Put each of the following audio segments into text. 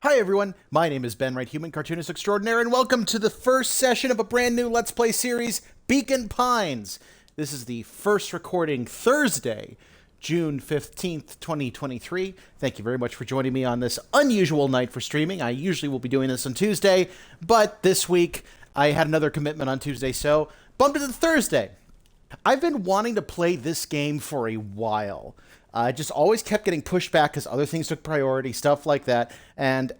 Hi everyone, my name is Ben Wright, Human Cartoonist Extraordinaire, and welcome to the first session of a brand new Let's Play series, Beacon Pines. This is the first recording Thursday, June 15th, 2023. Thank you very much for joining me on this unusual night for streaming. I usually will be doing this on Tuesday, but this week I had another commitment on Tuesday, so bumped it to Thursday. I've been wanting to play this game for a while. I just always kept getting pushed back because other things took priority, stuff like that. And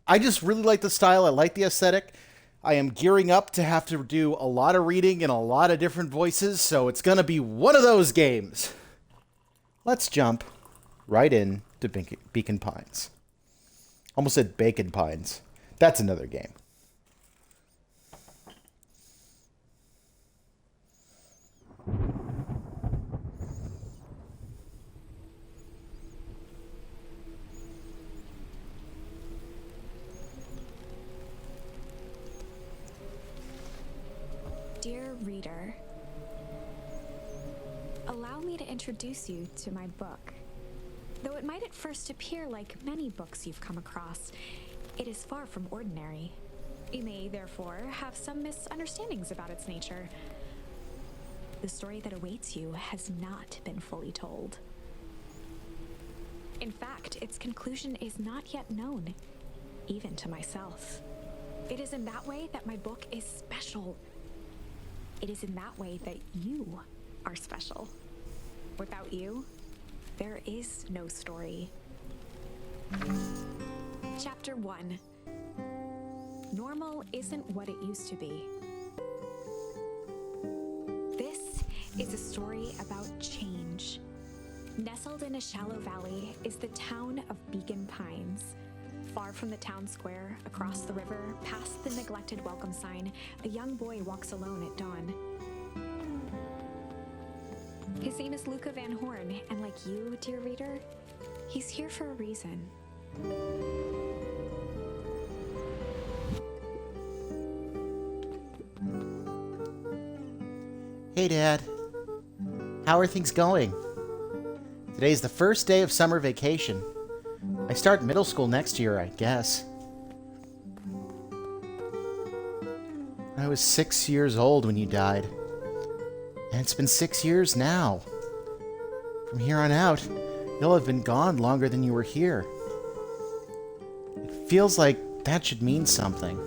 I just really like the style. I like the aesthetic. I am gearing up to have to do a lot of reading in a lot of different voices, so it's going to be one of those games. Let's jump right in to Beacon Pines. Almost said Bacon Pines. That's another game. Dear reader, allow me to introduce you to my book. Though it might at first appear like many books you've come across, it is far from ordinary. You may, therefore, have some misunderstandings about its nature. The story that awaits you has not been fully told. In fact, its conclusion is not yet known, even to myself. It is in that way that my book is special. It is in that way that you are special. Without you, there is no story. Chapter 1. Normal isn't what it used to be. This is a story about change. Nestled in a shallow valley is the town of Beacon Pines. Far from the town square, across the river, past the neglected welcome sign, a young boy walks alone at dawn. His name is Luca Van Horn, and like you, dear reader, he's here for a reason. Hey Dad, how are things going? Today's the first day of summer vacation. I start middle school next year, I guess. I was 6 years old when you died. And it's been 6 years now. From here on out, you'll have been gone longer than you were here. It feels like that should mean something.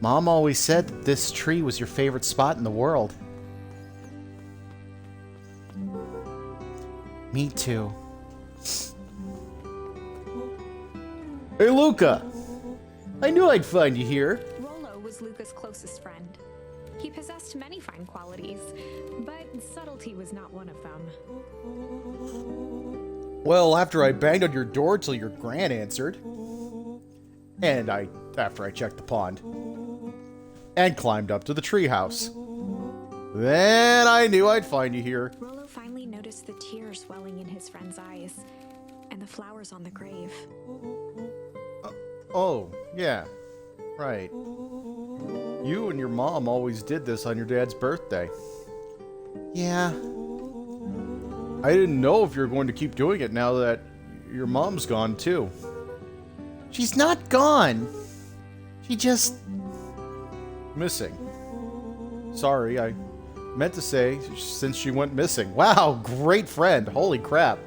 Mom always said that this tree was your favorite spot in the world. Me too. Hey, Luca! I knew I'd find you here. Rollo was Luca's closest friend. He possessed many fine qualities, but subtlety was not one of them. Well, after I banged on your door till your gran answered. And after I checked the pond. And climbed up to the treehouse. Then I knew I'd find you here. Rollo finally noticed the tears welling in his friend's eyes, and the flowers on the grave. Oh, yeah. Right. You and your mom always did this on your dad's birthday. Yeah. I didn't know if you were going to keep doing it now that your mom's gone, too. She's not gone. She just... missing. Sorry, I meant to say since she went missing. Wow, great friend. Holy crap.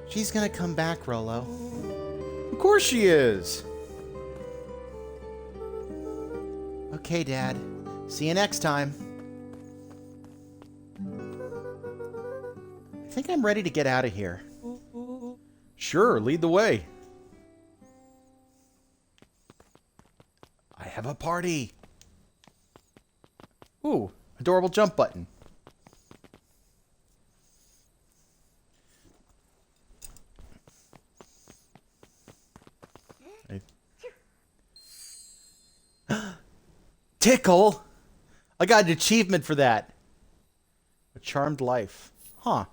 She's gonna come back, Rollo. Of course she is. Okay, Dad. See you next time. I think I'm ready to get out of here. Sure, lead the way. I have a party. Ooh, adorable jump button. Tickle! I got an achievement for that. A charmed life. Huh.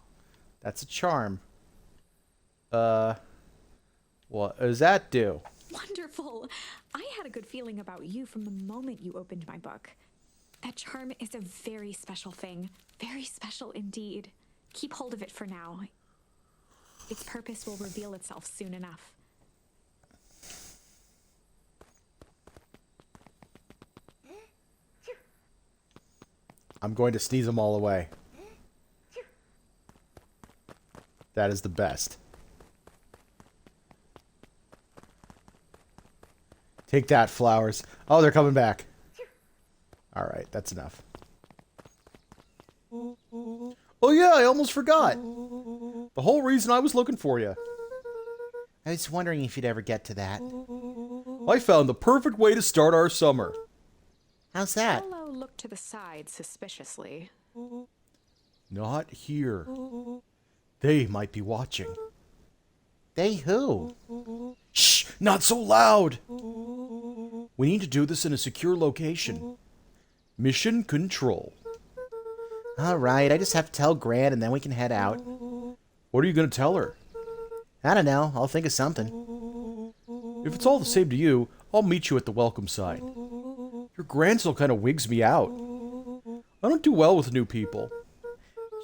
That's a charm. What does that do? Wonderful! I had a good feeling about you from the moment you opened my book. That charm is a very special thing. Very special indeed. Keep hold of it for now. Its purpose will reveal itself soon enough. I'm going to sneeze them all away. That is the best. Take that, flowers. Oh, they're coming back. All right, that's enough. Oh yeah, I almost forgot. The whole reason I was looking for you. I was wondering if you'd ever get to that. I found the perfect way to start our summer. How's that? Hello looked to the side suspiciously. Not here. They might be watching. They who? Shh! Not so loud! We need to do this in a secure location. Mission control. Alright, I just have to tell Gran and then we can head out. What are you going to tell her? I don't know. I'll think of something. If it's all the same to you, I'll meet you at the welcome sign. Your Gran still kind of wigs me out. I don't do well with new people.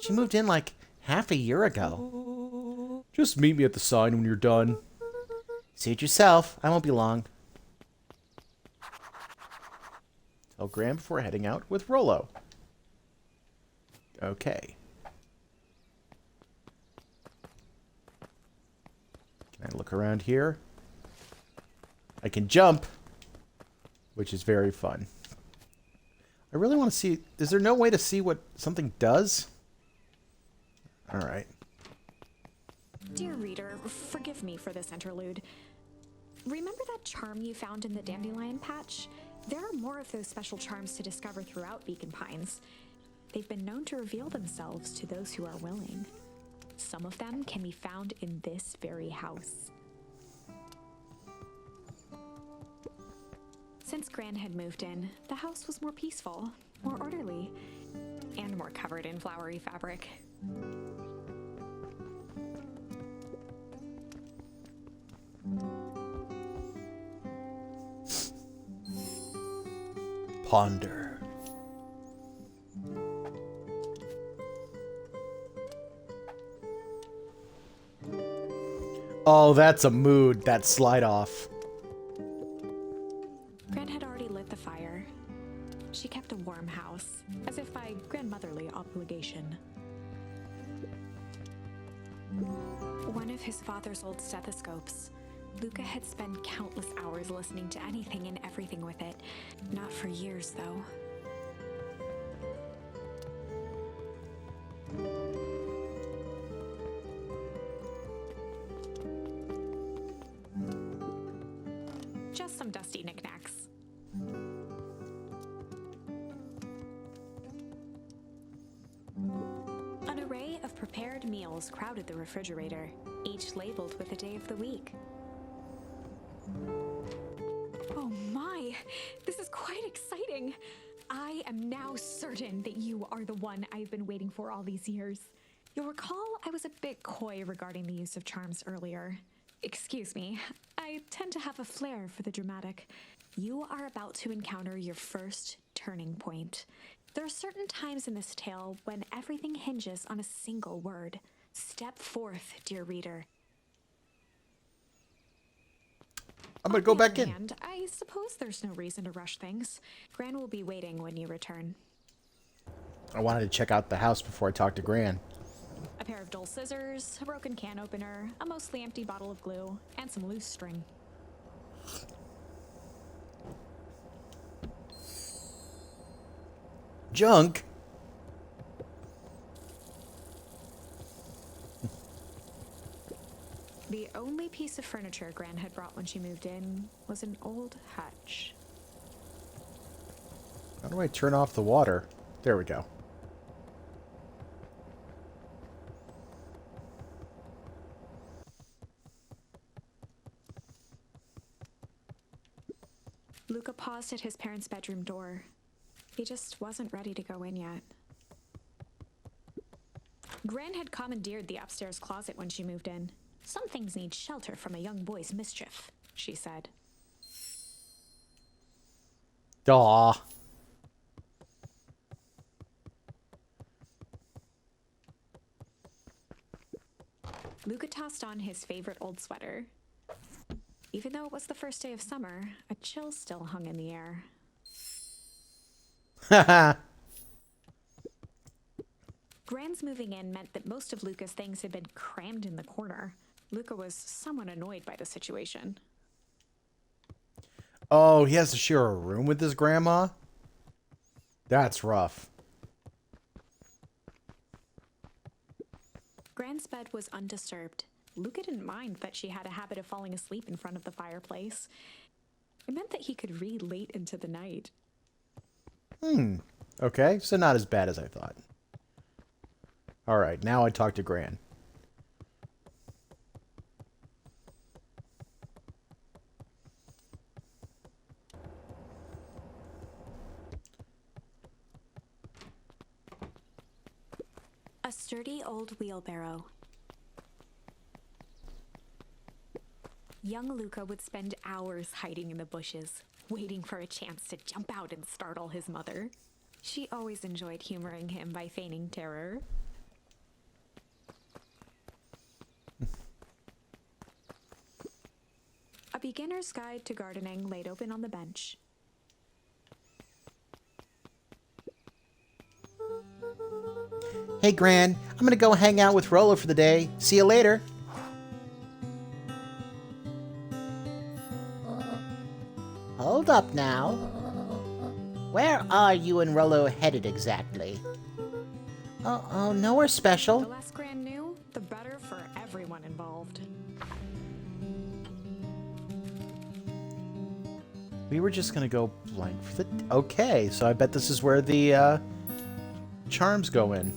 She moved in like half a year ago. Just meet me at the sign when you're done. Suit yourself. I won't be long. Tell Gran before heading out with Rolo. Okay. Can I look around here? I can jump, which is very fun. I really want to see... Is there no way to see what something does? Alright. Dear reader, forgive me for this interlude. Remember that charm you found in the dandelion patch? There are more of those special charms to discover throughout Beacon Pines. They've been known to reveal themselves to those who are willing. Some of them can be found in this very house. Since Gran had moved in, the house was more peaceful, more orderly, and more covered in flowery fabric. Ponder. Oh, that's a mood, that slide off. Gran had already lit the fire. She kept a warm house, as if by grandmotherly obligation. One of his father's old stethoscopes. Luca had spent countless hours listening to anything and everything with it. Not for years, though. Just some dusty knickknacks. An array of prepared meals crowded the refrigerator, each labeled with a day of the week. Oh my, this is quite exciting. I am now certain that you are the one I've been waiting for all these years. You'll recall I was a bit coy regarding the use of charms earlier. Excuse me, I tend to have a flair for the dramatic. You are about to encounter your first turning point. There are certain times in this tale when everything hinges on a single word. Step forth, dear reader. I'm gonna go back in. And I suppose there's no reason to rush things. Gran will be waiting when you return. I wanted to check out the house before I talked to Gran. A pair of dull scissors, a broken can opener, a mostly empty bottle of glue, and some loose string. Junk? The only piece of furniture Gran had brought when she moved in was an old hutch. How do I turn off the water? There we go. Luca paused at his parents' bedroom door. He just wasn't ready to go in yet. Gran had commandeered the upstairs closet when she moved in. Some things need shelter from a young boy's mischief, she said. Aw. Luca tossed on his favorite old sweater. Even though it was the first day of summer, a chill still hung in the air. Haha. Gran's moving in meant that most of Luca's things had been crammed in the corner. Luca was somewhat annoyed by the situation. Oh, he has to share a room with his grandma? That's rough. Gran's bed was undisturbed. Luca didn't mind that she had a habit of falling asleep in front of the fireplace. It meant that he could read late into the night. Okay, so not as bad as I thought. Alright, now I talk to Gran. A sturdy old wheelbarrow. Young Luca would spend hours hiding in the bushes, waiting for a chance to jump out and startle his mother. She always enjoyed humoring him by feigning terror. A beginner's guide to gardening laid open on the bench. Hey, Gran, I'm gonna go hang out with Rolo for the day. See you later. Hold up now. Where are you and Rolo headed exactly? Oh, nowhere The special. less Gran knew, the better for everyone involved. We were just gonna go blank for the... Okay, so I bet this is where the, charms go in.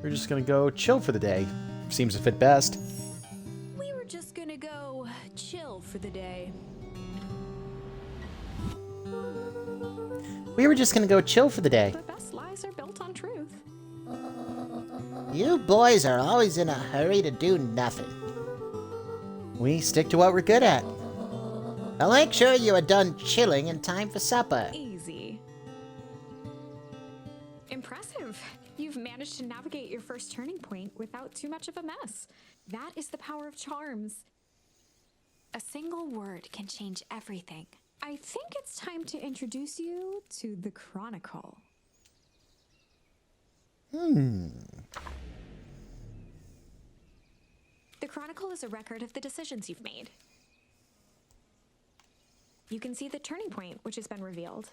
We're just gonna go chill for the day. Seems to fit best. We were just gonna go chill for the day. We were just gonna go chill for the day. The best lies are built on truth. You boys are always in a hurry to do nothing. We stick to what we're good at. I'll make sure you are done chilling in time for supper. Easy. Impressive. You've managed to navigate your first turning point without too much of a mess. That is the power of charms. A single word can change everything. I think it's time to introduce you to the Chronicle. The Chronicle is a record of the decisions you've made. You can see the turning point which has been revealed.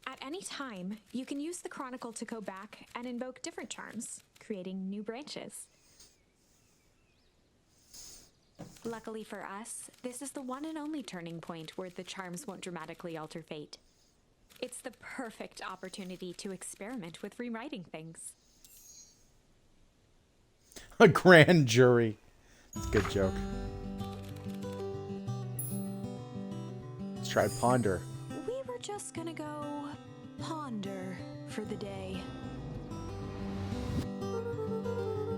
At any time, you can use the Chronicle to go back and invoke different charms, creating new branches. Luckily for us, this is the one and only turning point where the charms won't dramatically alter fate. It's the perfect opportunity to experiment with rewriting things. A grand jury. That's a good joke. Let's try ponder. We were just gonna go ponder for the day.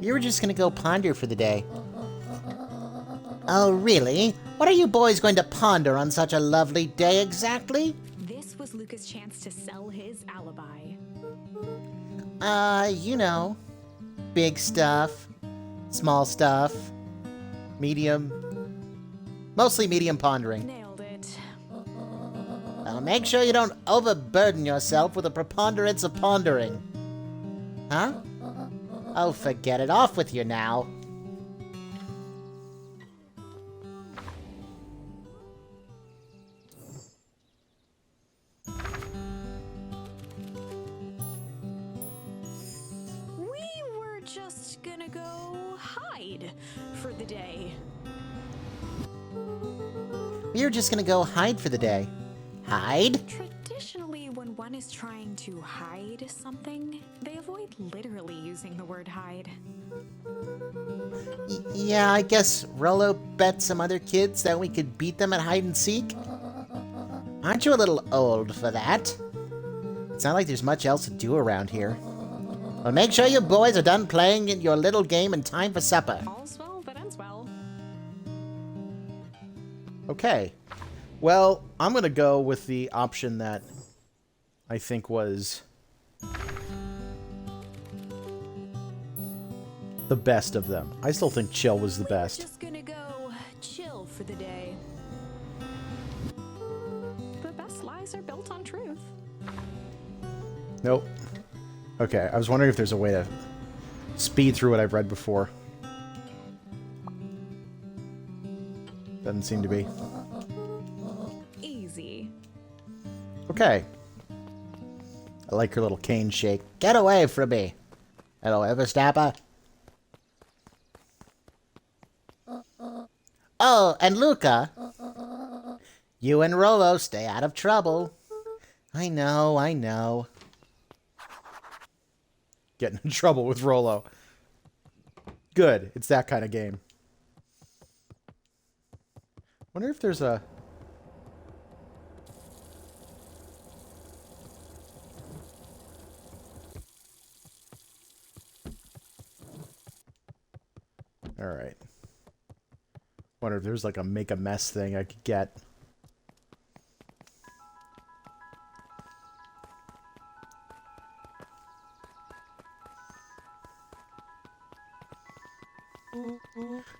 You were just gonna go ponder for the day. Oh, really? What are you boys going to ponder on such a lovely day exactly? This was Luca's chance to sell his alibi. You know, big stuff, small stuff, medium, mostly medium pondering. Nailed it. Well, make sure you don't overburden yourself with a preponderance of pondering. Huh? Oh, forget it. Off with you now. We were just gonna go hide for the day. We were just gonna go hide for the day. Hide? Traditionally, when one is trying to hide something, they avoid literally using the word hide. Yeah, I guess Rollo bet some other kids that we could beat them at hide and seek. Aren't you a little old for that? It's not like there's much else to do around here. Well, make sure you boys are done playing your little game in time for supper. All's well that ends well. Okay. Well, I'm going to go with the option that I think was the best of them. I still think Chill was the best. We're just gonna go chill for the day. The best lies are built on truth. Nope. Okay, I was wondering if there's a way to speed through what I've read before. Doesn't seem to be. Easy. Okay. I like her little cane shake. Get away from me. Hello, Everstapper. Oh, and Luca. You and Rolo stay out of trouble. I know, I know. Getting in trouble with Rolo. Good. It's that kind of game. Wonder if there's a... Alright. Wonder if there's like a make a mess thing I could get.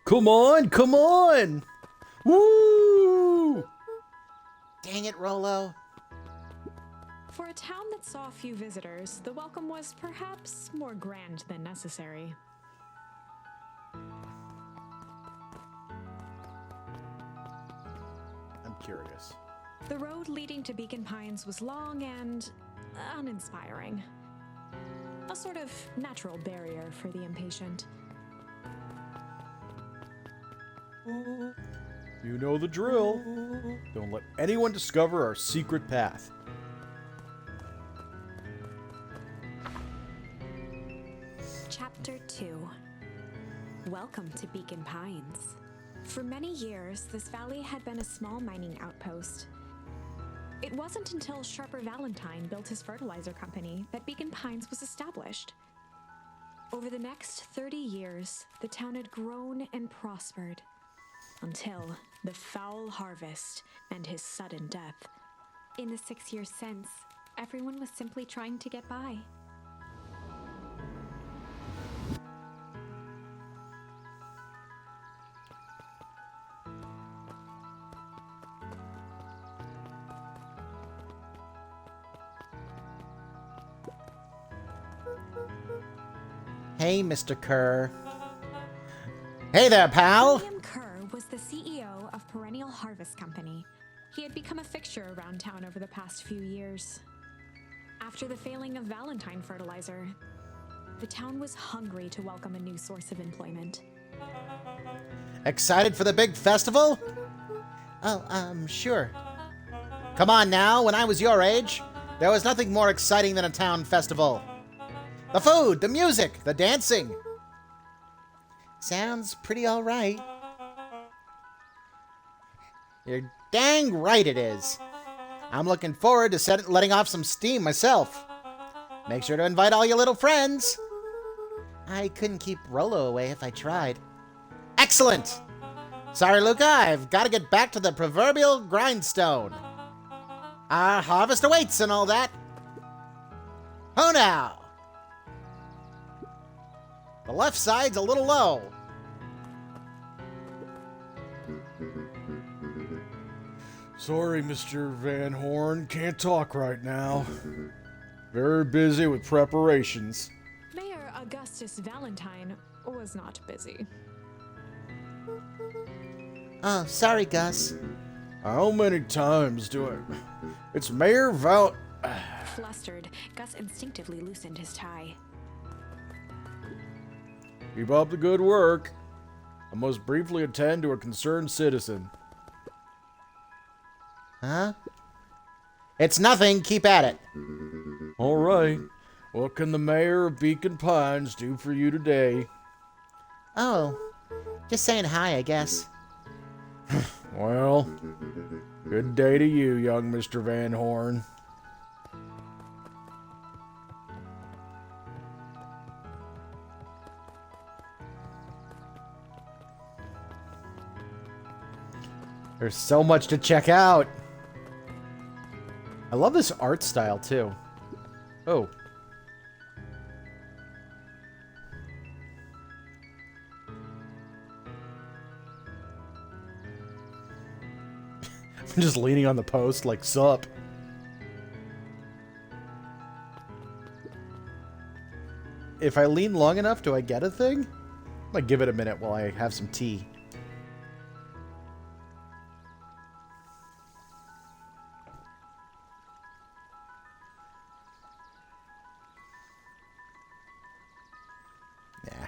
Come on, come on! Woo! Dang it, Rolo. For a town that saw few visitors, the welcome was perhaps more grand than necessary. I'm curious. The road leading to Beacon Pines was long and uninspiring. A sort of natural barrier for the impatient. You know the drill. Don't let anyone discover our secret path. Chapter 2. Welcome to Beacon Pines. For many years, this valley had been a small mining outpost. It wasn't until Sharper Valentine built his fertilizer company that Beacon Pines was established. Over the next 30 years, the town had grown and prospered. Until the foul harvest and his sudden death. In the 6 years since, everyone was simply trying to get by. Hey, Mr. Kerr. Hey there, pal! William Kerr was the CEO of Perennial Harvest Company. He had become a fixture around town over the past few years. After the failing of Valentine fertilizer, the town was hungry to welcome a new source of employment. Excited for the big festival? Oh, sure. Come on now, when I was your age, there was nothing more exciting than a town festival. The food, the music, the dancing. Sounds pretty all right. You're dang right it is. I'm looking forward to letting off some steam myself. Make sure to invite all your little friends. I couldn't keep Rolo away if I tried. Excellent! Sorry, Luca, I've got to get back to the proverbial grindstone. Our harvest awaits and all that. Oh, now! The left side's a little low. Sorry, Mr. Van Horn. Can't talk right now. Very busy with preparations. Mayor Augustus Valentine was not busy. Oh, sorry, Gus. How many times do I... It's Mayor Val... Flustered, Gus instinctively loosened his tie. Keep up the good work. I must briefly attend to a concerned citizen. Huh? It's nothing. Keep at it. All right. What can the mayor of Beacon Pines do for you today? Oh, just saying hi, I guess. Well, good day to you, young Mr. Van Horn. There's so much to check out. I love this art style, too. Oh. I'm just leaning on the post like, sup. If I lean long enough, do I get a thing? I'm gonna give it a minute while I have some tea. Nah.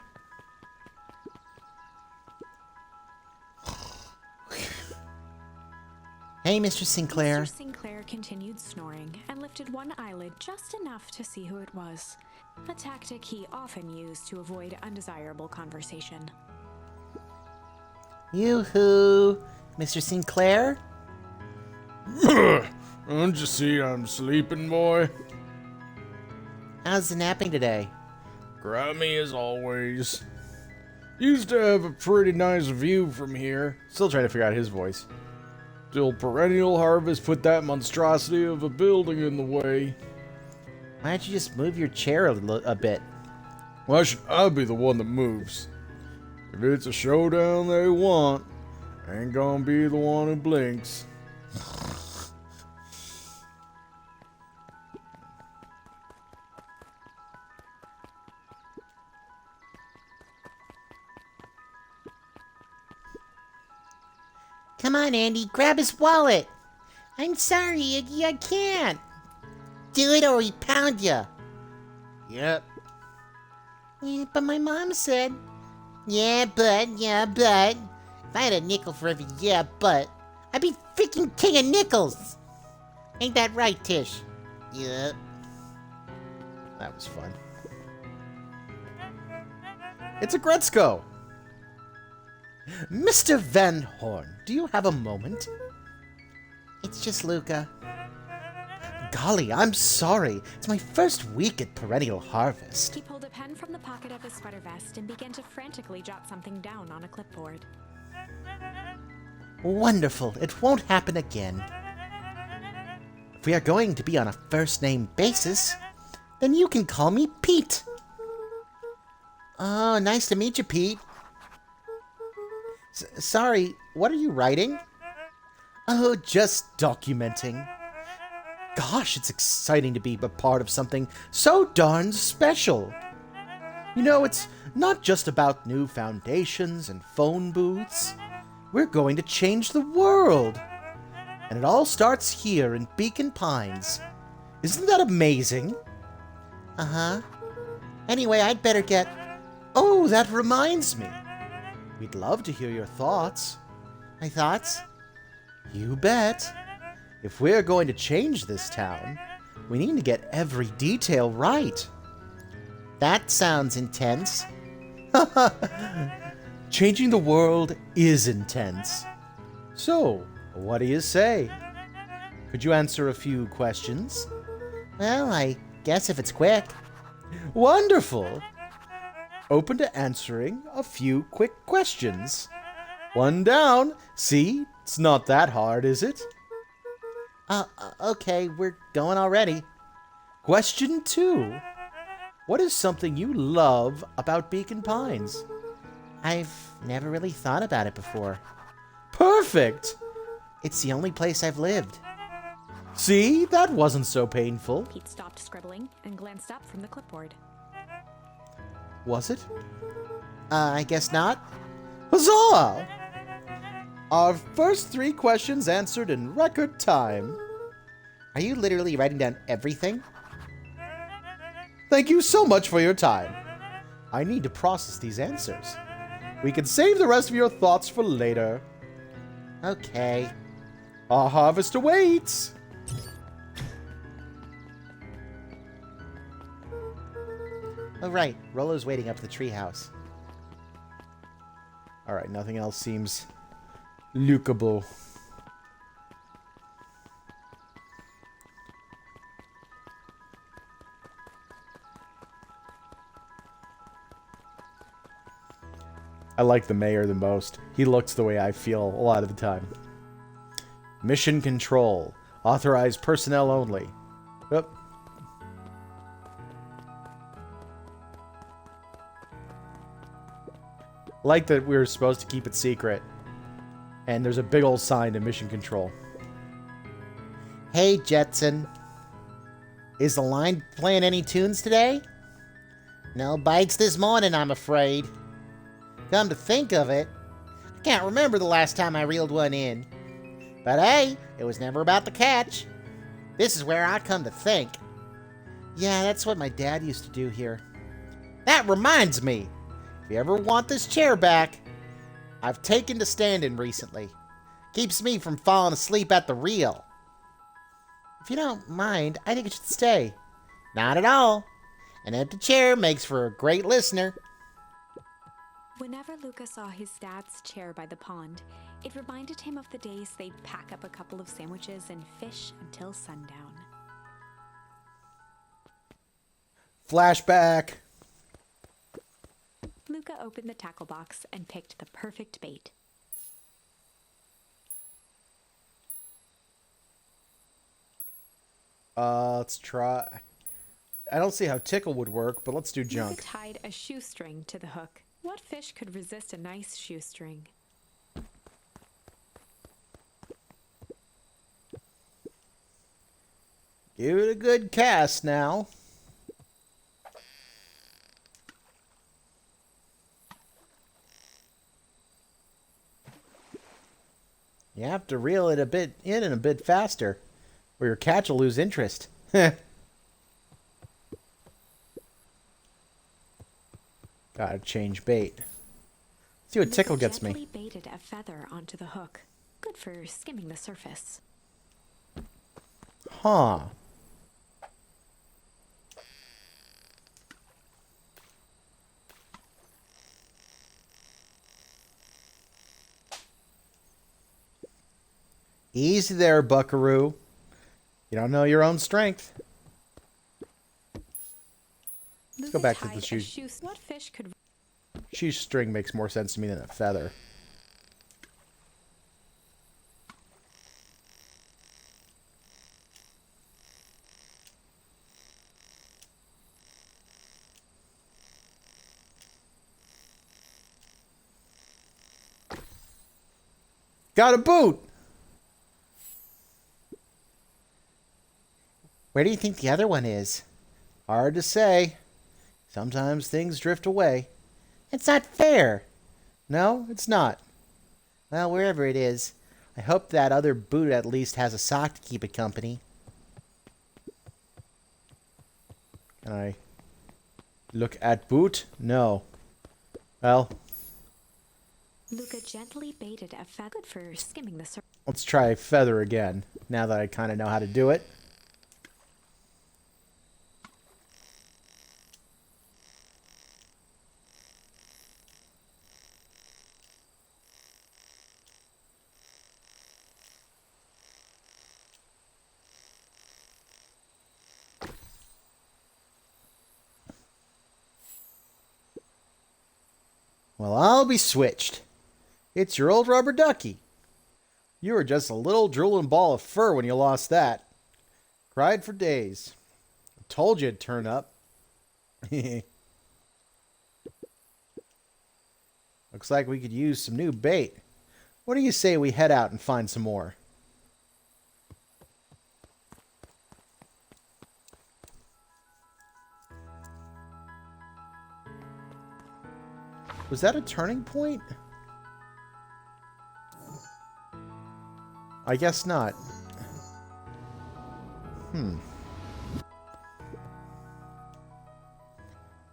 Hey, Mr. Sinclair. Mr. Sinclair continued snoring and lifted one eyelid just enough to see who it was. A tactic he often used to avoid undesirable conversation. Yoo-hoo! Mr. Sinclair? Don't you see I'm sleeping, boy? How's the napping today? Grimy as always. Used to have a pretty nice view from here. Still trying to figure out his voice. Till perennial harvest put that monstrosity of a building in the way. Why don't you just move your chair a bit? Why should I be the one that moves? If it's a showdown they want, I ain't gonna be the one who blinks. Come on, Andy, grab his wallet. I'm sorry, I can't. Do it or we pound you. Yep. Yeah, but my mom said. Yeah, but. If I had a nickel for every yeah, but, I'd be freaking king of nickels. Ain't that right, Tish? Yep. That was fun. It's a Gretzko. Mr. Van Horn, do you have a moment? It's just Luca. Golly, I'm sorry. It's my first week at Perennial Harvest. He pulled a pen from the pocket of his sweater vest and began to frantically jot something down on a clipboard. Wonderful. It won't happen again. If we are going to be on a first-name basis, then you can call me Pete. Oh, nice to meet you, Pete. Sorry, what are you writing? Oh, just documenting. Gosh, it's exciting to be a part of something so darn special. You know, it's not just about new foundations and phone booths. We're going to change the world. And it all starts here in Beacon Pines. Isn't that amazing? Uh-huh. Anyway, I'd better get... Oh, that reminds me. We'd love to hear your thoughts. My thoughts? You bet. If we're going to change this town, we need to get every detail right. That sounds intense. Changing the world is intense. So, what do you say? Could you answer a few questions? Well, I guess if it's quick. Wonderful. Open to answering a few quick questions. One down. See? It's not that hard, is it? Okay, we're going already. Question 2. What is something you love about Beacon Pines? I've never really thought about it before. Perfect! It's the only place I've lived. See? That wasn't so painful. Pete stopped scribbling and glanced up from the clipboard. Was it? I guess not. Huzzah! Our first 3 questions answered in record time. Are you literally writing down everything? Thank you so much for your time. I need to process these answers. We can save the rest of your thoughts for later. Okay. Our harvest awaits. Oh, right. Rollo's waiting up at the treehouse. Alright, nothing else seems lookable. I like the mayor the most. He looks the way I feel a lot of the time. Mission control. Authorized personnel only. Yep. I like that we were supposed to keep it secret. And there's a big old sign to mission control. Hey, Jetson. Is the line playing any tunes today? No bites this morning, I'm afraid. Come to think of it, I can't remember the last time I reeled one in. But hey, it was never about the catch. This is where I come to think. Yeah, that's what my dad used to do here. That reminds me, if you ever want this chair back, I've taken to standing recently. Keeps me from falling asleep at the reel. If you don't mind, I think it should stay. Not at all. An empty chair makes for a great listener. Whenever Luca saw his dad's chair by the pond, it reminded him of the days they'd pack up a couple of sandwiches and fish until sundown. Flashback. Luca opened the tackle box and picked the perfect bait. Let's try. I don't see how tickle would work, but let's do junk. Luca tied a shoestring to the hook. What fish could resist a nice shoestring? Give it a good cast now. You have to reel it a bit in and a bit faster, or your catch will lose interest. Gotta change bait. See what tickle gets me. Gently baited a feather onto the hook. Good for skimming the surface. Huh. Easy there, buckaroo. You don't know your own strength. Let's go back to the shoe. What fish could... Shoestring makes more sense to me than a feather. Got a boot! Where do you think the other one is? Hard to say. Sometimes things drift away. It's not fair. No, it's not. Well, wherever it is, I hope that other boot at least has a sock to keep it company. Can I look at boot? No. Well, Luca gently baited a feather for skimming the surface. let's try feather again, now that I kind of know how to do it. Well, I'll be switched. It's your old rubber ducky. You were just a little drooling ball of fur when you lost that. Cried for days. I told you it'd turn up. Looks like we could use some new bait. What do you say we head out and find some more? Was that a turning point? I guess not.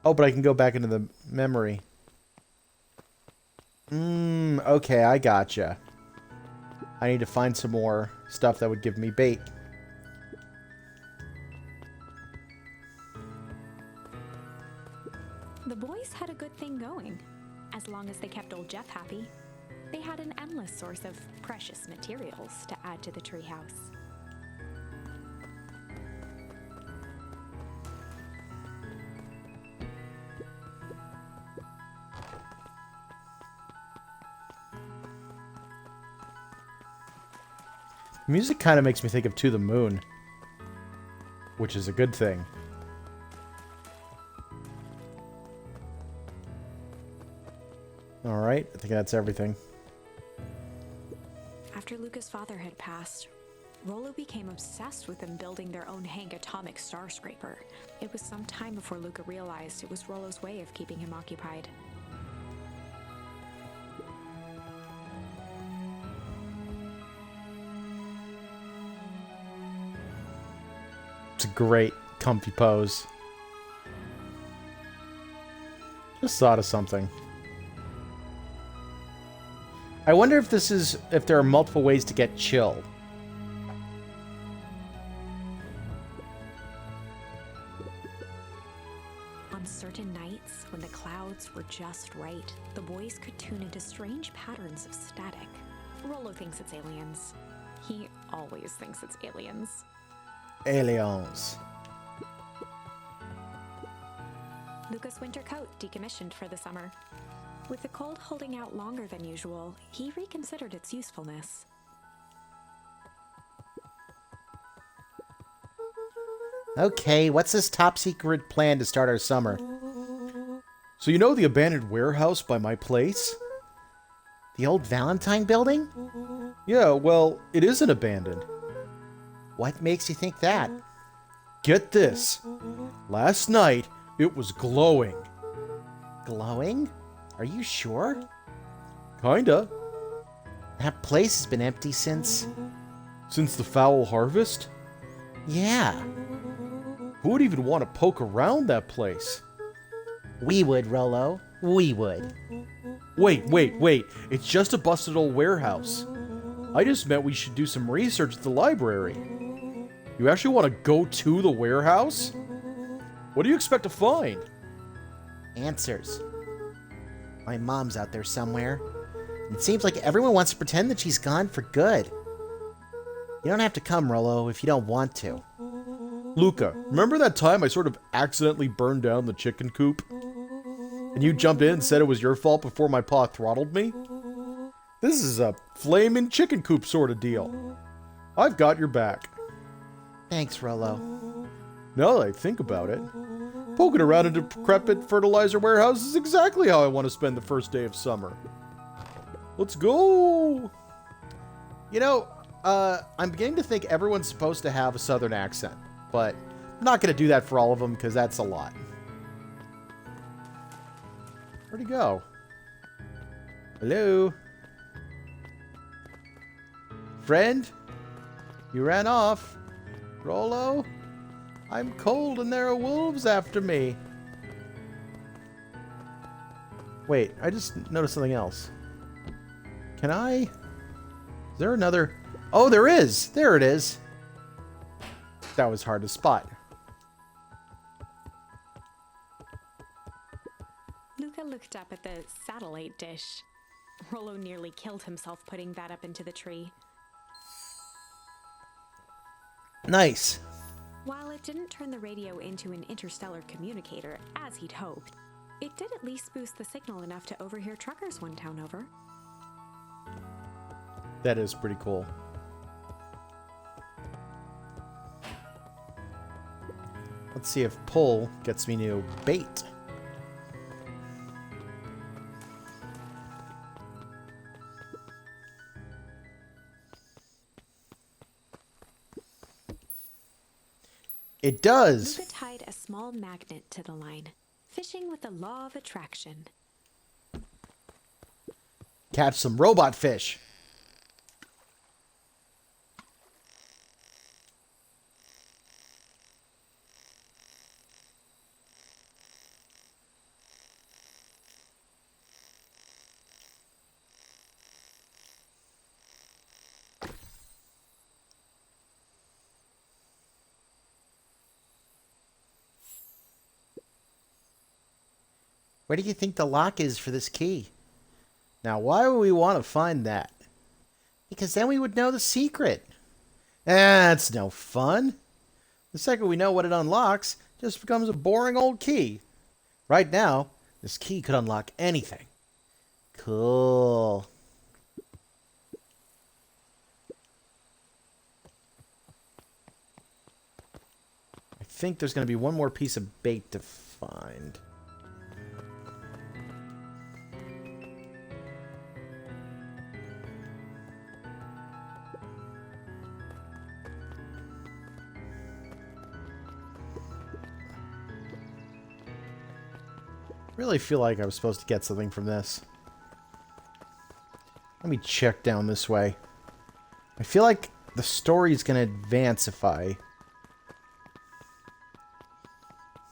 Oh, but I can go back into the memory. Okay, I gotcha. I need to find some more stuff that would give me bait. The boys had a good thing going, as long as they kept old Jeff happy. They had an endless source of precious materials to add to the treehouse. Music kind of makes me think of To the Moon, which is a good thing. Alright, I think that's everything. After Luca's father had passed, Rollo became obsessed with them building their own Hank atomic star scraper. It was some time before Luca realized it was Rollo's way of keeping him occupied. It's a great, comfy pose. Just thought of something. I wonder if if there are multiple ways to get chill. On certain nights, when the clouds were just right, the boys could tune into strange patterns of static. Rollo thinks it's aliens. He always thinks it's aliens. Aliens. Luca's winter coat decommissioned for the summer. With the cold holding out longer than usual, he reconsidered its usefulness. Okay, what's this top secret plan to start our summer? So you know the abandoned warehouse by my place? The old Valentine building? Yeah, well, it isn't abandoned. What makes you think that? Get this. Last night, it was glowing. Glowing? Are you sure? Kinda. That place has been empty since... Since the foul harvest? Yeah. Who would even want to poke around that place? We would, Rollo. We would. Wait. It's just a busted old warehouse. I just meant we should do some research at the library. You actually want to go to the warehouse? What do you expect to find? Answers. My mom's out there somewhere. It seems like everyone wants to pretend that she's gone for good. You don't have to come, Rollo, if you don't want to. Luca, remember that time I sort of accidentally burned down the chicken coop? And you jumped in and said it was your fault before my pa throttled me? This is a flaming chicken coop sort of deal. I've got your back. Thanks, Rollo. Now that I think about it, poking around in a decrepit fertilizer warehouse is exactly how I want to spend the first day of summer. Let's go! You know, I'm beginning to think everyone's supposed to have a southern accent, but I'm not going to do that for all of them because that's a lot. Where'd he go? Hello? Friend? You ran off. Rollo? I'm cold and there are wolves after me. Wait, I just noticed something else. Can I? Is there another? Oh, there is! There it is! That was hard to spot. Luca looked up at the satellite dish. Rollo nearly killed himself putting that up into the tree. Nice. While it didn't turn the radio into an interstellar communicator, as he'd hoped, it did at least boost the signal enough to overhear truckers one town over. That is pretty cool. Let's see if pull gets me new bait. It does. Luca tied a small magnet to the line, fishing with the law of attraction. Catch some robot fish. Where do you think the lock is for this key? Now, why would we want to find that? Because then we would know the secret. That's no fun. The second we know what it unlocks, it just becomes a boring old key. Right now, this key could unlock anything. Cool. I think there's going to be one more piece of bait to find. Really feel like I was supposed to get something from this. Let me check down this way. I feel like the story's gonna advance if I...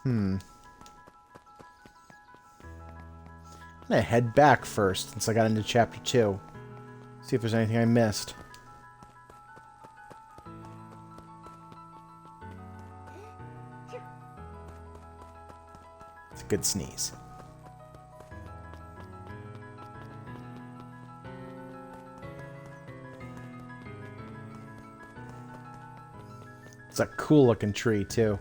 I'm gonna head back first, since I got into Chapter 2. See if there's anything I missed. It's a good sneeze. It's a cool looking tree, too.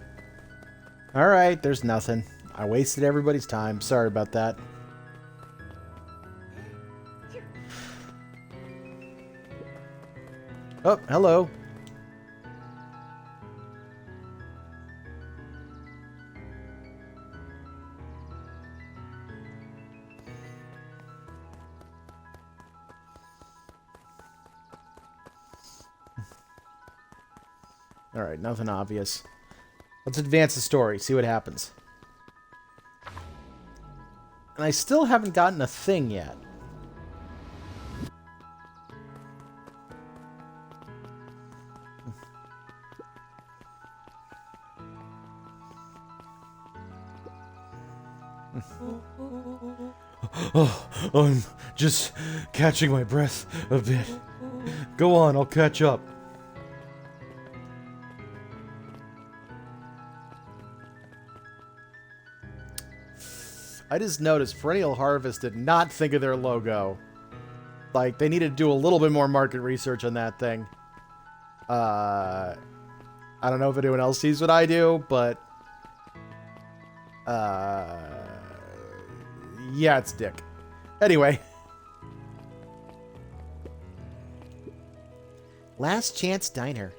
Alright, there's nothing. I wasted everybody's time. Sorry about that. Oh, hello. Alright, nothing obvious. Let's advance the story, see what happens. And I still haven't gotten a thing yet. Oh, I'm just catching my breath a bit. Go on, I'll catch up. I just noticed Perennial Harvest did not think of their logo. Like, they needed to do a little bit more market research on that thing. I don't know if anyone else sees what I do, but... yeah, it's Dick. Anyway. Last Chance Diner.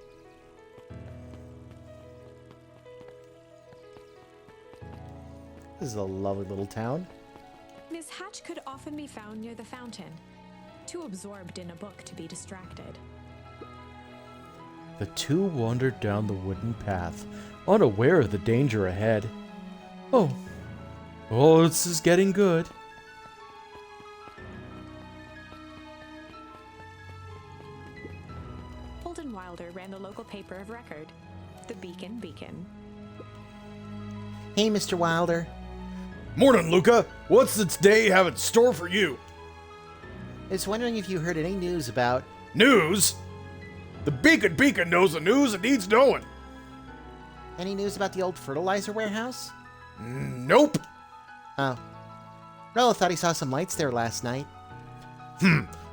This is a lovely little town. Miss Hatch could often be found near the fountain, too absorbed in a book to be distracted. The two wandered down the wooden path, unaware of the danger ahead. Oh, this is getting good. Holden Wilder ran the local paper of record, the Beacon. Hey, Mr. Wilder. Morning, Luca. What's this day have in store for you? I was wondering if you heard any news about... News? The Beacon knows the news it needs knowing. Any news about the old fertilizer warehouse? Nope. Oh. Rollo thought he saw some lights there last night.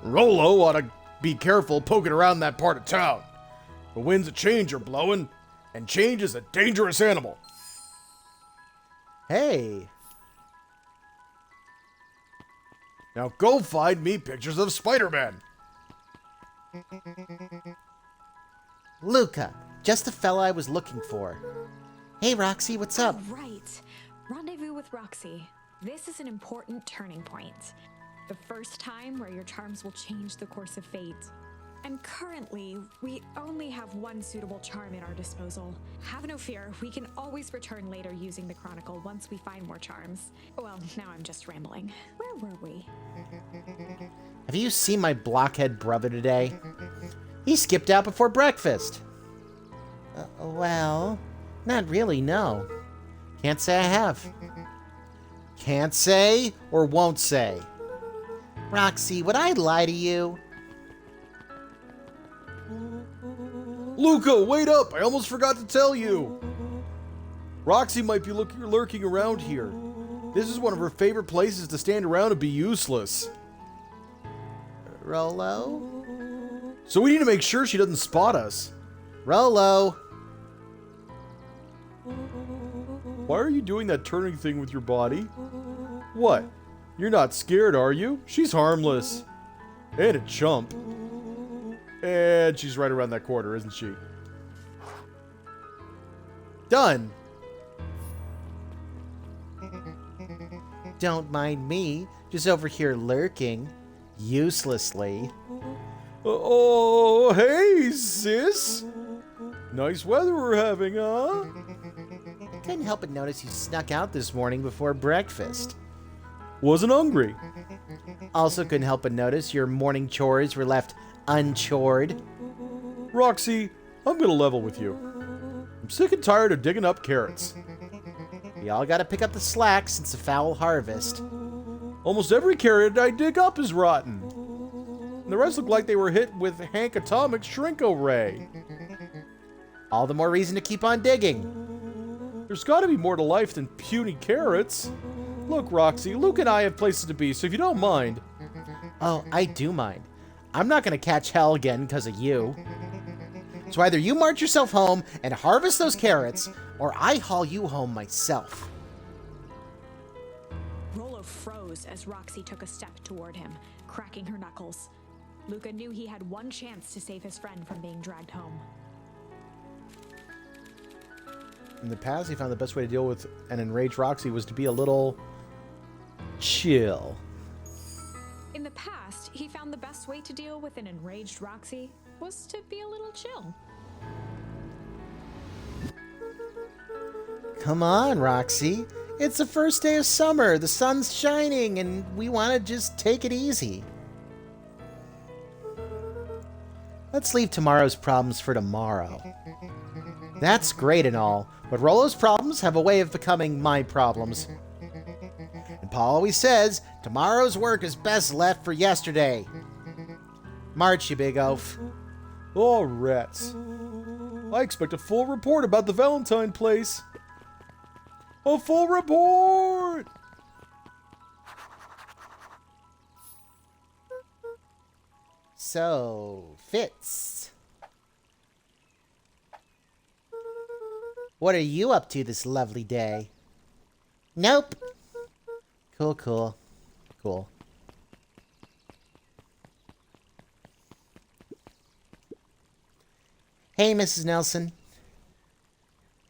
Rollo ought to be careful poking around that part of town. The winds of change are blowing, and change is a dangerous animal. Hey. Now go find me pictures of Spider-Man. Luca, just the fella I was looking for. Hey, Roxy, what's up? Oh, right. Rendezvous with Roxy. This is an important turning point. The first time where your charms will change the course of fate. And currently, we only have one suitable charm at our disposal. Have no fear, we can always return later using the Chronicle once we find more charms. Well, now I'm just rambling. Where were we? Have you seen my blockhead brother today? He skipped out before breakfast. Well, not really, no. Can't say I have. Can't say or won't say. Roxy, would I lie to you? Luca, wait up! I almost forgot to tell you. Roxy might be lurking around here. This is one of her favorite places to stand around and be useless. Rollo? So we need to make sure she doesn't spot us. Rollo? Why are you doing that turning thing with your body? What? You're not scared, are you? She's harmless. And a chump. And she's right around that corner, isn't she? Done. Don't mind me, just over here lurking, uselessly. Oh, hey, sis. Nice weather we're having, huh? Couldn't help but notice you snuck out this morning before breakfast. Wasn't hungry. Also couldn't help but notice your morning chores were left unchored. Roxy, I'm gonna level with you. I'm sick and tired of digging up carrots. We all gotta pick up the slack since the foul harvest. Almost every carrot I dig up is rotten. And the rest look like they were hit with Hank Atomic's Shrinko Ray. All the more reason to keep on digging. There's gotta be more to life than puny carrots. Look, Roxy, Luke and I have places to be, so if you don't mind. Oh, I do mind. I'm not gonna catch hell again because of you. So either you march yourself home and harvest those carrots, or I haul you home myself. Rollo froze as Roxy took a step toward him, cracking her knuckles. Luca knew he had one chance to save his friend from being dragged home. In the past, he found the best way to deal with an enraged Roxy was to be a little chill. In the past, he found the best way to deal with an enraged Roxy was to be a little chill. Come on, Roxy. It's the first day of summer. The sun's shining, and we want to just take it easy. Let's leave tomorrow's problems for tomorrow. That's great and all, but Rollo's problems have a way of becoming my problems. And Paul always says, tomorrow's work is best left for yesterday. March, you big oaf. Oh, rats. I expect a full report about the Valentine place. A full report! So, Fitz. What are you up to this lovely day? Nope. Cool. Hey, Mrs. Nelson.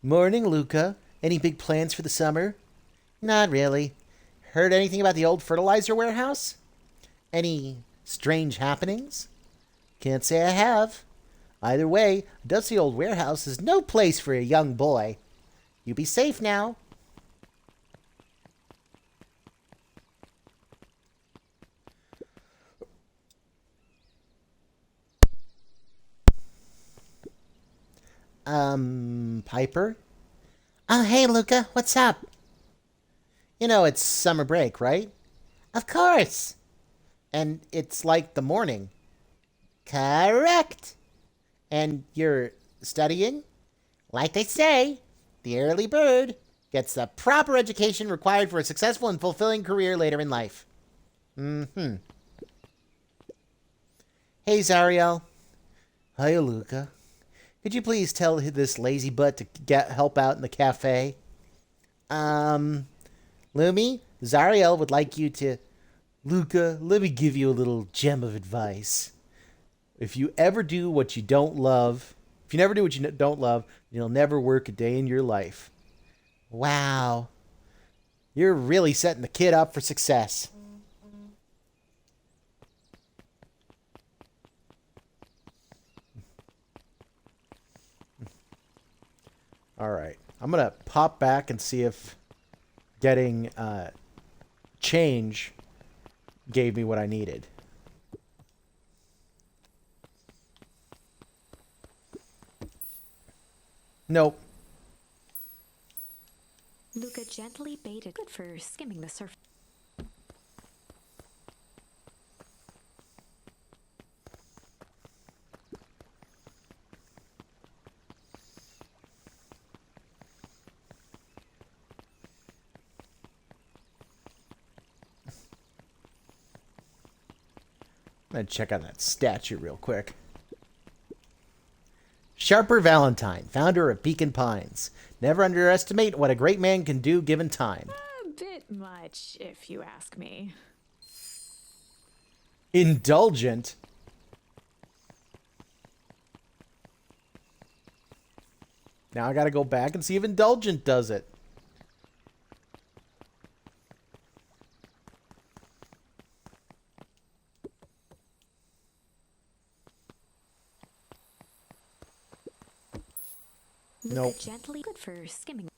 Morning, Luca. Any big plans for the summer? Not really. Heard anything about the old fertilizer warehouse? Any strange happenings? Can't say I have. Either way, a dusty old warehouse is no place for a young boy. You be safe now. Piper? Oh, hey, Luca, what's up? You know, it's summer break, right? Of course. And it's like the morning. Correct. And you're studying? Like they say, the early bird gets the proper education required for a successful and fulfilling career later in life. Mm-hmm. Hey, Zariel. Hi, Luca. Could you please tell this lazy butt to help out in the cafe? Lumi, Zariel would like you to... Luca, let me give you a little gem of advice. If you never do what you don't love, you'll never work a day in your life. Wow. You're really setting the kid up for success. All right. I'm going to pop back and see if getting change gave me what I needed. Nope. Luca gently baited good for skimming the surface. I'm going to check on that statue real quick. Sharper Valentine, founder of Beacon Pines. Never underestimate what a great man can do given time. A bit much, if you ask me. Indulgent? Now I gotta go back and see if Indulgent does it. Nope. Gently good for skimming.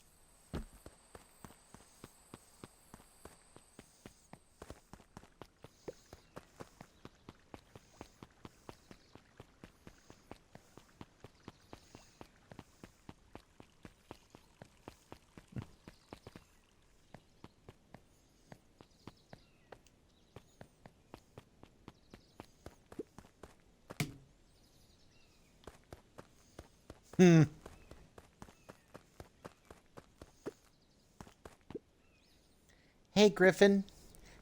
Hey, Griffin.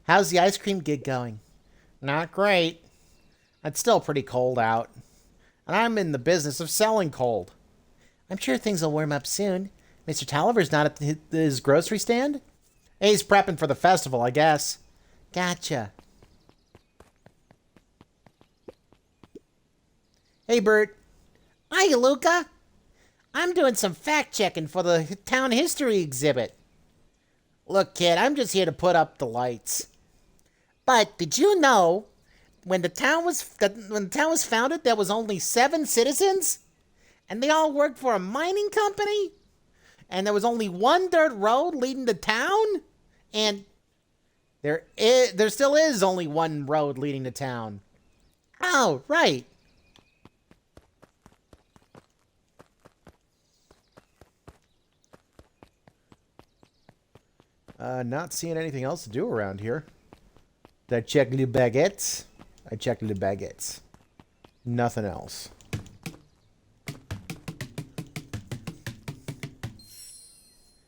How's the ice cream gig going? Not great. It's still pretty cold out. And I'm in the business of selling cold. I'm sure things will warm up soon. Mr. Tolliver's not at his grocery stand? He's prepping for the festival, I guess. Gotcha. Hey, Bert. Hiya, Luca. I'm doing some fact-checking for the town history exhibit. Look, kid, I'm just here to put up the lights. But did you know when the town was founded, there was only 7 citizens, and they all worked for a mining company, and there was only one dirt road leading to town, and there still is only one road leading to town. Oh, right. Not seeing anything else to do around here. Did I check the baguettes? I checked the baguettes. Nothing else.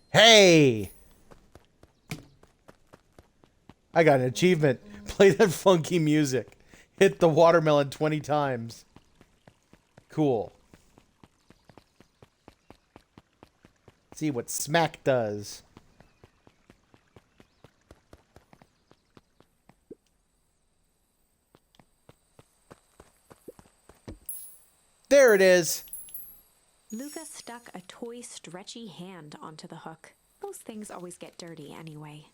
Hey! I got an achievement. Play that funky music. Hit the watermelon 20 times. Cool. See what smack does. There it is. Luca stuck a toy stretchy hand onto the hook. Those things always get dirty anyway.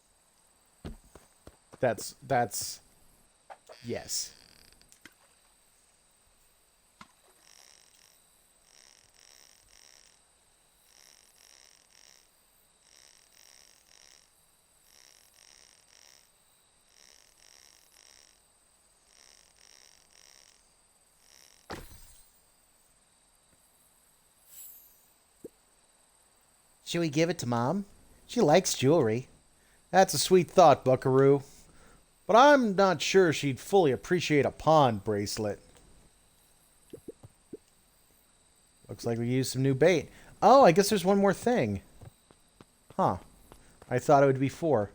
That's yes. Should we give it to Mom? She likes jewelry. That's a sweet thought, Buckaroo. But I'm not sure she'd fully appreciate a pond bracelet. Looks like we used some new bait. Oh, I guess there's one more thing. Huh. I thought it would be 4.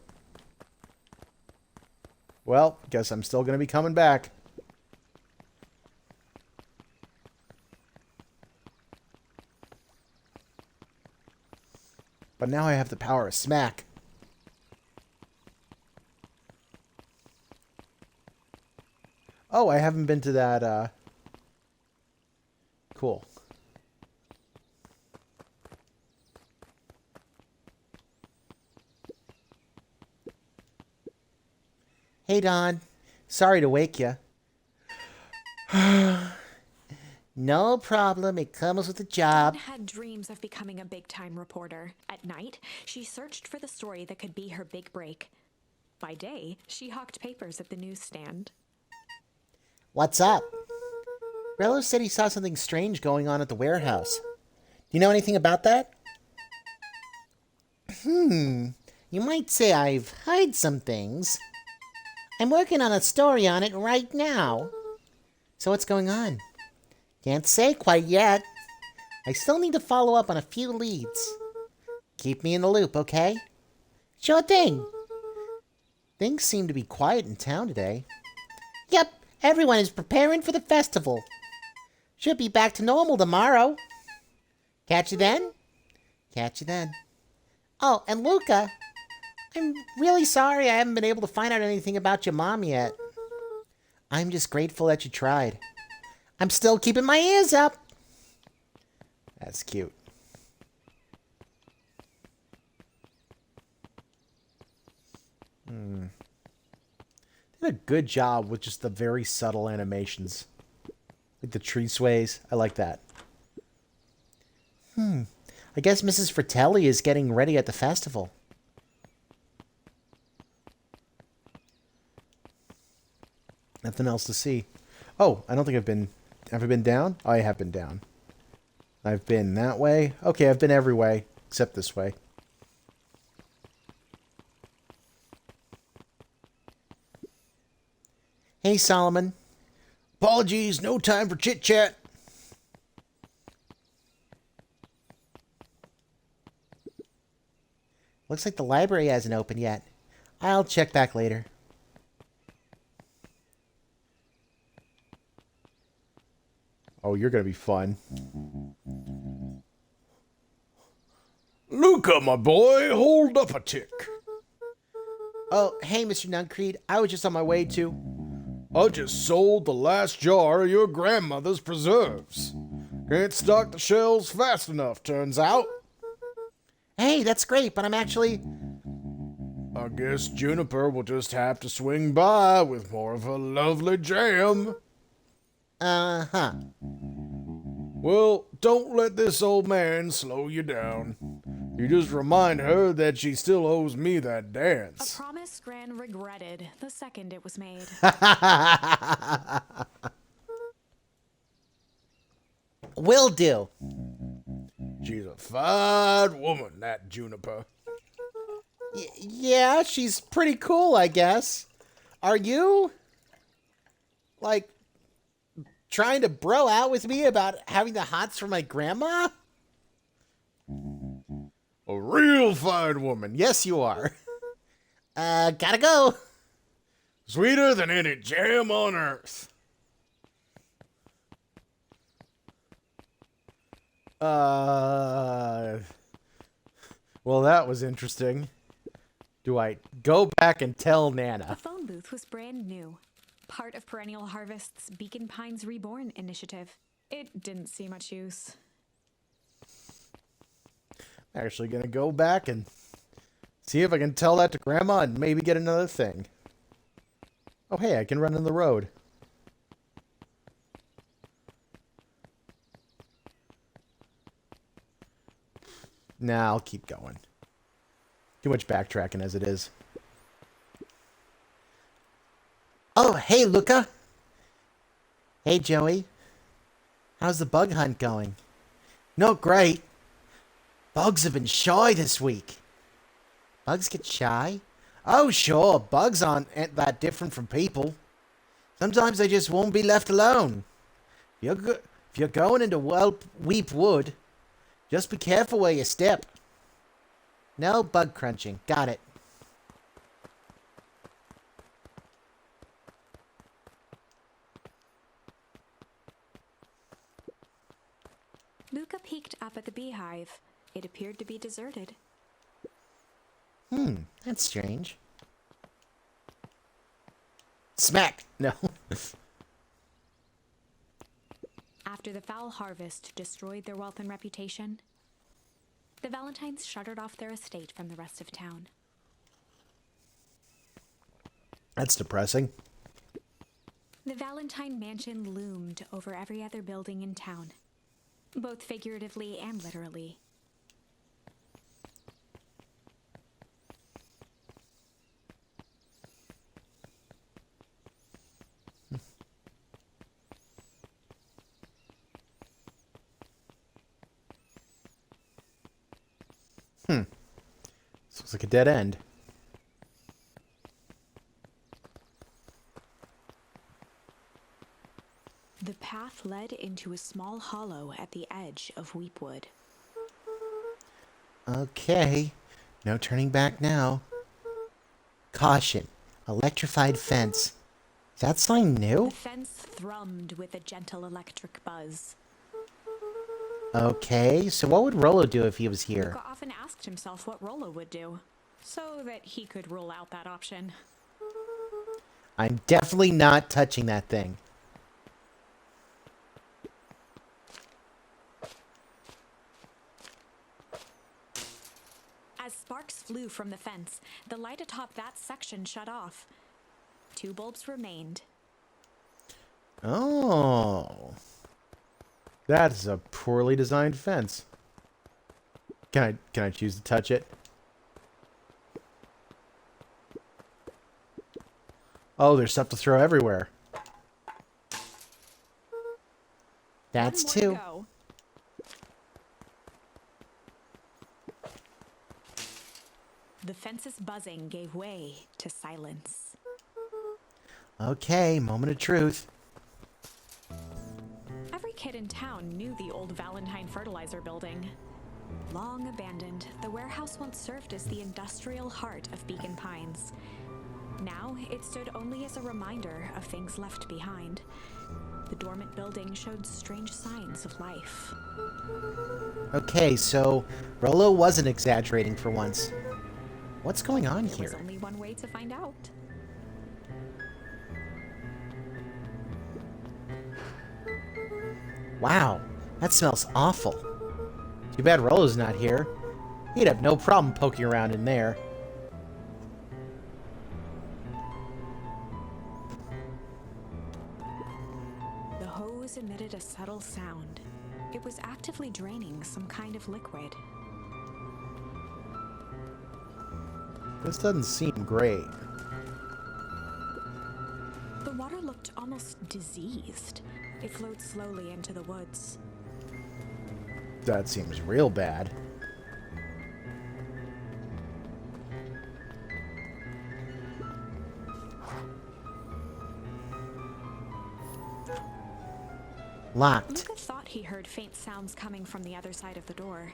Well, guess I'm still going to be coming back. But now I have the power of smack. Oh, I haven't been to that, Cool. Hey, Don. Sorry to wake you. No problem. It comes with the job. Dawn had dreams of becoming a big-time reporter. At night, she searched for the story that could be her big break. By day, she hawked papers at the newsstand. What's up? Rello said he saw something strange going on at the warehouse. Do you know anything about that? You might say I've heard some things. I'm working on a story on it right now. So what's going on? Can't say quite yet. I still need to follow up on a few leads. Keep me in the loop, okay? Sure thing. Things seem to be quiet in town today. Yep, everyone is preparing for the festival. Should be back to normal tomorrow. Catch you then? Catch you then. Oh, and Luca, I'm really sorry I haven't been able to find out anything about your mom yet. I'm just grateful that you tried. I'm still keeping my ears up. That's cute. Did a good job with just the very subtle animations. Like the tree sways. I like that. I guess Mrs. Fratelli is getting ready at the festival. Nothing else to see. Oh, I don't think I've been... Have I been down? Oh, I have been down. I've been that way. Okay, I've been every way, except this way. Hey, Solomon. Apologies, no time for chit-chat. Looks like the library hasn't opened yet. I'll check back later. Oh, you're gonna be fun. Luca, my boy, hold up a tick. Oh, hey, Mr. Nuncreed. I was just on my way to... I just sold the last jar of your grandmother's preserves. Can't stock the shelves fast enough, turns out. Hey, that's great, but I'm actually... I guess Juniper will just have to swing by with more of her lovely jam. Uh-huh. Well, don't let this old man slow you down. You just remind her that she still owes me that A dance. promise Gran regretted the second it was made. Will do. She's a fine woman, that Juniper. Yeah, she's pretty cool, I guess. Are you, like, trying to bro out with me about having the hots for my grandma? A real fine woman. Yes, you are. Gotta go. Sweeter than any jam on earth. Well, that was interesting. Do I go back and tell The Nana? phone booth was brand new, part of Perennial Harvest's Beacon Pines Reborn initiative. It didn't see much use. Actually gonna go back and see if I can tell that to Grandma and maybe get another thing. Oh, hey, I can run in the road. Nah, I'll keep going. Too much backtracking as it is. Oh, hey, Luca. Hey, Joey. How's the bug hunt going? No, great. Bugs have been shy this week. Bugs get shy? Oh, sure. Bugs aren't that different from people. Sometimes they just won't be left alone. If you're going into Weep Wood, just be careful where you step. No bug crunching. Got it. Luca peeked up at the beehive. It appeared to be deserted. That's strange. Smack! No. After the foul harvest destroyed their wealth and reputation, the Valentines shuttered off their estate from the rest of town. That's depressing. The Valentine mansion loomed over every other building in town, both figuratively and literally. This looks like a dead end. The path led into a small hollow at the edge of Weepwood. Okay. No turning back now. Caution. Electrified fence. Is that sign new? The fence thrummed with a gentle electric buzz. Okay, so what would Rolo do if he was here? Luca often asked himself what Rolo would do, so that he could rule out that option. I'm definitely not touching that thing. As sparks flew from the fence, the light atop that section shut off. 2 bulbs remained. Oh. That is a poorly designed fence. Can I choose to touch it? Oh, there's stuff to throw everywhere. That's One more to 2. go. The fence's buzzing gave way to silence. Okay, moment of truth. Every kid in town knew the old Valentine fertilizer building. Long abandoned, the warehouse once served as the industrial heart of Beacon Pines. Now, it stood only as a reminder of things left behind. The dormant building showed strange signs of life. Okay, so Rolo wasn't exaggerating for once. What's going on There was here? only one way to find out. Wow, that smells awful. Too bad Rolo's not here. He'd have no problem poking around in there. The hose emitted a subtle sound. It was actively draining some kind of liquid. This doesn't seem great. The water looked almost diseased. It flowed slowly into the woods. That seems real bad. Locked. Luca thought he heard faint sounds coming from the other side of the door.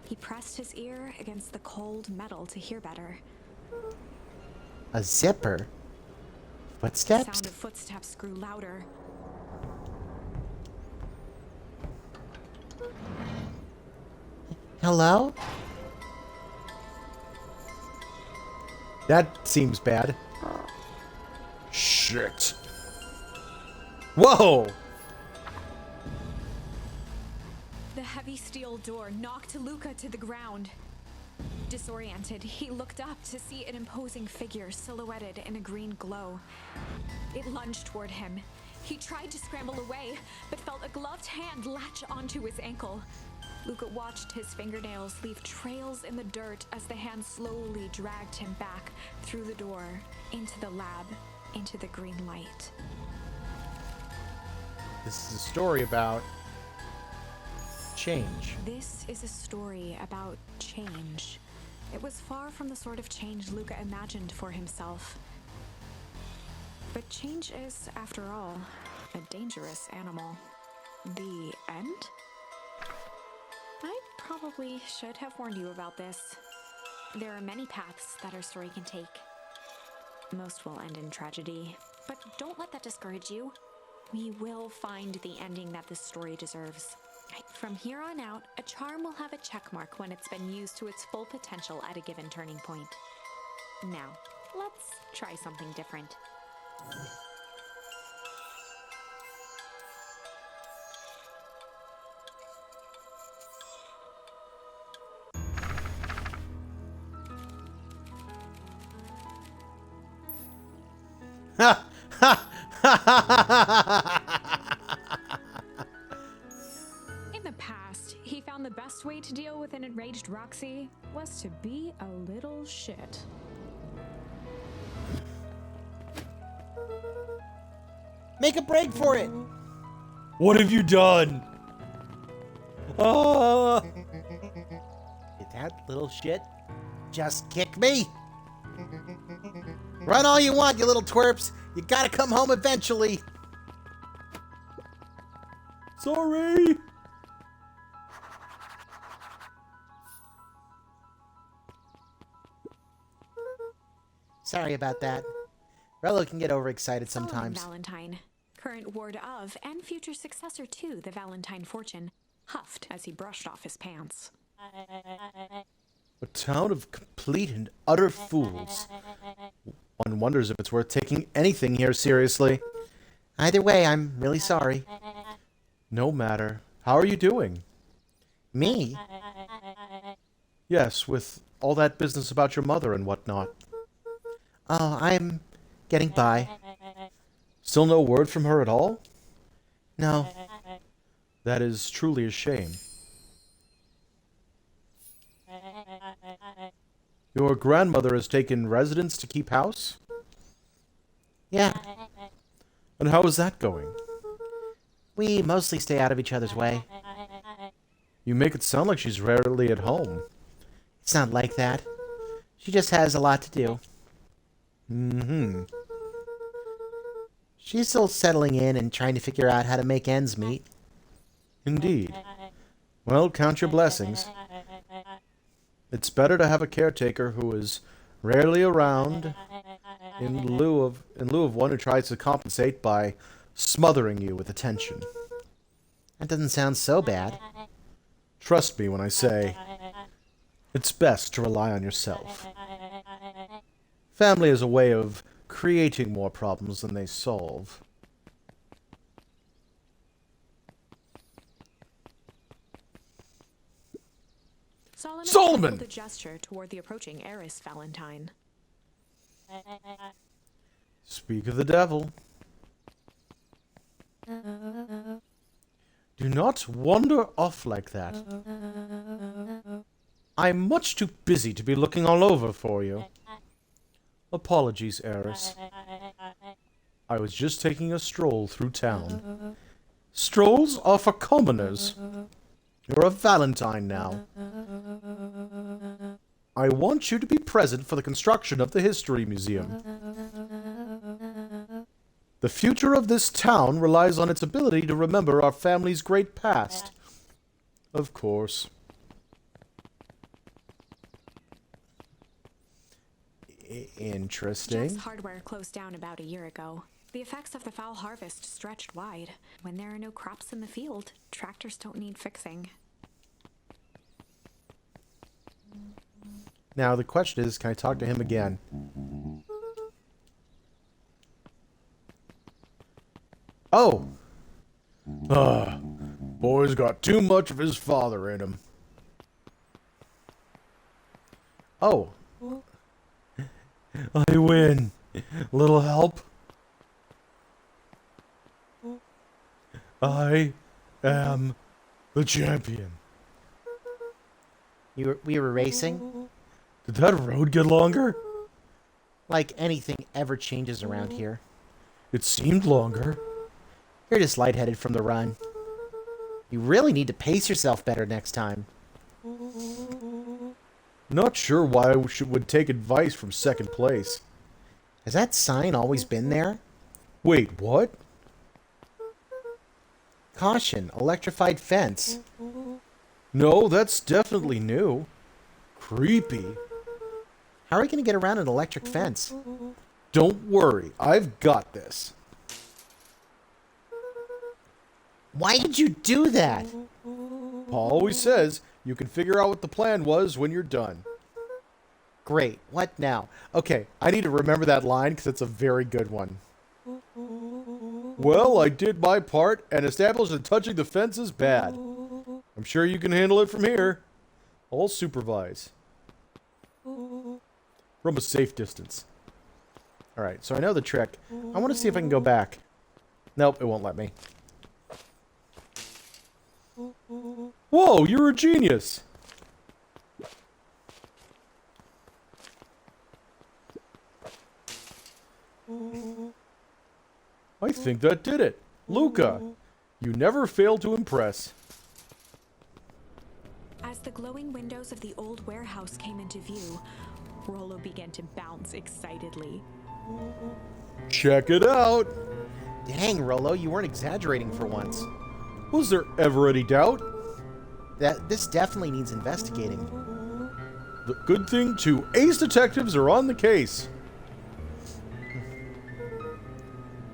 He pressed his ear against the cold metal to hear better. A zipper? The Footsteps? sound of footsteps grew louder. Hello? That seems bad. Shit. Whoa! The heavy steel door knocked Luca to the ground. Disoriented, he looked up to see an imposing figure silhouetted in a green glow. It lunged toward him. He tried to scramble away, but felt a gloved hand latch onto his ankle. Luca watched his fingernails leave trails in the dirt as the hand slowly dragged him back through the door, into the lab, into the green light. This is a story about change. This is a story about change. It was far from the sort of change Luca imagined for himself. But change is, after all, a dangerous animal. The end? I probably should have warned you about this. There are many paths that our story can take. Most will end in tragedy, but don't let that discourage you. We will find the ending that this story deserves. From here on out, a charm will have a check mark when it's been used to its full potential at a given turning point. Now, let's try something different. Ha! Ha! Ha! Ha! In the past, he found the best way to deal with an enraged Roxy was to be a little shit. Make a break for it! What have you done? Ah! Did that little shit just kick me? Run all you want, you little twerps. You gotta come home eventually. Sorry. Sorry about that. Rello can get overexcited Solomon sometimes. Valentine, current ward of and future successor to the Valentine fortune, huffed as he brushed off his pants. A town of complete and utter fools. One wonders if it's worth taking anything here seriously. Either way, I'm really sorry. No matter. How are you doing? Me? Yes, with all that business about your mother and whatnot. Oh, I'm getting by. Still no word from her at all? No. That is truly a shame. Your grandmother has taken residence to keep house? Yeah, And how is that going? we mostly stay out of each other's way. You make it sound like she's rarely at home. It's not like that. She just has a lot to do. Mm-hmm. She's still settling in and trying to figure out how to make ends meet. Indeed. Well, count your blessings. It's better to have a caretaker who is rarely around in lieu of one who tries to compensate by smothering you with attention. That doesn't sound so bad. Trust me when I say it's best to rely on yourself. Family is a way of creating more problems than they solve. Solomon! The gesture toward the approaching heiress Valentine. Speak of the devil. Do not wander off like that. I'm much too busy to be looking all over for you. Apologies, heiress. I was just taking a stroll through town. Strolls are for commoners. You're a Valentine now. I want you to be present for the construction of the History Museum. The future of this town relies on its ability to remember our family's great past. Of course. Interesting. Jeff's hardware closed down about a year ago. The effects of the foul harvest stretched wide. When there are no crops in the field, tractors don't need fixing. Now, the question is, can I talk to him again? Oh! Boy's got too much of his father in him. Oh. I win. Little help? I am the champion. We were racing? Did that road get longer? Like anything ever changes around here. It seemed longer. You're just lightheaded from the run. You really need to pace yourself better next time. Not sure why I would take advice from second place. Has that sign always been there? Wait, what? Caution, electrified fence. No, that's definitely new. Creepy. How are we going to get around an electric fence? Don't worry, I've got this. Why did you do that? Paul always says you can figure out what the plan was when you're done. Great, what now? Okay, I need to remember that line because it's a very good one. Well, I did my part and established that touching the fence is bad. I'm sure you can handle it from here. I'll supervise. From a safe distance. Alright, so I know the trick. I want to see if I can go back. Nope, it won't let me. Whoa, you're a genius! I think that did it. Luca, you never fail to impress. As the glowing windows of the old warehouse came into view, Rollo began to bounce excitedly. Check it out! Dang, Rollo, you weren't exaggerating for once. Was there ever any doubt? This definitely needs investigating. The good thing, two ace detectives are on the case.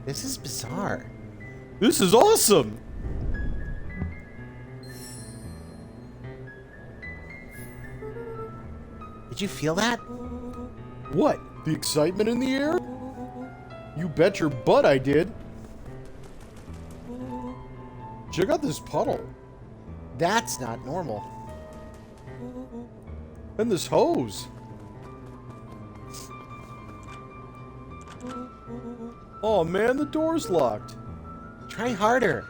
This is bizarre. This is awesome! Did you feel that? What? The excitement in the air? You bet your butt I did. Check out this puddle. That's not normal. And this hose. Oh man, the door's locked. Try harder.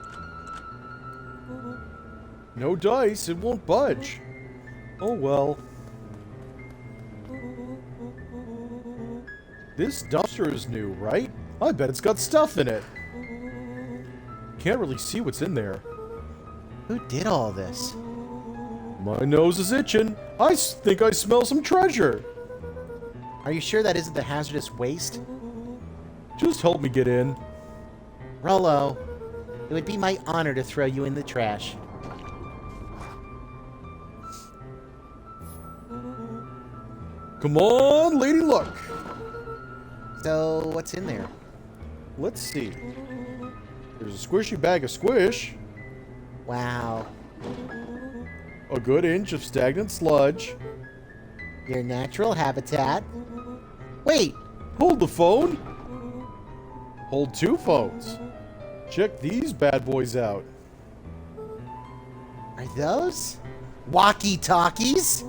No dice, it won't budge. Oh well. This dumpster is new, right? I bet it's got stuff in it. Can't really see what's in there. Who did all this? My nose is itching. I think I smell some treasure. Are you sure that isn't the hazardous waste? Just help me get in. Rollo, it would be my honor to throw you in the trash. Come on, Lady Luck. So, what's in there? Let's see. There's a squishy bag of squish. Wow. A good inch of stagnant sludge. Your natural habitat. Wait! Hold the phone. Hold 2 phones. Check these bad boys out. Are those walkie-talkies?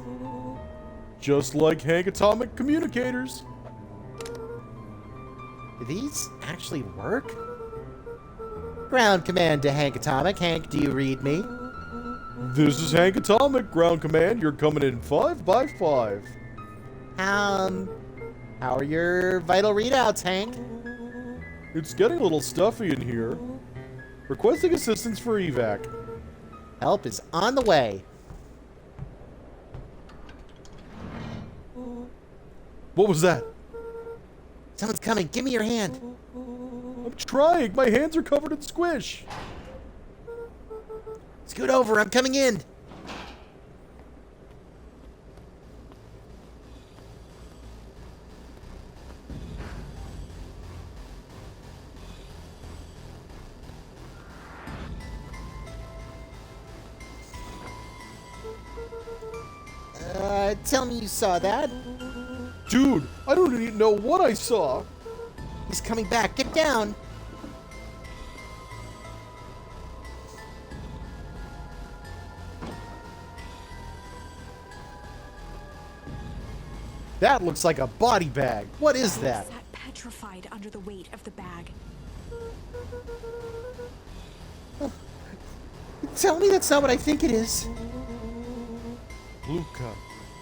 Just like Hank Atomic communicators. Do these actually work? Ground command to Hank Atomic. Hank, do you read me? This is Hank Atomic, ground command. You're coming in 5 by 5. How are your vital readouts, Hank? It's getting a little stuffy in here. Requesting assistance for evac. Help is on the way. What was that? Someone's coming. Give me your hand. I'm trying. My hands are covered in squish. Scoot over. I'm coming in. Tell me you saw that. Dude, I don't even know what I saw. He's coming back. Get down. That looks like a body bag. What is that? Sat petrified under the weight of the bag. Tell me that's not what I think it is. Luca,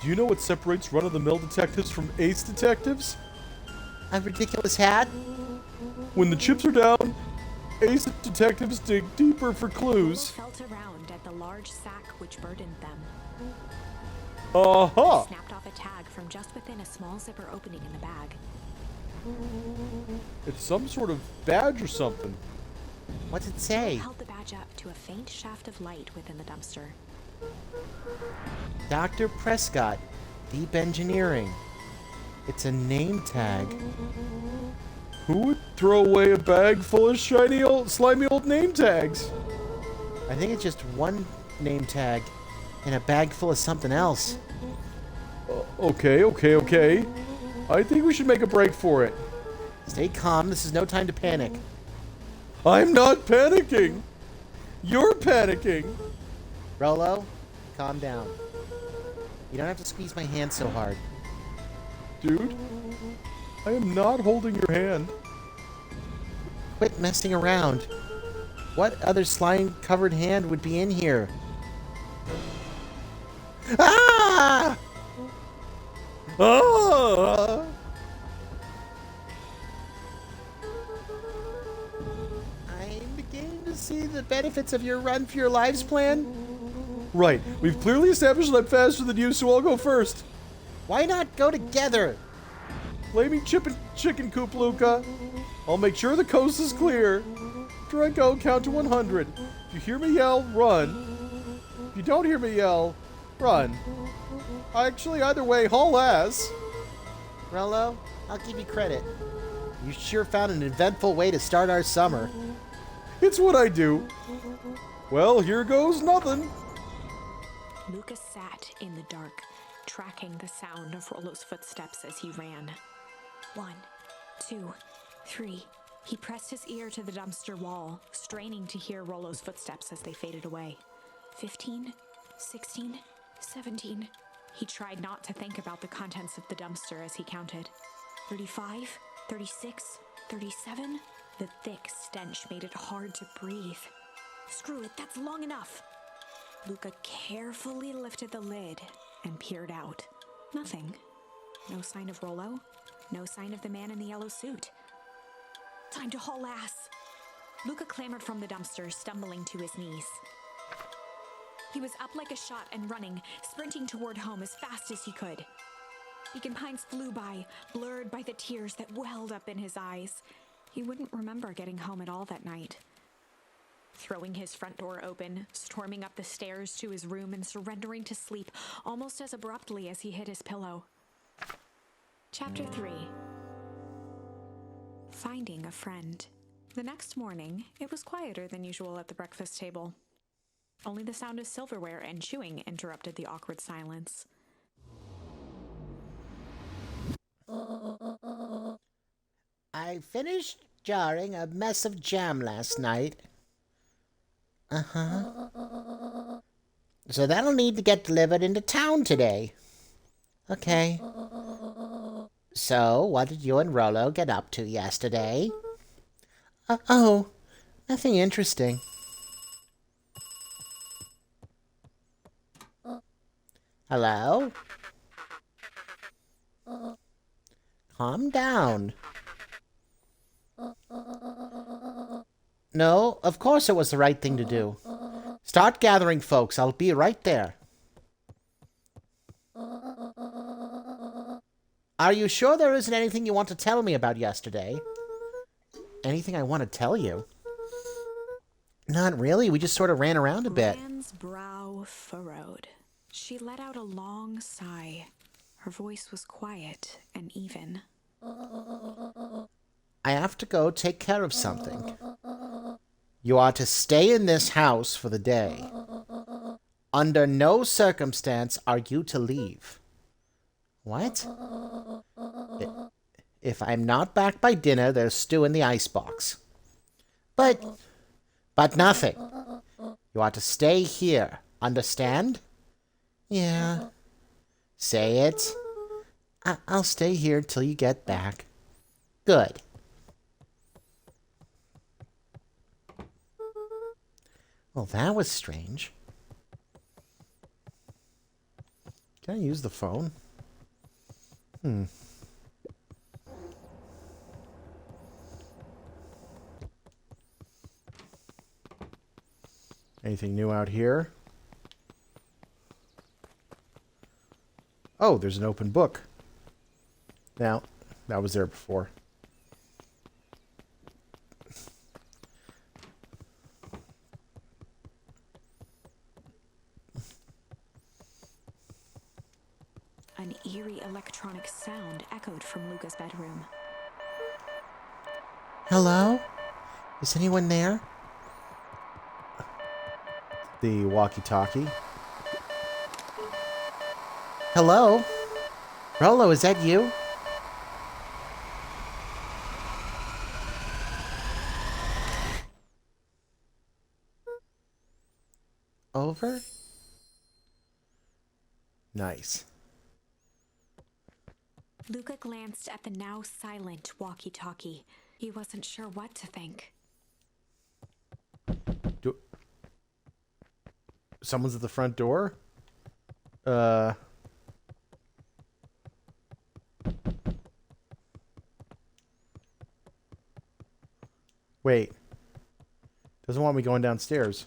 do you know what separates run-of-the-mill detectives from ace detectives? A ridiculous hat? When the chips are down, ace detectives dig deeper for clues. Felt around at the large sack which burdened them. Aha! Snapped off a tag from just within a small zipper opening in the bag. It's some sort of badge or something. What's it say? Held the badge up to a faint shaft of light within the dumpster. Dr. Prescott, Deep Engineering. It's a name tag. Who would throw away a bag full of shiny old, slimy old name tags? I think it's just one name tag and a bag full of something else. Okay. I think we should make a break for it. Stay calm. This is no time to panic. I'm not panicking. You're panicking. Rolo, calm down. You don't have to squeeze my hand so hard. Dude, I am not holding your hand. Quit messing around. What other slime-covered hand would be in here? Ah! Ah! I'm beginning to see the benefits of your Run for Your Lives plan. Right, we've clearly established that I'm faster than you, so I'll go first. Why not go together? Flaming chicken coop, Luca. I'll make sure the coast is clear. After I go, count to 100. If you hear me yell, run. If you don't hear me yell, run. Actually, either way, haul ass. Rolo, I'll give you credit. You sure found an eventful way to start our summer. It's what I do. Well, here goes nothing. Lucas sat in the dark, tracking the sound of Rollo's footsteps as he ran. 1, 2, 3. He pressed his ear to the dumpster wall, straining to hear Rollo's footsteps as they faded away. 15, 16, 17. He tried not to think about the contents of the dumpster as he counted. 35, 36, 37. The thick stench made it hard to breathe. Screw it, that's long enough. Luca carefully lifted the lid and peered out. Nothing. No sign of Rollo. No sign of the man in the yellow suit. Time to haul ass. Luca clambered from the dumpster, stumbling to his knees. He was up like a shot and running, sprinting toward home as fast as he could. Beacon Pines flew by, blurred by the tears that welled up in his eyes. He wouldn't remember getting home at all that night. Throwing his front door open, storming up the stairs to his room and surrendering to sleep almost as abruptly as he hit his pillow. Chapter 3. Finding a Friend. The next morning, it was quieter than usual at the breakfast table. Only the sound of silverware and chewing interrupted the awkward silence. I finished jarring a mess of jam last night. So that'll need to get delivered into town today. Okay. So, what did you and Rollo get up to yesterday? Oh, nothing interesting. Hello? Calm down. No, of course it was the right thing to do. Start gathering, folks. I'll be right there. Are you sure there isn't anything you want to tell me about yesterday? Anything I want to tell you? Not really. We just sort of ran around a bit. Anne's brow furrowed. She let out a long sigh. Her voice was quiet and even. I have to go take care of something. You are to stay in this house for the day. Under no circumstance are you to leave. What? If I'm not back by dinner, there's stew in the icebox. But nothing. You are to stay here. Understand? Yeah. Say it. I'll stay here till you get back. Good. Well, that was strange. Can I use the phone? Anything new out here? Oh, there's an open book. Now, that was there before. An eerie electronic sound echoed from Luca's bedroom. Hello? Is anyone there? The walkie-talkie. Hello? Rollo, is that you? Over? Nice. Luca glanced at the now silent walkie-talkie. He wasn't sure what to think. Someone's at the front door? Wait. Doesn't want me going downstairs.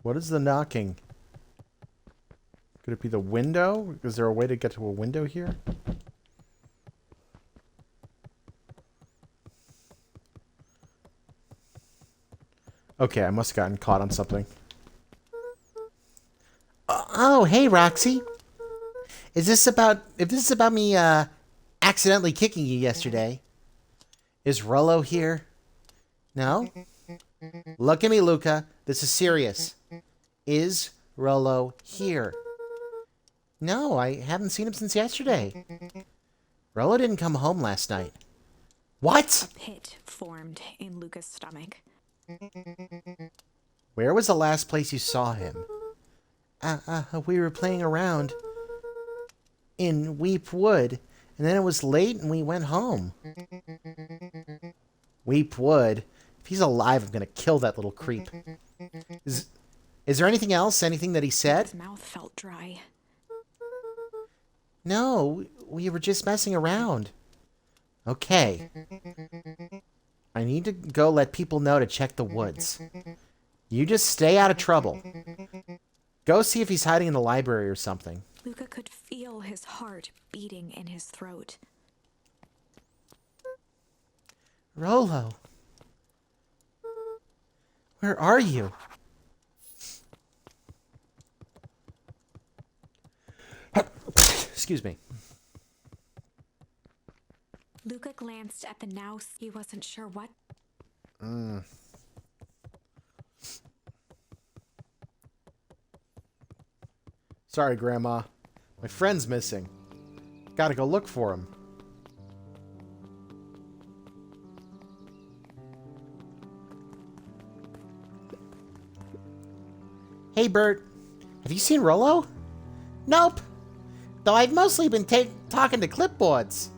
What is the knocking? Could it be the window? Is there a way to get to a window here? Okay, I must have gotten caught on something. Oh, hey, Roxy. If this is about me, accidentally kicking you yesterday, is Rollo here? No? Look at me, Luca. This is serious. Is Rollo here? No, I haven't seen him since yesterday. Rollo didn't come home last night. What? A pit formed in Luca's stomach. Where was the last place you saw him? We were playing around in Weep Wood, and then it was late and we went home. Weep Wood? If he's alive, I'm gonna kill that little creep. Is there anything else? Anything that he said? His mouth felt dry. No, we were just messing around. Okay. I need to go let people know to check the woods. You just stay out of trouble. Go see if he's hiding in the library or something. Luca could feel his heart beating in his throat. Rollo. Where are you? Excuse me. Luca glanced at the now. He wasn't sure what. Sorry, Grandma. My friend's missing. Gotta go look for him. Hey, Bert. Have you seen Rollo? Nope. Though I've mostly been talking to clipboards.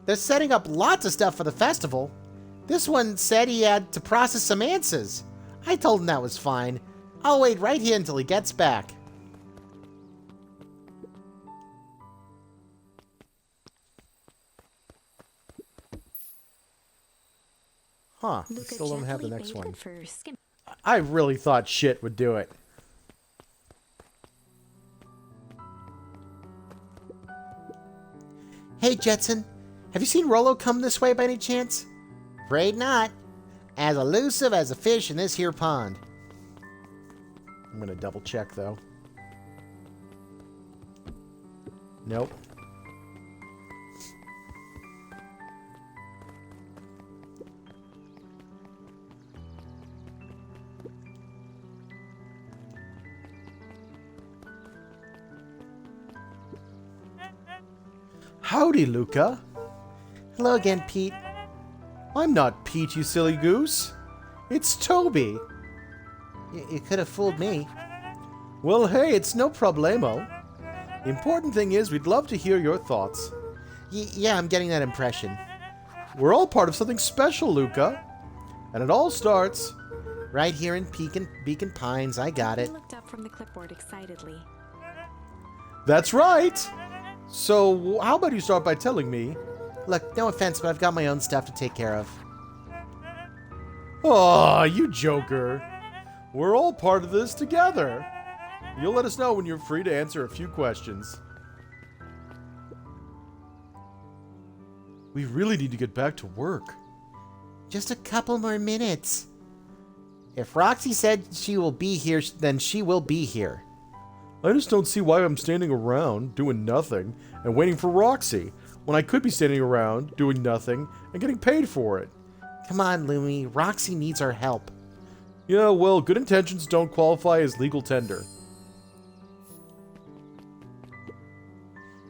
They're setting up lots of stuff for the festival. This one said he had to process some answers. I told him that was fine. I'll wait right here until he gets back. Huh. Luca Still don't have the gently next baited one. for skim. I really thought shit would do it. Hey, Jetson. Have you seen Rollo come this way by any chance? Afraid not. As elusive as a fish in this here pond. I'm gonna double check though. Nope. Howdy, Luca. Hello again, Pete. I'm not Pete, you silly goose. It's Toby. You could have fooled me. Well, hey, it's no problemo. The important thing is we'd love to hear your thoughts. Yeah, I'm getting that impression. We're all part of something special, Luca. And it all starts... Right here in Beacon Pines, I got He it. looked up from the clipboard excitedly. That's right! So, how about you start by telling me... Look, no offense, but I've got my own stuff to take care of. Aw, you joker. We're all part of this together. You'll let us know when you're free to answer a few questions. We really need to get back to work. Just a couple more minutes. If Roxy said she will be here, then she will be here. I just don't see why I'm standing around, doing nothing, and waiting for Roxy, when I could be standing around, doing nothing, and getting paid for it. Come on, Lumi. Roxy needs our help. Yeah, well, good intentions don't qualify as legal tender.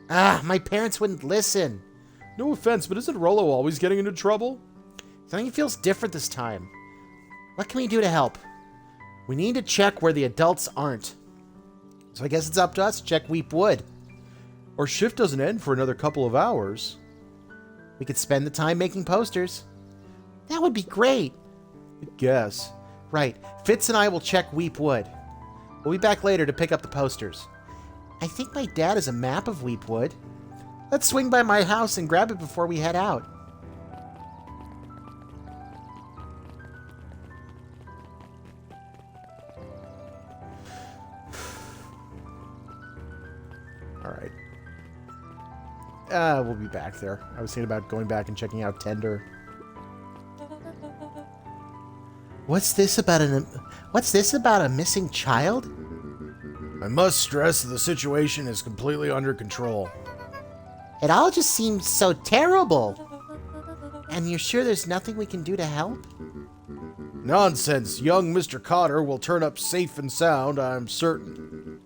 My parents wouldn't listen. No offense, but isn't Rollo always getting into trouble? Something feels different this time. What can we do to help? We need to check where the adults aren't. So I guess it's up to us to check Weep Wood. Our shift doesn't end for another couple of hours. We could spend the time making posters. That would be great. I guess. Right. Fitz and I will check Weep Wood. We'll be back later to pick up the posters. I think my dad has a map of Weep Wood. Let's swing by my house and grab it before we head out. Alright. We'll be back there. I was thinking about going back and checking out Tender. What's this about a missing child? I must stress that the situation is completely under control. It all just seems so terrible. And you're sure there's nothing we can do to help? Nonsense. Young Mr. Cotter will turn up safe and sound, I'm certain.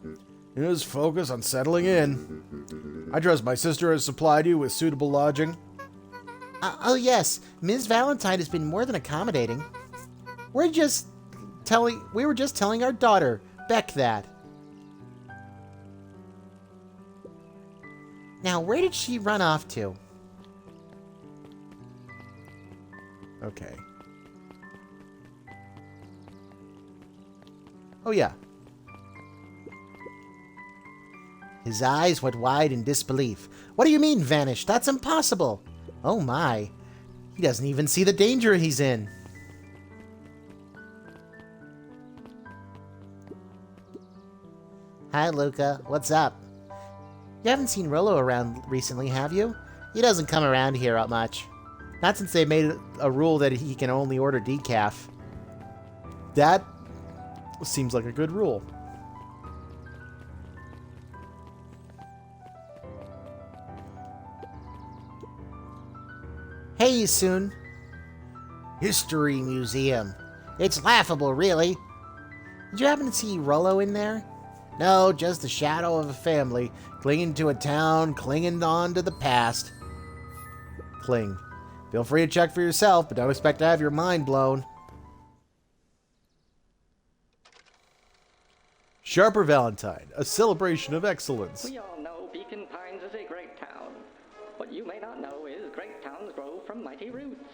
His focus on settling in. I trust my sister has supplied you with suitable lodging. Oh yes, Ms. Valentine has been more than accommodating. We were just telling our daughter, Beck, that. Now, where did she run off to? Okay. Oh, yeah. His eyes went wide in disbelief. What do you mean, vanished? That's impossible. Oh my. He doesn't even see the danger he's in. Hi, Luca. What's up? You haven't seen Rollo around recently, have you? He doesn't come around here up much. Not since they made a rule that he can only order decaf. That seems like a good rule. Hey, soon. History Museum. It's laughable, really. Did you happen to see Rollo in there? No, just the shadow of a family, clinging to a town, clinging on to the past. Cling. Feel free to check for yourself, but don't expect to have your mind blown. Sharper Valentine, a celebration of excellence. We all know Beacon Pines is a great town. What you may not know is great towns grow from mighty roots.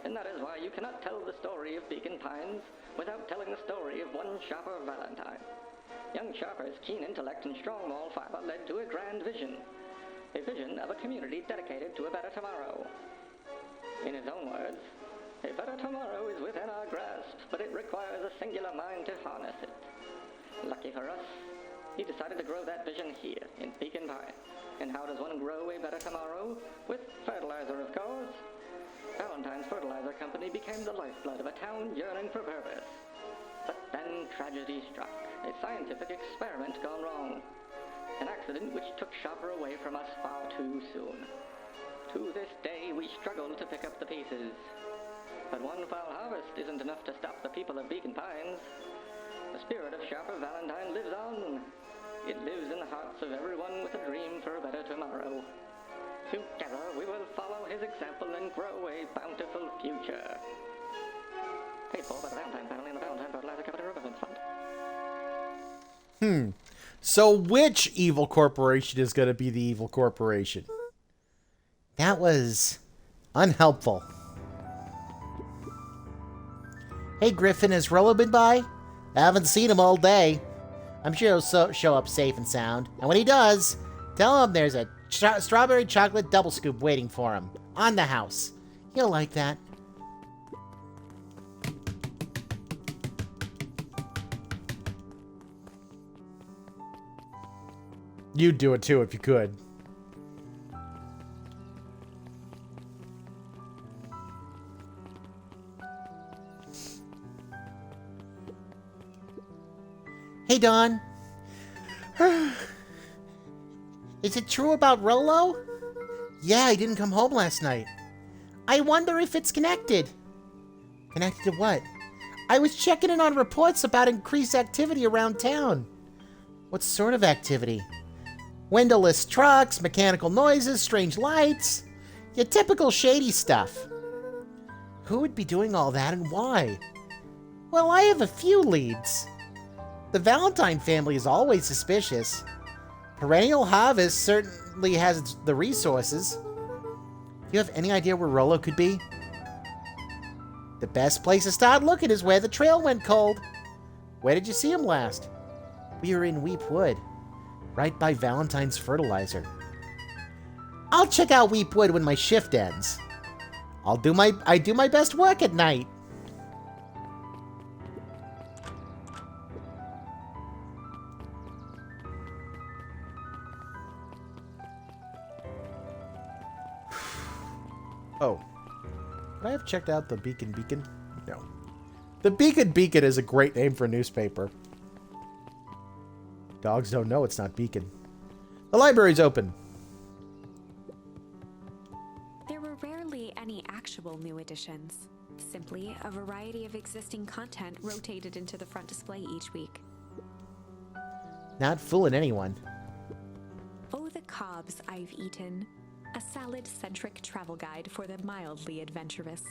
And that is why you cannot tell the story of Beacon Pines without telling the story of one Sharper Valentine. Young Sharper's keen intellect and strong moral fiber led to a grand vision. A vision of a community dedicated to a better tomorrow. In his own words, a better tomorrow is within our grasp, but it requires a singular mind to harness it. Lucky for us, he decided to grow that vision here, in Beacon Pines. And how does one grow a better tomorrow? With fertilizer, of course. Valentine's Fertilizer Company became the lifeblood of a town yearning for purpose. But then tragedy struck, a scientific experiment gone wrong. An accident which took Sharper away from us far too soon. To this day, we struggle to pick up the pieces. But one foul harvest isn't enough to stop the people of Beacon Pines. The spirit of Sharper Valentine lives on. It lives in the hearts of everyone with a dream for a better tomorrow. Together, we will follow his example and grow a bountiful future. Paid for by the Valentine family and the Valentine Fertilizer Company Reverence Fund. So which evil corporation is going to be the evil corporation? That was unhelpful. Hey, Griffin, has Rollo been by? I haven't seen him all day. I'm sure he'll show up safe and sound. And when he does, tell him there's a strawberry chocolate double scoop waiting for him. On the house. He'll like that. You'd do it too if you could. Hey, Don. Is it true about Rollo? Yeah, he didn't come home last night. I wonder if it's connected. Connected to what? I was checking in on reports about increased activity around town. What sort of activity? Windowless trucks, mechanical noises, strange lights. Your typical shady stuff. Who would be doing all that and why? Well, I have a few leads. The Valentine family is always suspicious. Perennial Harvest certainly has the resources. Do you have any idea where Rollo could be? The best place to start looking is where the trail went cold. Where did you see him last? We were in Weep Wood, right by Valentine's Fertilizer. I'll check out Weep Wood when my shift ends. I do my best work at night. Oh. Would I have checked out the Beacon? No. The Beacon is a great name for a newspaper. Dogs don't know it's not Beacon. The library's open. There were rarely any actual new editions. Simply a variety of existing content rotated into the front display each week. Not fooling anyone. Oh, the cobs I've eaten. A salad-centric travel guide for the mildly adventurous.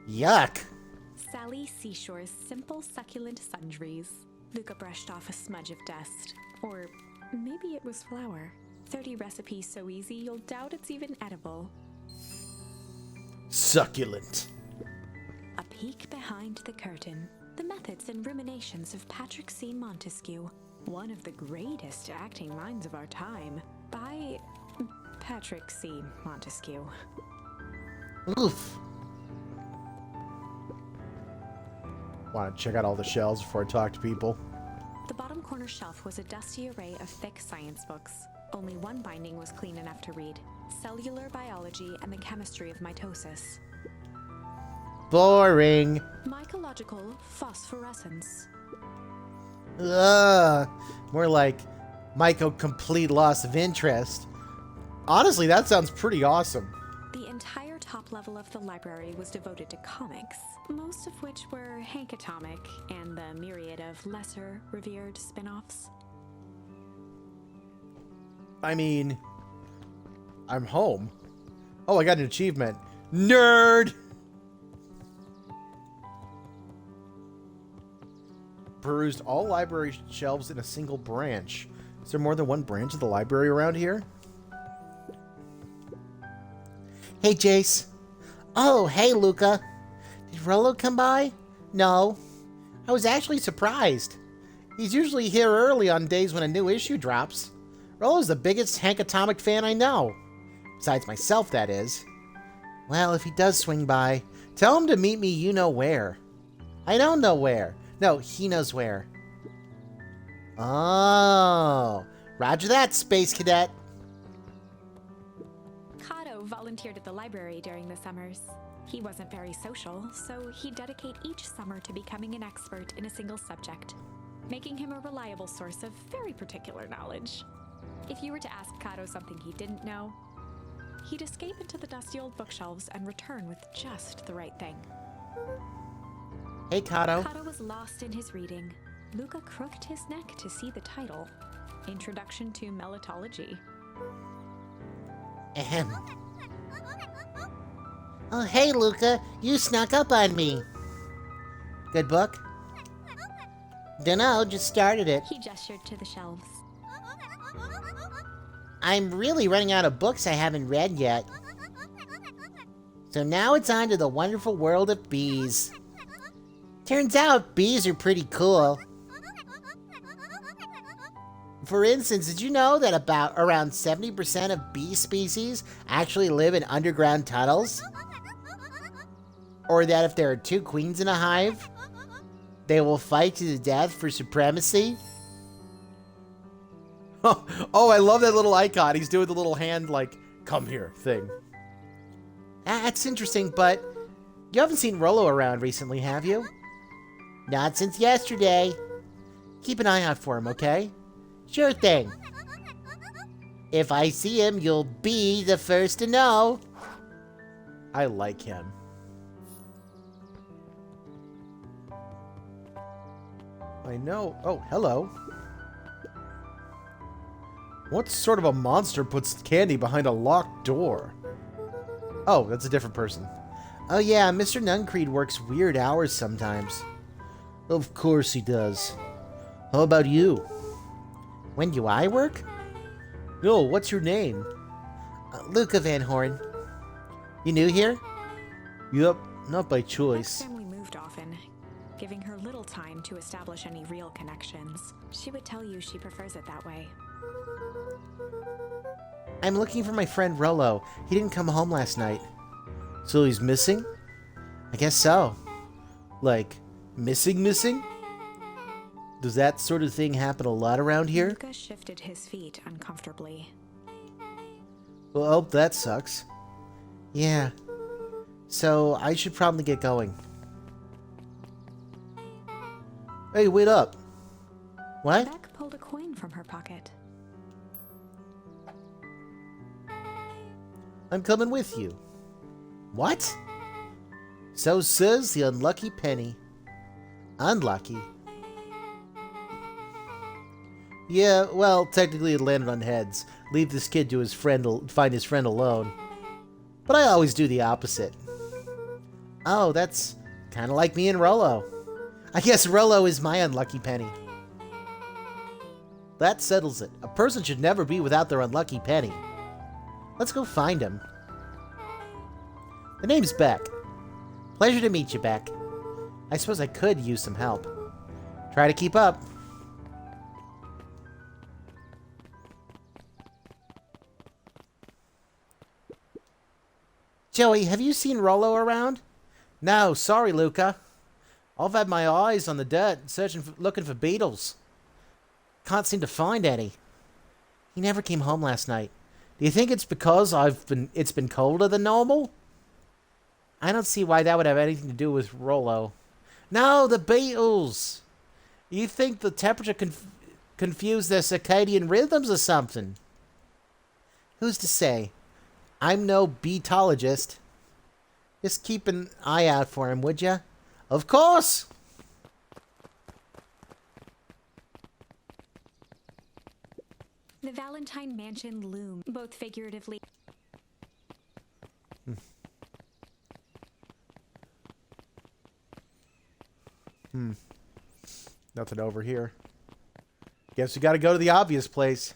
Yuck. Sally Seashore's simple succulent sundries. Luca brushed off a smudge of dust. Or maybe it was flour. 30 recipes so easy you'll doubt it's even edible. Succulent. A peek behind the curtain. The methods and ruminations of Patrick C. Montesquieu. One of the greatest acting minds of our time. By Patrick C. Montesquieu. Oof. Want to check out all the shelves before I talk to people? The bottom corner shelf was a dusty array of thick science books. Only one binding was clean enough to read. Cellular Biology and the Chemistry of Mitosis. Boring. Mycological Phosphorescence. Ugh. More like Myco complete loss of interest. Honestly, that sounds pretty awesome. the entire top level of the library was devoted to comics, most of which were Hankatomic and the myriad of lesser revered spin-offs. I mean, I'm home. Oh, I got an achievement. Nerd! Perused all library shelves in a single branch. Is there more than one branch of the library around here? Hey, Jace. Oh, hey, Luca. Did Rollo come by? No. I was actually surprised. He's usually here early on days when a new issue drops. Rollo's the biggest Hankatomic fan I know. Besides myself, that is. Well, if he does swing by, tell him to meet me you know where. I don't know where. No, he knows where. Oh. Roger that, Space Cadet. Kato volunteered at the library during the summers. He wasn't very social, so he'd dedicate each summer to becoming an expert in a single subject, making him a reliable source of very particular knowledge. If you were to ask Kato something he didn't know, he'd escape into the dusty old bookshelves and return with just the right thing. Hey, Kato. Kato was lost in his reading. Luca crooked his neck to see the title, Introduction to Melitology. Ahem. Oh, hey, Luca. You snuck up on me. Good book? Dunno, just started it. He gestured to the shelves. I'm really running out of books I haven't read yet. So now it's on to the wonderful world of bees. Turns out bees are pretty cool. For instance, did you know that around 70% of bee species actually live in underground tunnels? Or that if there are two queens in a hive, they will fight to the death for supremacy? Oh, I love that little icon. He's doing the little hand, like, come here thing. That's interesting, but you haven't seen Rollo around recently, have you? Not since yesterday. Keep an eye out for him, okay? Sure thing. If I see him, you'll be the first to know. I like him. I know. Oh, hello. What sort of a monster puts candy behind a locked door? Oh, that's a different person. Oh yeah, Mr. Nuncreed works weird hours sometimes. Of course he does. How about you? When do I work? No, what's your name? Luca Van Horn. You new here? Yup, not by Beck's choice. family moved often, giving her little time to establish any real connections. She would tell you she prefers it that way. I'm looking for my friend Rollo. He didn't come home last night. So he's missing? I guess so. Like, missing? Does that sort of thing happen a lot around here? Luca shifted his feet uncomfortably. Well, that sucks. Yeah. So I should probably get going. Hey, wait up. What? Beck pulled a coin from her pocket. I'm coming with you. What? So says the unlucky penny. Unlucky. Yeah, well, technically it landed on heads. Leave this kid to his friend, find his friend alone. But I always do the opposite. Oh, that's kind of like me and Rollo. I guess Rollo is my unlucky penny. That settles it. A person should never be without their unlucky penny. Let's go find him. The name's Beck. Pleasure to meet you, Beck. I suppose I could use some help. Try to keep up. Joey, have you seen Rollo around? No, sorry, Luca. I've had my eyes on the dirt, looking for beetles. Can't seem to find any. He never came home last night. Do you think it's because it's been colder than normal? I don't see why that would have anything to do with Rollo. No, the beetles. You think the temperature confused their circadian rhythms or something? Who's to say? I'm no beetologist. Just keep an eye out for him, would ya? Of course! The Valentine Mansion loomed, both figuratively. Nothing over here. Guess we gotta go to the obvious place.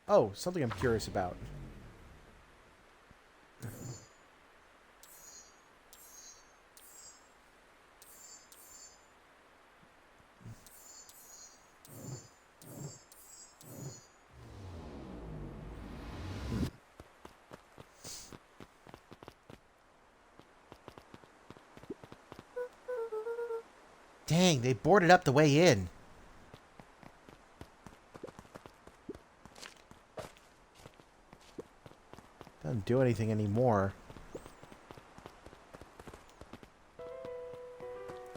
Oh, something I'm curious about. Dang, they boarded up the way in. Doesn't do anything anymore.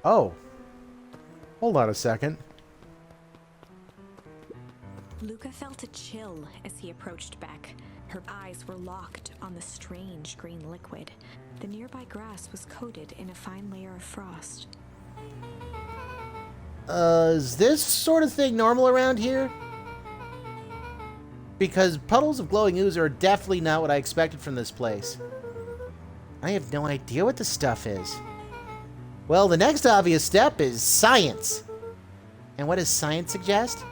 Oh. Hold on a second. Luca felt a chill as he approached Beck. Her eyes were locked on the strange green liquid. The nearby grass was coated in a fine layer of frost. Is this sort of thing normal around here? Because puddles of glowing ooze are definitely not what I expected from this place. I have no idea what this stuff is. Well, the next obvious step is science. And what does science suggest?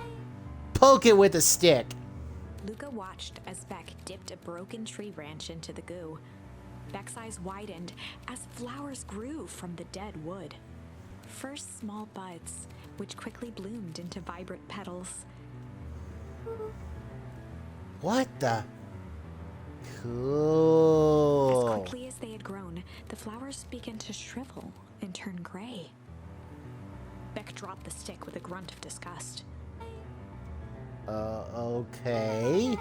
Poke it with a stick. Luca watched as Beck dipped a broken tree branch into the goo. Beck's eyes widened as flowers grew from the dead wood. First small buds, which quickly bloomed into vibrant petals. What the? As Cool. quickly as they had grown, the flowers began to shrivel and turn gray. Beck dropped the stick with a grunt of disgust. Okay.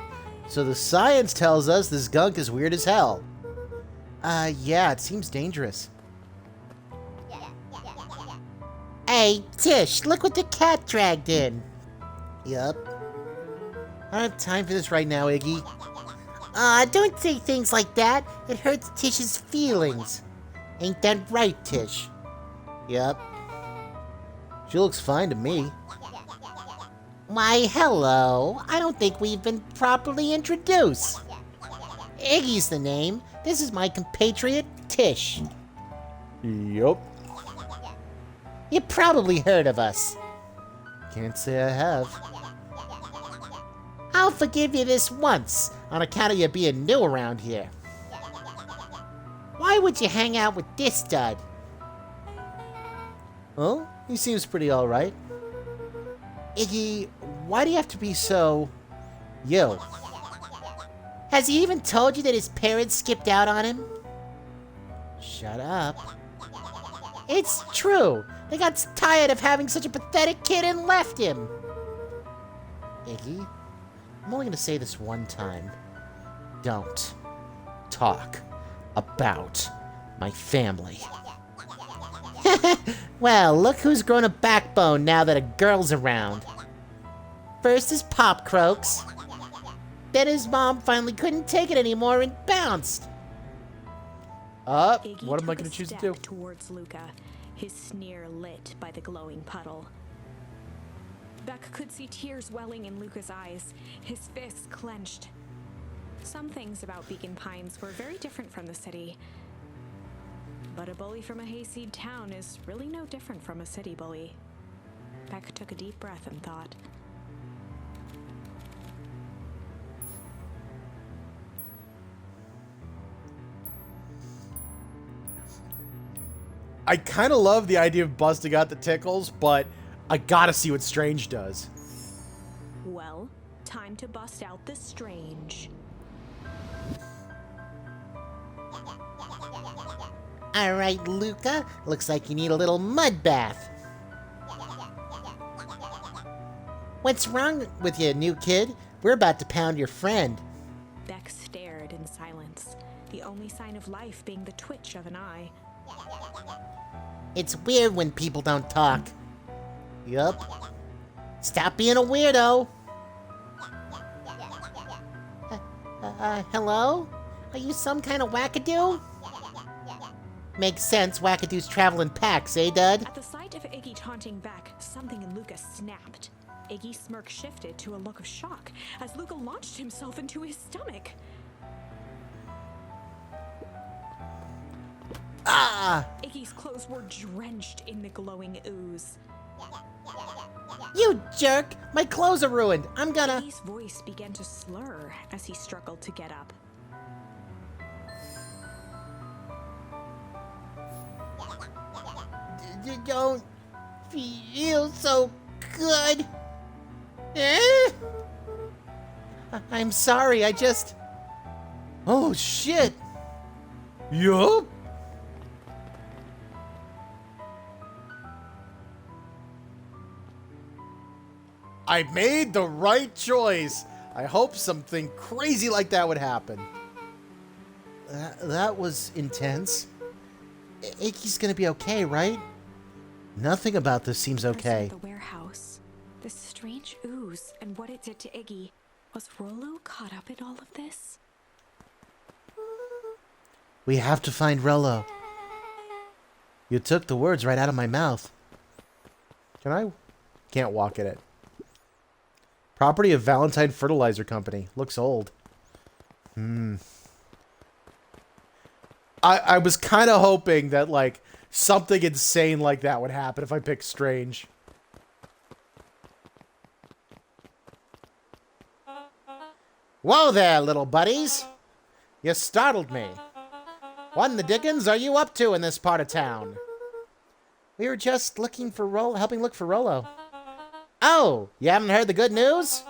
So the science tells us this gunk is weird as hell. Yeah, it seems dangerous. Hey, Tish, look what the cat dragged in. Yup. I don't have time for this right now, Iggy. Don't say things like that. It hurts Tish's feelings. Ain't that right, Tish? Yup. She looks fine to me. Why, hello. I don't think we've been properly introduced. Iggy's the name. This is my compatriot, Tish. Yup. You probably heard of us. Can't say I have. I'll forgive you this once, on account of you being new around here. Why would you hang out with this stud? Well, he seems pretty alright. Iggy, why do you have to be so... you? Has he even told you that his parents skipped out on him? Shut up. It's true. They got tired of having such a pathetic kid and left him. Iggy, I'm only going to say this one time. Don't talk about my family. Well, look who's grown a backbone now that a girl's around. First his pop croaks. Then his mom finally couldn't take it anymore and bounced. Iggy what am I took going a to choose to step do? towards Luca, his sneer lit by the glowing puddle. Beck could see tears welling in Luca's eyes, his fists clenched. Some things about Beacon Pines were very different from the city. But a bully from a hayseed town is really no different from a city bully. Beck took a deep breath and thought. I kind of love the idea of busting out the tickles, but I gotta see what Strange does. Well, time to bust out the strange. Alright, Luca. Looks like you need a little mud bath. What's wrong with you, new kid? We're about to pound your friend. Beck stared in silence, the only sign of life being the twitch of an eye. It's weird when people don't talk. Yup. Stop being a weirdo. Hello? Are you some kind of wackadoo? Makes sense, wackadoos travel in packs, eh, Dud? At the sight of Iggy taunting back, something in Luca snapped. Iggy's smirk shifted to a look of shock as Luca launched himself into his stomach. Ah! Iggy's clothes were drenched in the glowing ooze. You jerk! My clothes are ruined! I'm gonna... Iggy's voice began to slur as he struggled to get up. You don't feel so good. Eh? I'm sorry, I just... Oh, shit! Yup. I made the right choice. I hope something crazy like that would happen. That was intense. Iggy's gonna be okay, right? Nothing about this seems okay. The warehouse, this strange ooze, and what it did to Iggy. Was Rollo caught up in all of this? We have to find Rollo. You took the words right out of my mouth. Can I? Can't walk in it. Property of Valentine Fertilizer Company. Looks old. I was kind of hoping that, like, something insane like that would happen if I picked Strange. Whoa there, little buddies. You startled me. What in the dickens are you up to in this part of town? We were just looking for helping look for Rollo. Oh, you haven't heard the good news?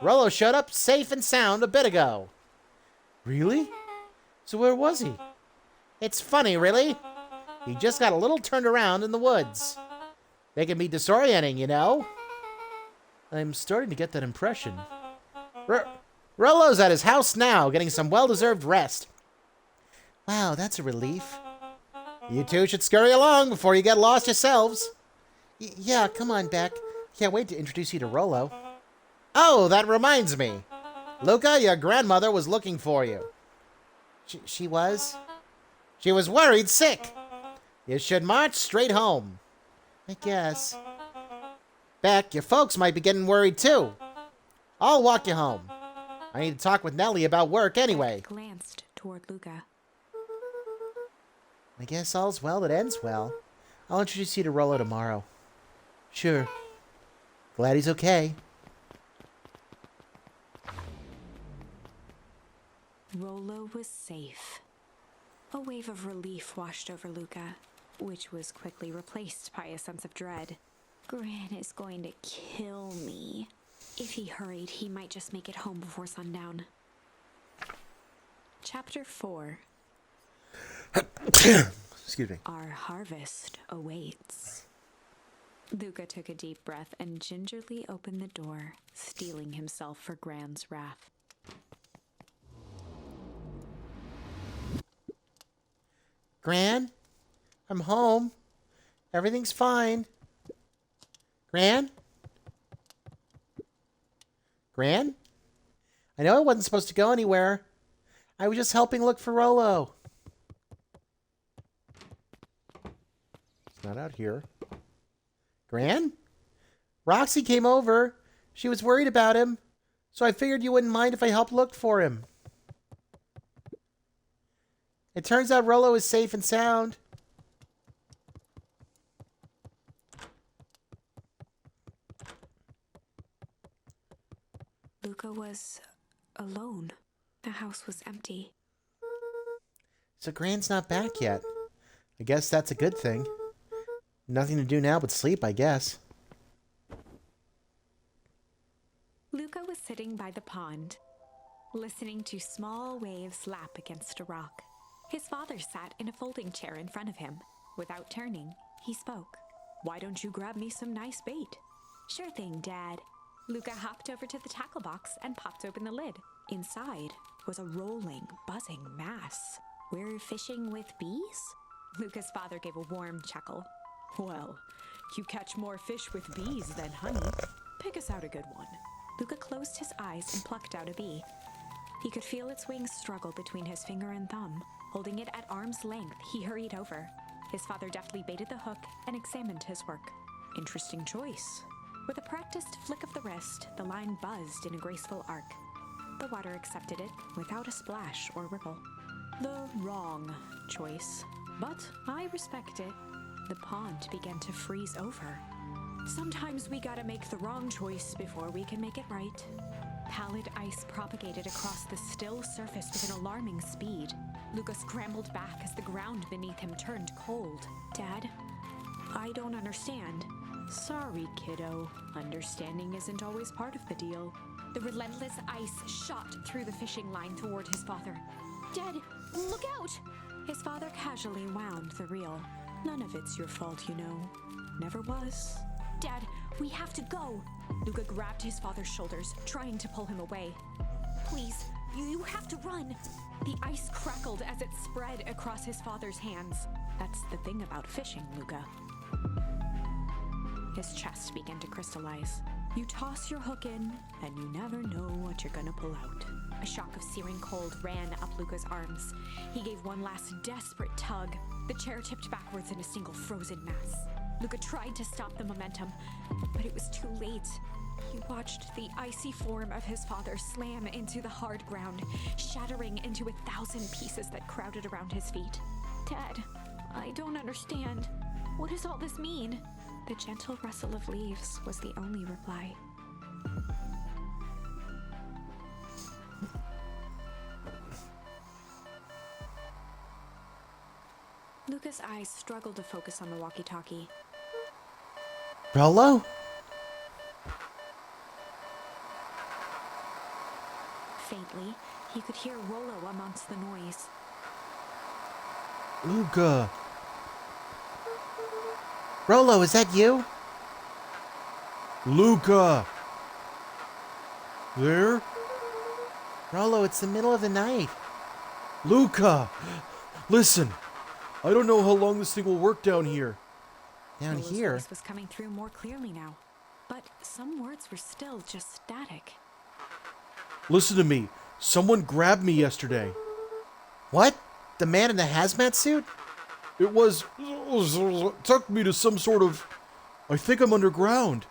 Rollo showed up safe and sound a bit ago. Really? So where was he? It's funny, really. He just got a little turned around in the woods. They can be disorienting, you know. I'm starting to get that impression. Rollo's at his house now, getting some well-deserved rest. Wow, that's a relief. You two should scurry along before you get lost yourselves. Yeah, come on, Beck. Can't wait to introduce you to Rollo. Oh, that reminds me. Luca, your grandmother was looking for you. She was? She was worried sick. You should march straight home. I guess. Beck, your folks might be getting worried too. I'll walk you home. I need to talk with Nellie about work anyway. Beck glanced toward Luca. I guess all's well that ends well. I'll introduce you to Rollo tomorrow. Sure. Glad he's okay. Rollo was safe. A wave of relief washed over Luca, which was quickly replaced by a sense of dread. Gran is going to kill me. If he hurried, he might just make it home before sundown. Chapter 4. Excuse me. Our harvest awaits. Luca took a deep breath and gingerly opened the door, steeling himself for Gran's wrath. Gran? I'm home. Everything's fine. Gran? Gran? I know I wasn't supposed to go anywhere. I was just helping look for Rollo. It's not out here. Gran? Roxy came over. She was worried about him, so I figured you wouldn't mind if I helped look for him. It turns out Rollo is safe and sound. Luca was alone. The house was empty. So Gran's not back yet. I guess that's a good thing. Nothing to do now but sleep, I guess. Luca was sitting by the pond, listening to small waves lap against a rock. His father sat in a folding chair in front of him. Without turning, he spoke. "Why don't you grab me some nice bait?" "Sure thing, Dad." Luca hopped over to the tackle box and popped open the lid. Inside was a rolling, buzzing mass. "We're fishing with bees?" Luca's father gave a warm chuckle. "Well, you catch more fish with bees than honey. Pick us out a good one." Luca closed his eyes and plucked out a bee. He could feel its wings struggle between his finger and thumb. Holding it at arm's length, he hurried over. His father deftly baited the hook and examined his work. Interesting choice. With a practiced flick of the wrist, the line buzzed in a graceful arc. The water accepted it without a splash or ripple. The wrong choice. But I respect it. The pond began to freeze over. Sometimes we gotta make the wrong choice before we can make it right. Pallid ice propagated across the still surface with an alarming speed. Luca scrambled back as the ground beneath him turned cold. Dad, I don't understand. Sorry, kiddo. Understanding isn't always part of the deal. The relentless ice shot through the fishing line toward his father. Dad, look out! His father casually wound the reel. None of it's your fault, you know. Never was. Dad, we have to go! Luca grabbed his father's shoulders, trying to pull him away. Please, you have to run! The ice crackled as it spread across his father's hands. That's the thing about fishing, Luca. His chest began to crystallize. You toss your hook in, and you never know what you're gonna pull out. A shock of searing cold ran up Luca's arms. He gave one last desperate tug. The chair tipped backwards in a single frozen mass. Luca tried to stop the momentum, but it was too late. He watched the icy form of his father slam into the hard ground, shattering into 1,000 pieces that crowded around his feet. Dad, I don't understand. What does all this mean? The gentle rustle of leaves was the only reply. Luca's eyes struggled to focus on the walkie-talkie. Rollo? Faintly, he could hear Rollo amongst the noise. Luca. Rollo, is that you? Luca. There? Rollo, it's the middle of the night. Luca. Listen. I don't know how long this thing will work down here. Down Rollo's here? voice was coming through more clearly now, but some words were still just static. Listen to me. Someone grabbed me yesterday. What? The man in the hazmat suit? It took me to some sort of... I think I'm underground.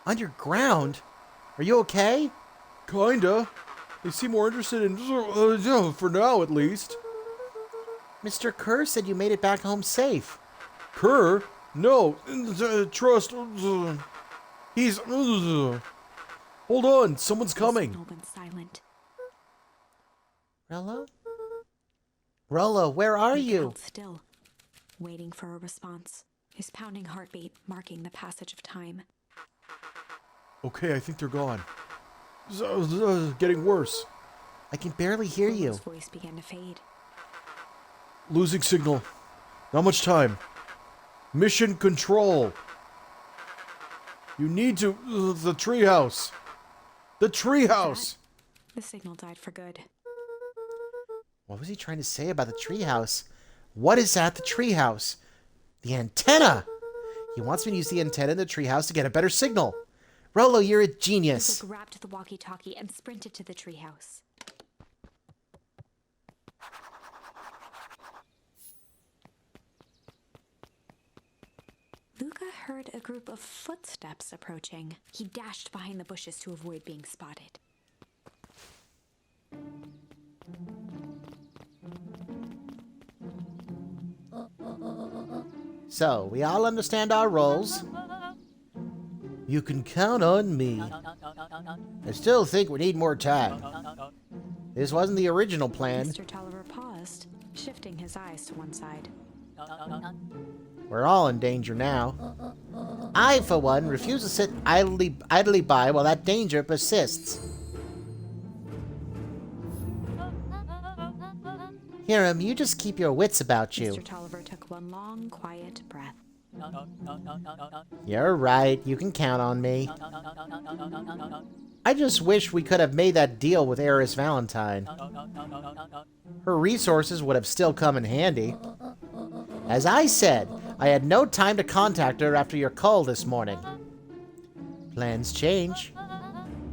Underground? Are you okay? Kinda. They seem more interested in... for now, at least. Mr. Kerr said you made it back home safe. Kerr? No. Trust... He's... Hold on. Someone's coming. The signal went silent. Rollo? Rollo, where are Luca you? held still, waiting for a response, his pounding heartbeat marking the passage of time. Okay, I think they're gone. Getting worse. I can barely hear you. Rollo's voice began to fade. Losing signal. Not much time. Mission control. You need to... the treehouse. The treehouse. The signal died for good. What was he trying to say about the treehouse? What is at the treehouse? The antenna! He wants me to use the antenna in the treehouse to get a better signal. Rollo, you're a genius. Luca grabbed the walkie-talkie and sprinted to the treehouse. Luca heard a group of footsteps approaching. He dashed behind the bushes to avoid being spotted. So, we all understand our roles. You can count on me. I still think we need more time. This wasn't the original plan. Mr. Tolliver paused, shifting his eyes to one side. We're all in danger now. I, for one, refuse to sit idly by while that danger persists. Hiram, you just keep your wits about you. Mr. Tolliver took one long, quiet breath. You're right. You can count on me. I just wish we could have made that deal with Eris Valentine. Her resources would have still come in handy. As I said, I had no time to contact her after your call this morning. Plans change.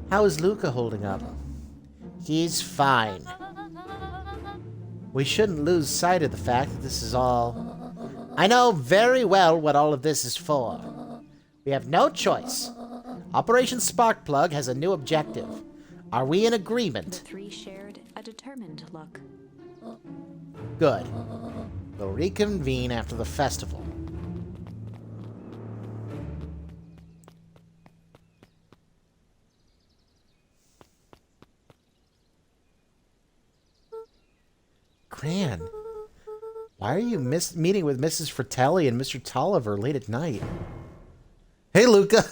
How is Luca holding up? He's fine. We shouldn't lose sight of the fact that this is all... I know very well what all of this is for. We have no choice. Operation Sparkplug has a new objective. Are we in agreement? The three shared a determined look. Good. We'll reconvene after the festival. Gran, why are you meeting with Mrs. Fratelli and Mr. Tolliver late at night? Hey, Luca.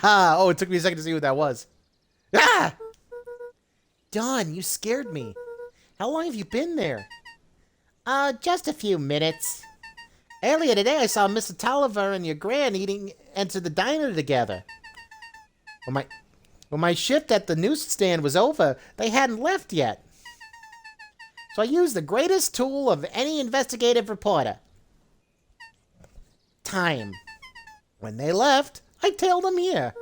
Oh, it took me a second to see what that was. Ah! Dawn, you scared me. How long have you been there? Just a few minutes. Earlier today, I saw Mr. Tolliver and your gran enter the diner together. When my shift at the newsstand was over, they hadn't left yet. So I used the greatest tool of any investigative reporter. Time. When they left, I tailed them here.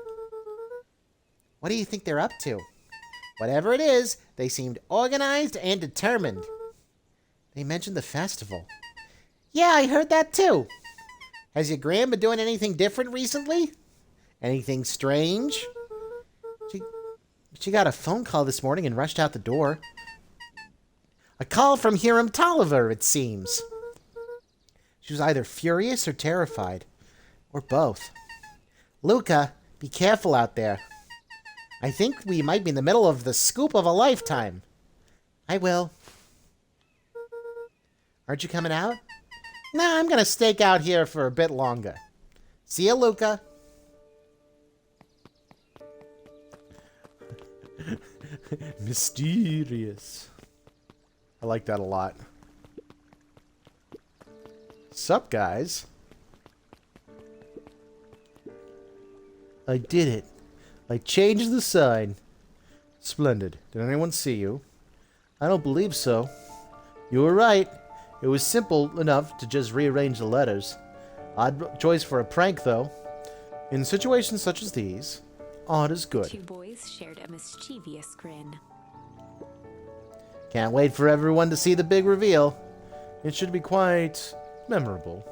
What do you think they're up to? Whatever it is, they seemed organized and determined. They mentioned the festival. Yeah, I heard that too. Has your gran been doing anything different recently? Anything strange? She got a phone call this morning and rushed out the door. A call from Hiram Tolliver, it seems. She was either furious or terrified. Or both. Luca, be careful out there. I think we might be in the middle of the scoop of a lifetime. I will. Aren't you coming out? Nah, I'm gonna stake out here for a bit longer. See ya, Luca. Mysterious. I like that a lot. Sup, guys? I did it. I changed the sign. Splendid. Did anyone see you? I don't believe so. You were right. It was simple enough to just rearrange the letters. Odd choice for a prank, though. In situations such as these, odd is good. Two boys shared a mischievous grin. Can't wait for everyone to see the big reveal. It should be quite memorable.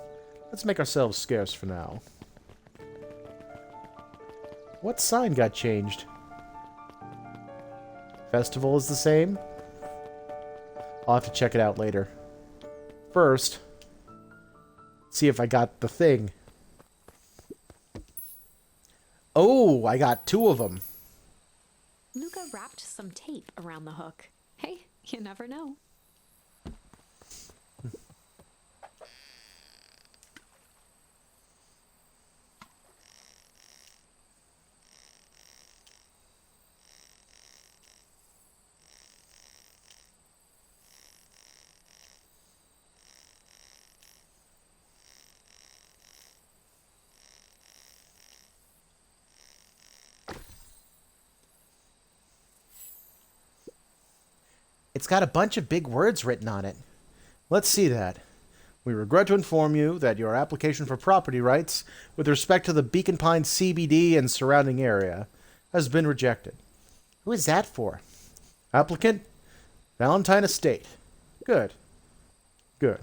Let's make ourselves scarce for now. What sign got changed? Festival is the same? I'll have to check it out later. First, see if I got the thing. Oh, I got 2 of them. Luca wrapped some tape around the hook. Hey, you never know. It's got a bunch of big words written on it. Let's see that. We regret to inform you that your application for property rights with respect to the Beacon Pines CBD and surrounding area has been rejected. Who is that for? Applicant, Valentine Estate. Good. Good.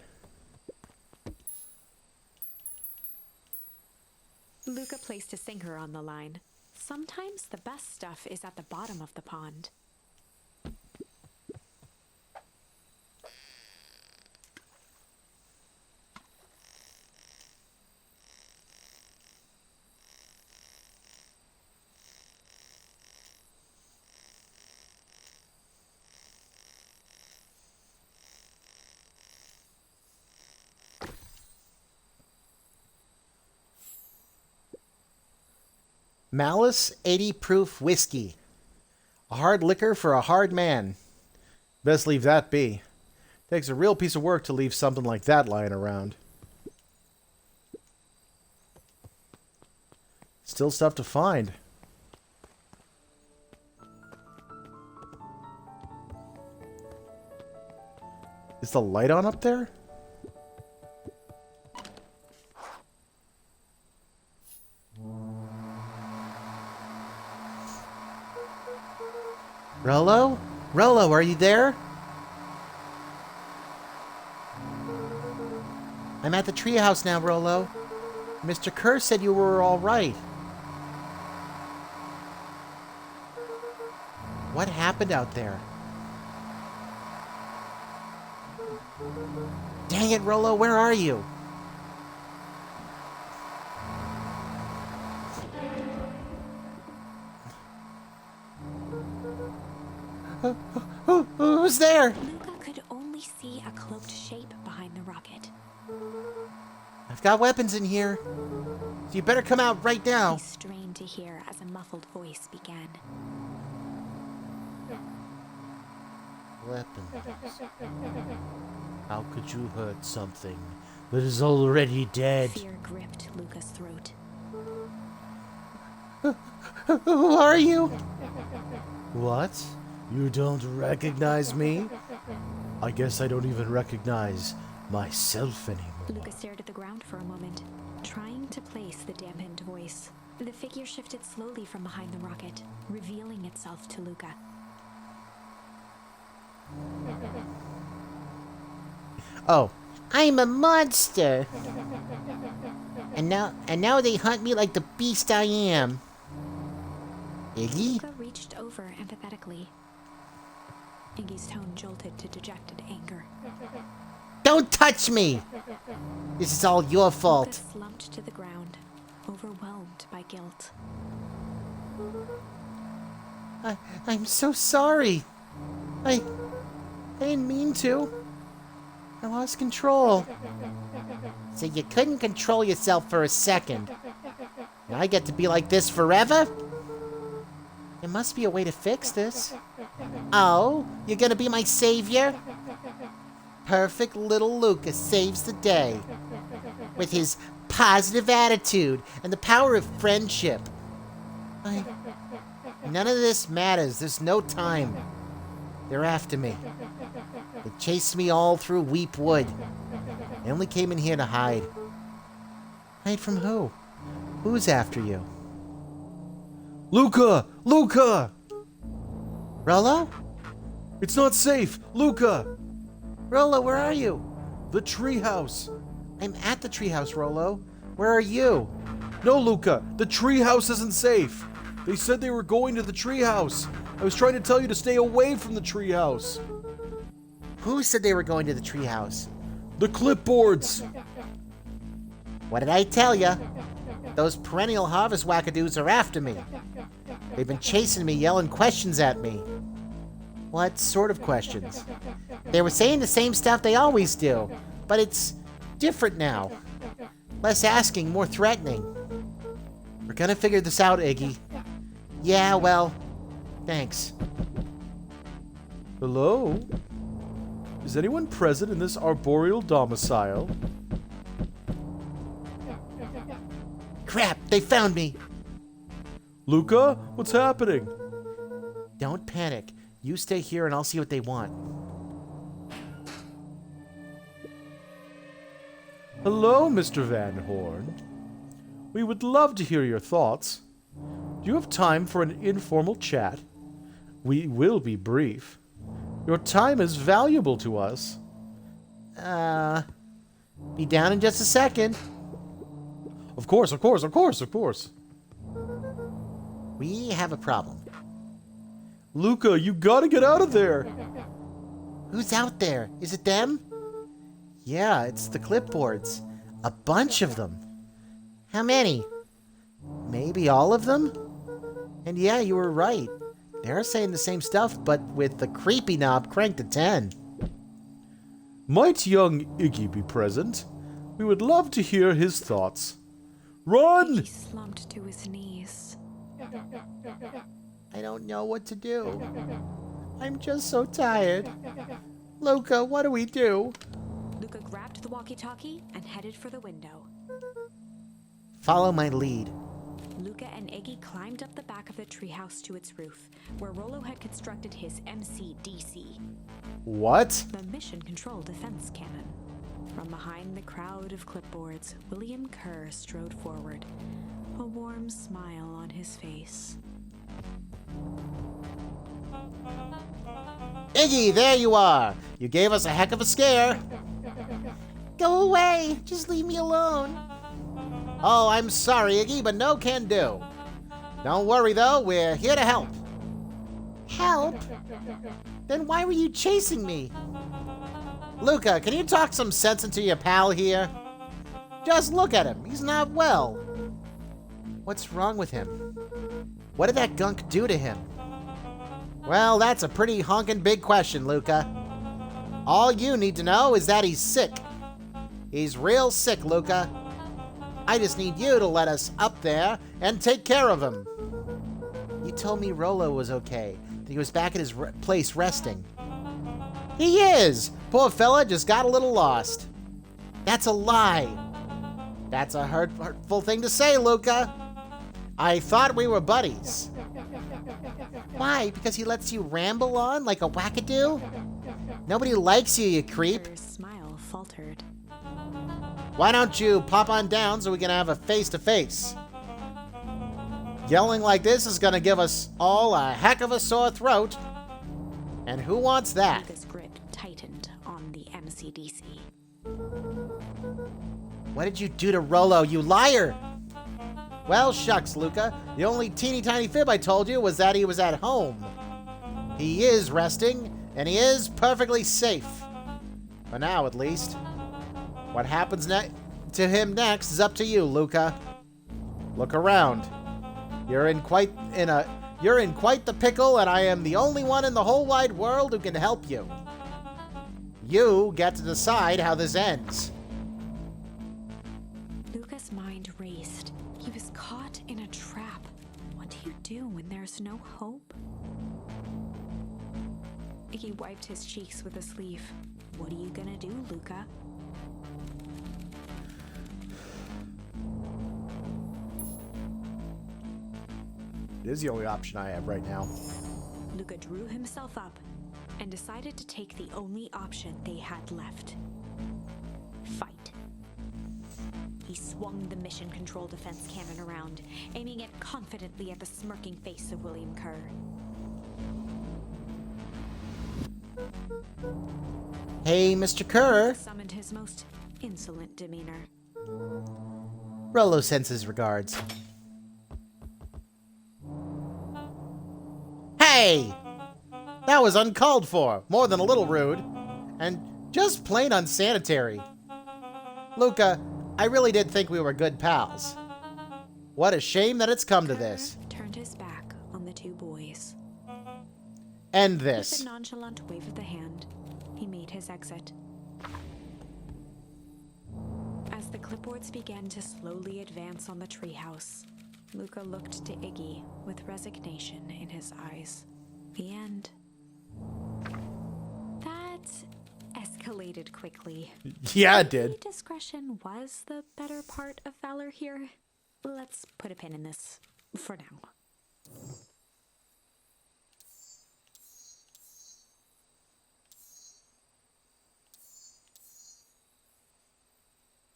Luca placed a sinker on the line. Sometimes the best stuff is at the bottom of the pond. Malice 80 proof whiskey. A hard liquor for a hard man. Best leave that be. Takes a real piece of work to leave something like that lying around. Still stuff to find. Is the light on up there? Rollo? Rollo, are you there? I'm at the treehouse now, Rollo. Mr. Kerr said you were all right. What happened out there? Dang it, Rollo, where are you? Who's there? Luca could only see a cloaked shape behind the rocket. I've got weapons in here. So you better come out right now. He strained to hear as a muffled voice began. Weapons. How could you hurt something that is already dead? Fear gripped Luca's throat. Who are you? What? You don't recognize me? I guess I don't even recognize myself anymore. Luca stared at the ground for a moment, trying to place the dampened voice. The figure shifted slowly from behind the rocket, revealing itself to Luca. Oh, I'm a monster. And now they hunt me like the beast I am. Iggy? Luca reached over empathetically. Iggy's tone jolted to dejected anger. Don't touch me! This is all your Luca fault. slumped to the ground, overwhelmed by guilt. I'm so sorry. I didn't mean to. I lost control. So you couldn't control yourself for a second. And I get to be like this forever? There must be a way to fix this. Oh, you're gonna be my savior? Perfect little Luca saves the day. With his positive attitude and the power of friendship. None of this matters. There's no time. They're after me. They chased me all through Weep Wood. I only came in here to hide. Hide from who? Who's after you? Luca! Luca! Rollo? It's not safe! Luca! Rollo, where are you? The treehouse! I'm at the treehouse, Rollo. Where are you? No, Luca! The treehouse isn't safe! They said they were going to the treehouse! I was trying to tell you to stay away from the treehouse! Who said they were going to the treehouse? The clipboards! What did I tell ya? Those perennial harvest wackadoos are after me. They've been chasing me, yelling questions at me. What sort of questions? They were saying the same stuff they always do, but it's different now. Less asking, more threatening. We're gonna figure this out, Iggy. Yeah, well, thanks. Hello? Is anyone present in this arboreal domicile? Crap, they found me. Luca? What's happening? Don't panic. You stay here and I'll see what they want. Hello, Mr. Van Horn. We would love to hear your thoughts. Do you have time for an informal chat? We will be brief. Your time is valuable to us. Be down in just a second. Of course, of course, of course, of course. We have a problem. Luca, you gotta get out of there! Who's out there? Is it them? Yeah, it's the clipboards. A bunch of them. How many? Maybe all of them? And yeah, you were right. They're saying the same stuff, but with the creepy knob cranked to 10. Might young Iggy be present? We would love to hear his thoughts. Run! He slumped to his knees. I don't know what to do. I'm just so tired. Luca, what do we do? Luca grabbed the walkie-talkie and headed for the window. Follow my lead. Luca and Iggy climbed up the back of the treehouse to its roof, where Rollo had constructed his MCDC, What? the Mission Control Defense Cannon. From behind the crowd of clipboards, William Kerr strode forward, a warm smile on his face. Iggy, there you are. You gave us a heck of a scare. Go away. Just leave me alone. Oh, I'm sorry, Iggy, but no can do. Don't worry, though. We're here to help. Help? Then why were you chasing me? Luca, can you talk some sense into your pal here? Just look at him. He's not well. What's wrong with him? What did that gunk do to him? Well, that's a pretty honkin' big question, Luca. All you need to know is that he's sick. He's real sick, Luca. I just need you to let us up there and take care of him. You told me Rolo was okay, that he was back at his place resting. He is! Poor fella just got a little lost. That's a lie. That's a hurtful thing to say, Luca. I thought we were buddies. Why? Because he lets you ramble on like a wackadoo? Nobody likes you, you creep. Her smile faltered. Why don't you pop on down so we can have a face-to-face? Yelling like this is gonna give us all a heck of a sore throat. And who wants that? Luca's grip tightened on the MCDC. What did you do to Rolo, you liar? Well, shucks, Luca. The only teeny tiny fib I told you was that he was at home. He is resting, and he is perfectly safe. For now, at least. What happens to him next is up to you, Luca. Look around. You're in quite the pickle, and I am the only one in the whole wide world who can help you. You get to decide how this ends. Luca's mind raced. He was caught in a trap. What do you do when there's no hope? He wiped his cheeks with a sleeve. What are you gonna do, Luca? It is the only option I have right now. Luca drew himself up and decided to take the only option they had left. Fight. He swung the mission control defense cannon around, aiming it confidently at the smirking face of William Kerr. Hey, Mr. Kerr. Summoned his most insolent demeanor. Rolo sends his regards. Hey! That was uncalled for, more than a little rude, and just plain unsanitary. Luca, I really did think we were good pals. What a shame that it's come to this. Kerr turned his back on the two boys. End With a this. nonchalant wave of the hand, he made his exit. As the clipboards began to slowly advance on the treehouse, Luca looked to Iggy with resignation in his eyes. The end. That escalated quickly. Yeah, it did. Maybe discretion was the better part of valor here. Let's put a pin in this for now.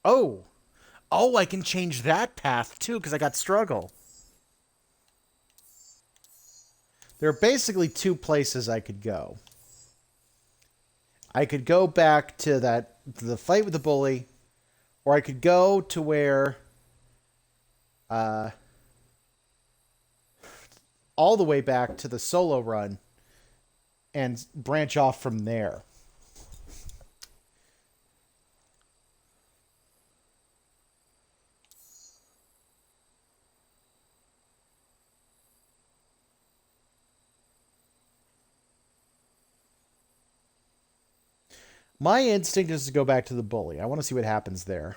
Oh, I can change that path too because I got struggle. There are basically two places I could go. I could go back to the fight with the bully, or I could go to where, all the way back to the solo run and branch off from there. My instinct is to go back to the bully. I want to see what happens there.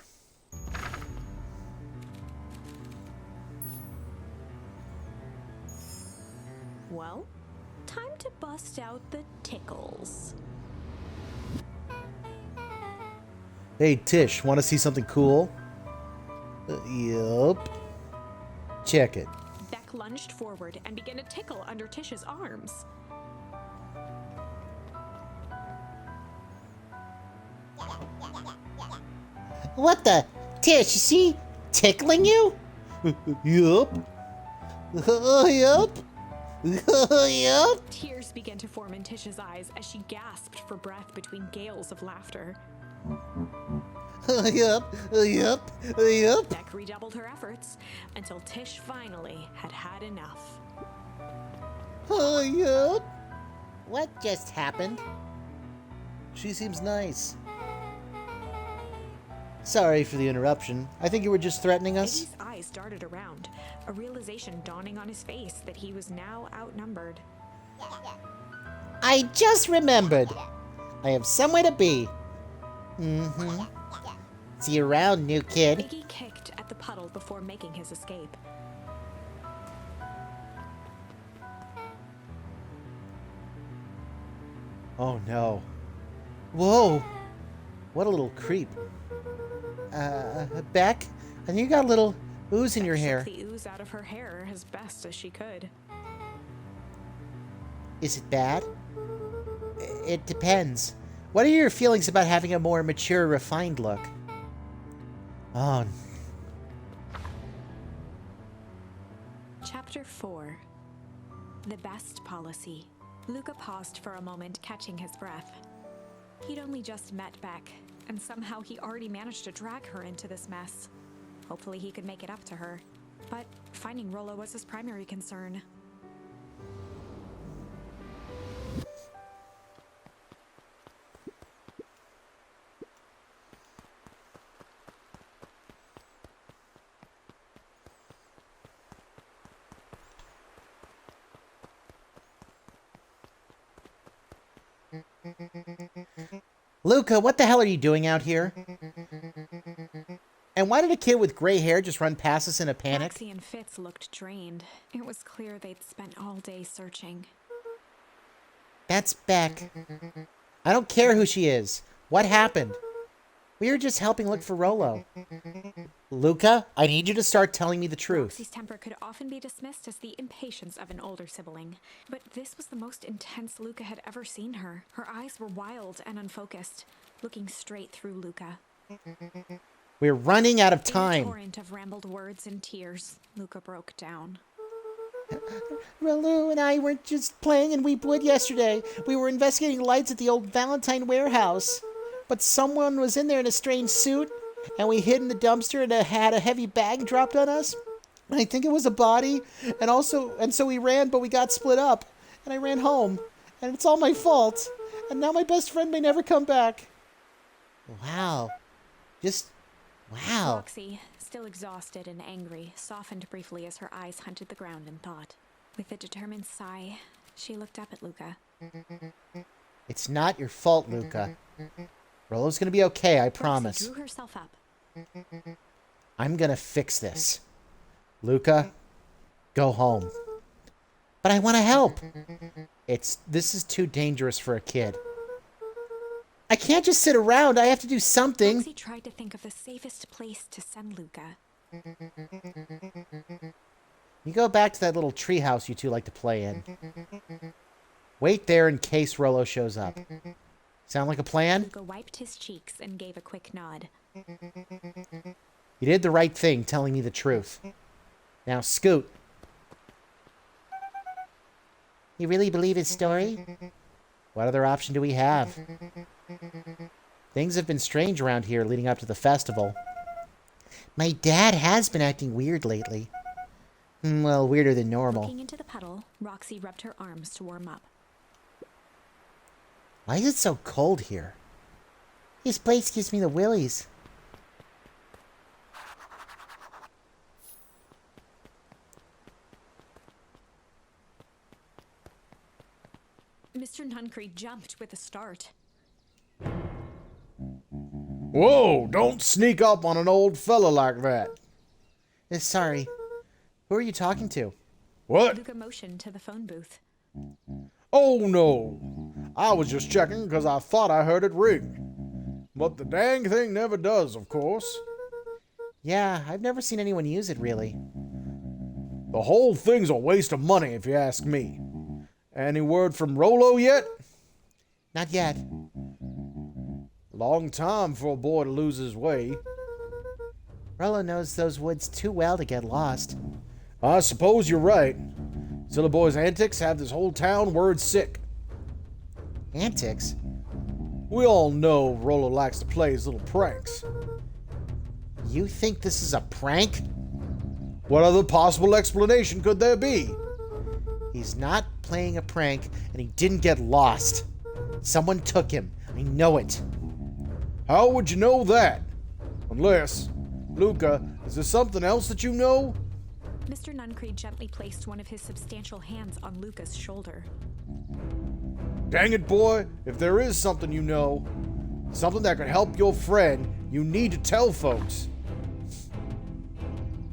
Well, time to bust out the tickles. Hey, Tish, want to see something cool? Yup. Check it. Beck lunged forward and began to tickle under Tish's arms. What the? Tish, you see? Tickling you? Yup. Yup. Yup. Tears began to form in Tish's eyes as she gasped for breath between gales of laughter. Yup. Beck redoubled her efforts until Tish finally had had enough. Yup. What just happened? She seems nice. Sorry for the interruption. I think you were just threatening us. Iggy's eyes darted around, a realization dawning on his face that he was now outnumbered. I just remembered. I have somewhere to be. See you around, new kid. Iggy kicked at the puddle before making his escape. Oh no. Whoa. What a little creep. Beck, and you got a little ooze in your Beck hair. shook the ooze out of her hair as best as she could. Is it bad? It depends. What are your feelings about having a more mature, refined look? Oh. Chapter 4. The Best Policy. Luca paused for a moment, catching his breath. He'd only just met Beck, and somehow he already managed to drag her into this mess. Hopefully he could make it up to her. But finding Rollo was his primary concern. Luca, what the hell are you doing out here? And why did a kid with gray hair just run past us in a panic? Roxy and Fitz looked drained. It was clear they'd spent all day searching. That's Beck. I don't care who she is. What happened? We were just helping look for Rollo. Luca, I need you to start telling me the truth. Roxy's temper could often be dismissed as the impatience of an older sibling, but this was the most intense Luca had ever seen her. Her eyes were wild and unfocused, looking straight through Luca. We're running out of In a time. torrent of rambled words and tears, Luca broke down. Rollo and I weren't just playing in Weepwood yesterday. We were investigating lights at the old Valentine warehouse. But someone was in there in a strange suit, and we hid in the dumpster and had a heavy bag dropped on us. And I think it was a body, and so we ran, but we got split up. And I ran home, and it's all my fault. And now my best friend may never come back. Wow. Wow. Roxy, still exhausted and angry, softened briefly as her eyes hunted the ground in thought. With a determined sigh, she looked up at Luca. It's not your fault, Luca. Rollo's gonna be okay, I promise. Roxy drew herself up. I'm gonna fix this. Luca, go home. But I want to help. This is too dangerous for a kid. I can't just sit around. I have to do something. Roxy tried to think of the safest place to send Luca. You go back to that little treehouse you two like to play in. Wait there in case Rollo shows up. Sound like a plan? Luca wiped his cheeks and gave a quick nod. You did the right thing telling me the truth. Now scoot. You really believe his story? What other option do we have? Things have been strange around here leading up to the festival. My dad has been acting weird lately. Well, weirder than normal. Looking into the puddle, Roxy rubbed her arms to warm up. Why is it so cold here? This place gives me the willies. Mr. Nuncree jumped with a start. Whoa, don't sneak up on an old fella like that. Sorry. Who are you talking to? What? Luca motioned to the phone booth. Oh no. I was just checking because I thought I heard it ring. But the dang thing never does, of course. Yeah, I've never seen anyone use it, really. The whole thing's a waste of money, if you ask me. Any word from Rollo yet? Not yet. Long time for a boy to lose his way. Rollo knows those woods too well to get lost. I suppose you're right. Silly boy's antics have this whole town word sick. Antics? We all know Rollo likes to play his little pranks. You think this is a prank? What other possible explanation could there be? He's not playing a prank, and he didn't get lost. Someone took him. I know it. How would you know that? Unless, Luca, is there something else that you know? Mr. Nuncreed gently placed one of his substantial hands on Luca's shoulder. Dang it, boy, if there is something you know, something that could help your friend, you need to tell folks.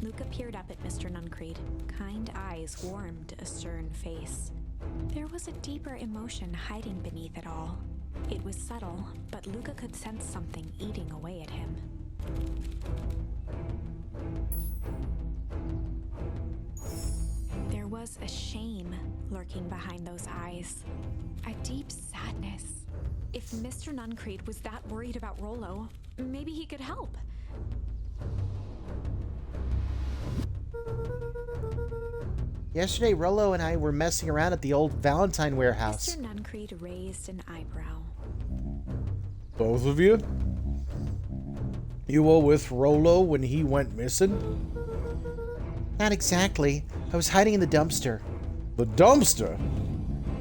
Luca peered up at Mr. Nuncreed. Kind eyes warmed a stern face. There was a deeper emotion hiding beneath it all. It was subtle, but Luca could sense something eating away at him. There was a shame lurking behind those eyes. A deep sadness. If Mr. Nuncreed was that worried about Rollo, maybe he could help. Yesterday, Rollo and I were messing around at the old Valentine warehouse. Mr. Nuncreed raised an eyebrow. Both of you? You were with Rollo when he went missing? Not exactly. I was hiding in the dumpster. The dumpster?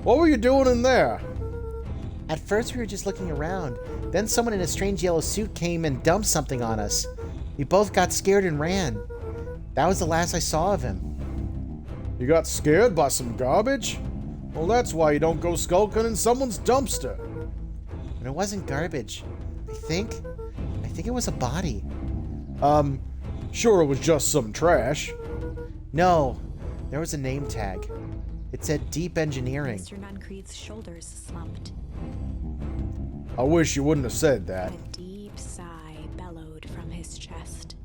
What were you doing in there? At first, we were just looking around. Then someone in a strange yellow suit came and dumped something on us. We both got scared and ran. That was the last I saw of him. You got scared by some garbage? Well, that's why you don't go skulking in someone's dumpster. And it wasn't garbage. I think it was a body. Sure it was just some trash. No, there was a name tag. It said Deep Engineering. Mr. Nuncreed's shoulders slumped. I wish you wouldn't have said that. A deep sigh bellowed from his chest.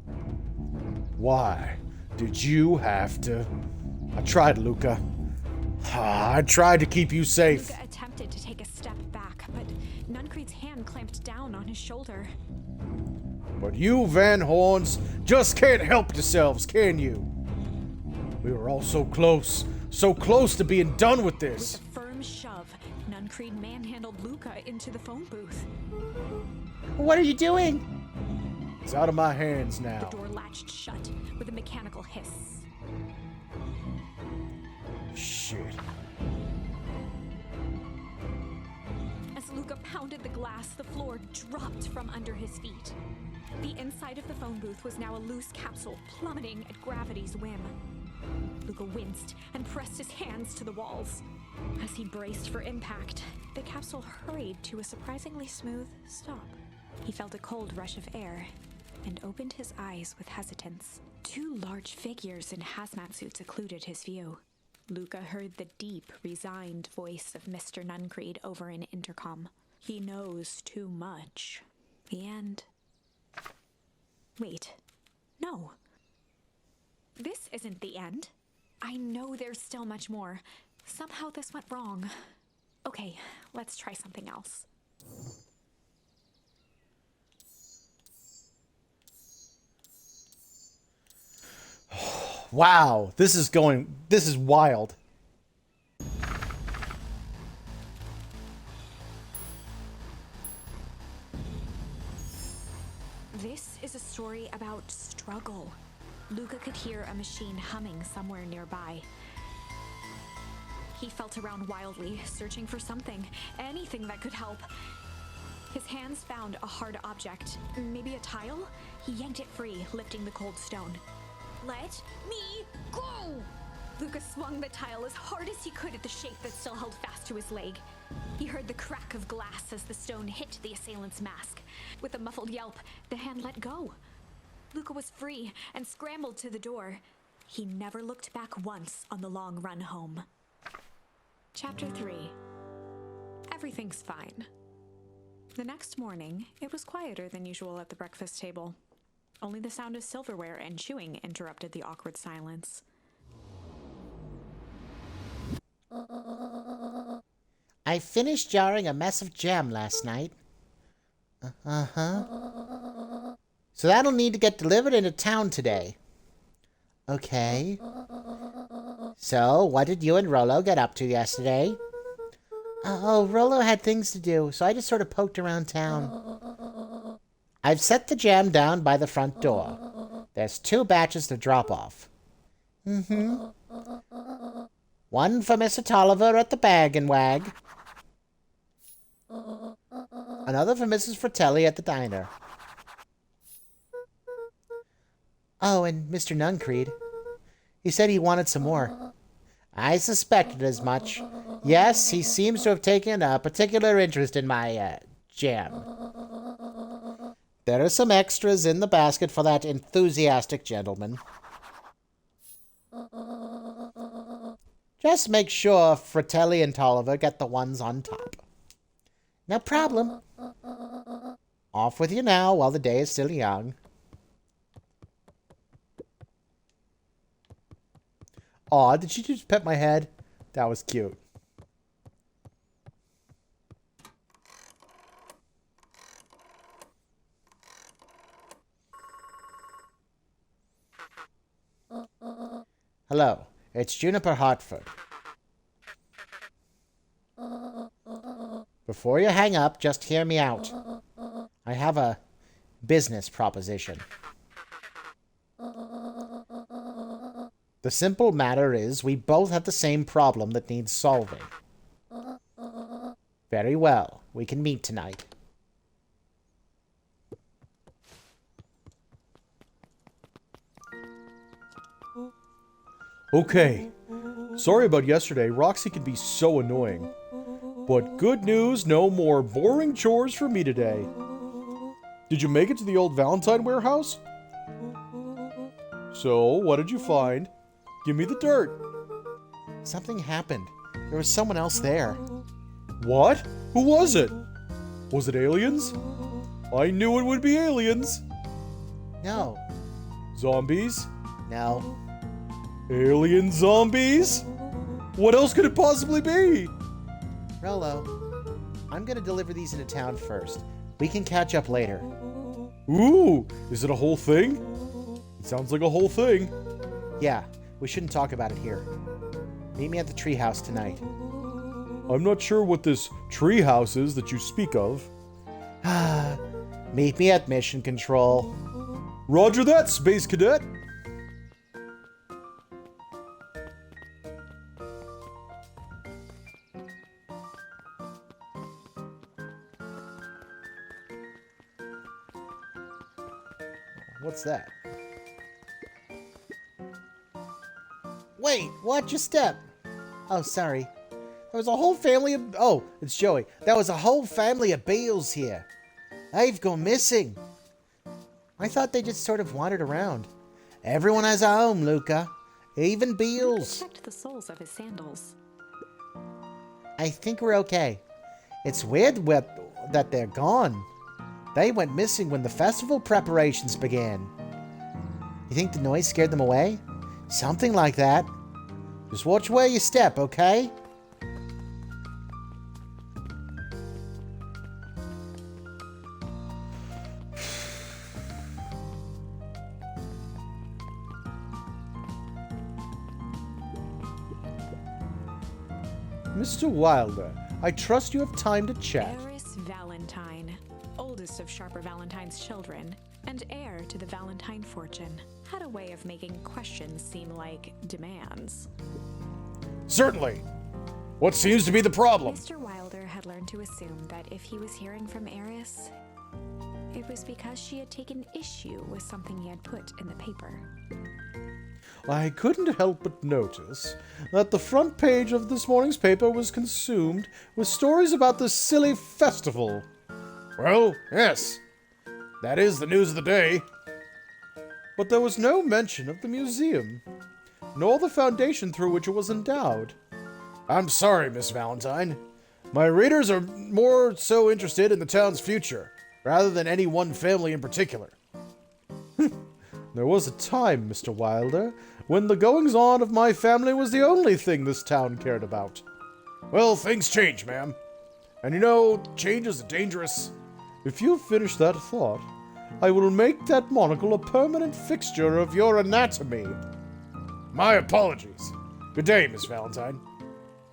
Why did you have to? I tried, Luca. I tried to keep you safe. Luca attempted to take a step back, but Nuncreed's hand clamped down on his shoulder. But you Van Horns just can't help yourselves, can you? We were all so close to being done with this. With a firm shove, Nuncreed manhandled Luca into the phone booth. What are you doing? It's out of my hands The now. door latched shut with a mechanical hiss. Shit. As Luca pounded the glass, the floor dropped from under his feet. The inside of the phone booth was now a loose capsule plummeting at gravity's whim. Luca winced and pressed his hands to the walls. As he braced for impact, the capsule hurried to a surprisingly smooth stop. He felt a cold rush of air and opened his eyes with hesitance. Two large figures in hazmat suits occluded his view. Luca heard the deep, resigned voice of Mr. Nuncreed over an intercom. He knows too much. The end. Wait. No. This isn't the end. I know there's still much more. Somehow this went wrong. Okay, let's try something else. Wow, this is wild. This is a story about struggle. Luca could hear a machine humming somewhere nearby. He felt around wildly, searching for something, anything that could help. His hands found a hard object, maybe a tile? He yanked it free, lifting the cold stone. Let me go! Luca swung the tile as hard as he could at the shape that still held fast to his leg. He heard the crack of glass as the stone hit the assailant's mask. With a muffled yelp, the hand let go. Luca was free and scrambled to the door. He never looked back once on the long run home. Chapter 3. Everything's fine. The next morning, it was quieter than usual at the breakfast table. Only the sound of silverware and chewing interrupted the awkward silence. I finished jarring a mess of jam last night. So that'll need to get delivered into town today. Okay. So, what did you and Rollo get up to yesterday? Oh, Rollo had things to do, so I just sort of poked around town. I've set the jam down by the front door. There's 2 batches to drop off. Mm-hmm. One for Mr. Tolliver at the Bag and Wag. Another for Mrs. Fratelli at the diner. Oh, and Mr. Nuncreed. He said he wanted some more. I suspected as much. Yes, he seems to have taken a particular interest in my, jam. There are some extras in the basket for that enthusiastic gentleman. Just make sure Fratelli and Tolliver get the ones on top. No problem. Off with you now while the day is still young. Aw, did she just pet my head? That was cute. Hello, it's Juniper Hartford. Before you hang up, just hear me out. I have a business proposition. The simple matter is, we both have the same problem that needs solving. Very well, we can meet tonight. Okay. Sorry about yesterday. Roxy can be so annoying. But good news, no more boring chores for me today. Did you make it to the old Valentine warehouse? So, what did you find? Give me the dirt. Something happened. There was someone else there. What? Who was it? Was it aliens? I knew it would be aliens. No. Zombies? No. Alien zombies? What else could it possibly be? Rollo, I'm gonna deliver these into town first. We can catch up later. Ooh, is it a whole thing? It sounds like a whole thing. Yeah, we shouldn't talk about it here. Meet me at the treehouse tonight. I'm not sure what this treehouse is that you speak of. Meet me at Mission Control. Roger that, Space Cadet. What's that? Wait, watch your step. Oh, sorry. There was a whole family of... Oh, it's Joey. There was a whole family of Beals here. They've gone missing. I thought they just sort of wandered around. Everyone has a home, Luca. Even Beals. Checked the soles of his sandals. I think we're okay. It's weird that they're gone. They went missing when the festival preparations began. You think the noise scared them away? Something like that. Just watch where you step, okay? Mr. Wilder, I trust you have time to chat. Eris Valentine, oldest of Sharper Valentine's children, and heir to the Valentine fortune, had a way of making questions seem like demands. Certainly. What seems to be the problem? Mr. Wilder had learned to assume that if he was hearing from Eris, it was because she had taken issue with something he had put in the paper. I couldn't help but notice that the front page of this morning's paper was consumed with stories about this silly festival. Well, yes, that is the news of the day. But there was no mention of the museum, nor the foundation through which it was endowed. I'm sorry, Miss Valentine. My readers are more so interested in the town's future, rather than any one family in particular. There was a time, Mr. Wilder, when the goings-on of my family was the only thing this town cared about. Well, things change, ma'am. And you know, change is dangerous. If you finish that thought, I will make that monocle a permanent fixture of your anatomy. My apologies. Good day, Miss Valentine.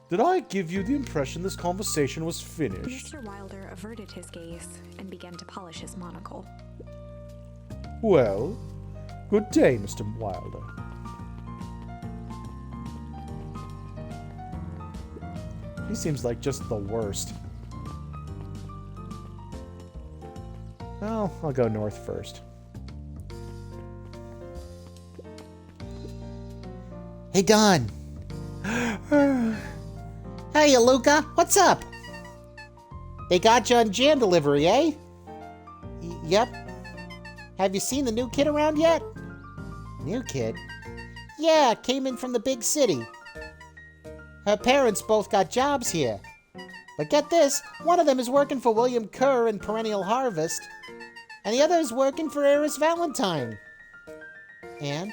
Did I give you the impression this conversation was finished? Mr. Wilder averted his gaze and began to polish his monocle. Well, good day, Mr. Wilder. He seems like just the worst. Well, I'll go north first. Hey, Don. Hey, Luca. What's up? They got you on jam delivery, eh? Yep. Have you seen the new kid around yet? New kid? Yeah, came in from the big city. Her parents both got jobs here. But get this, one of them is working for William Kerr in Perennial Harvest, and the other is working for Eris Valentine. And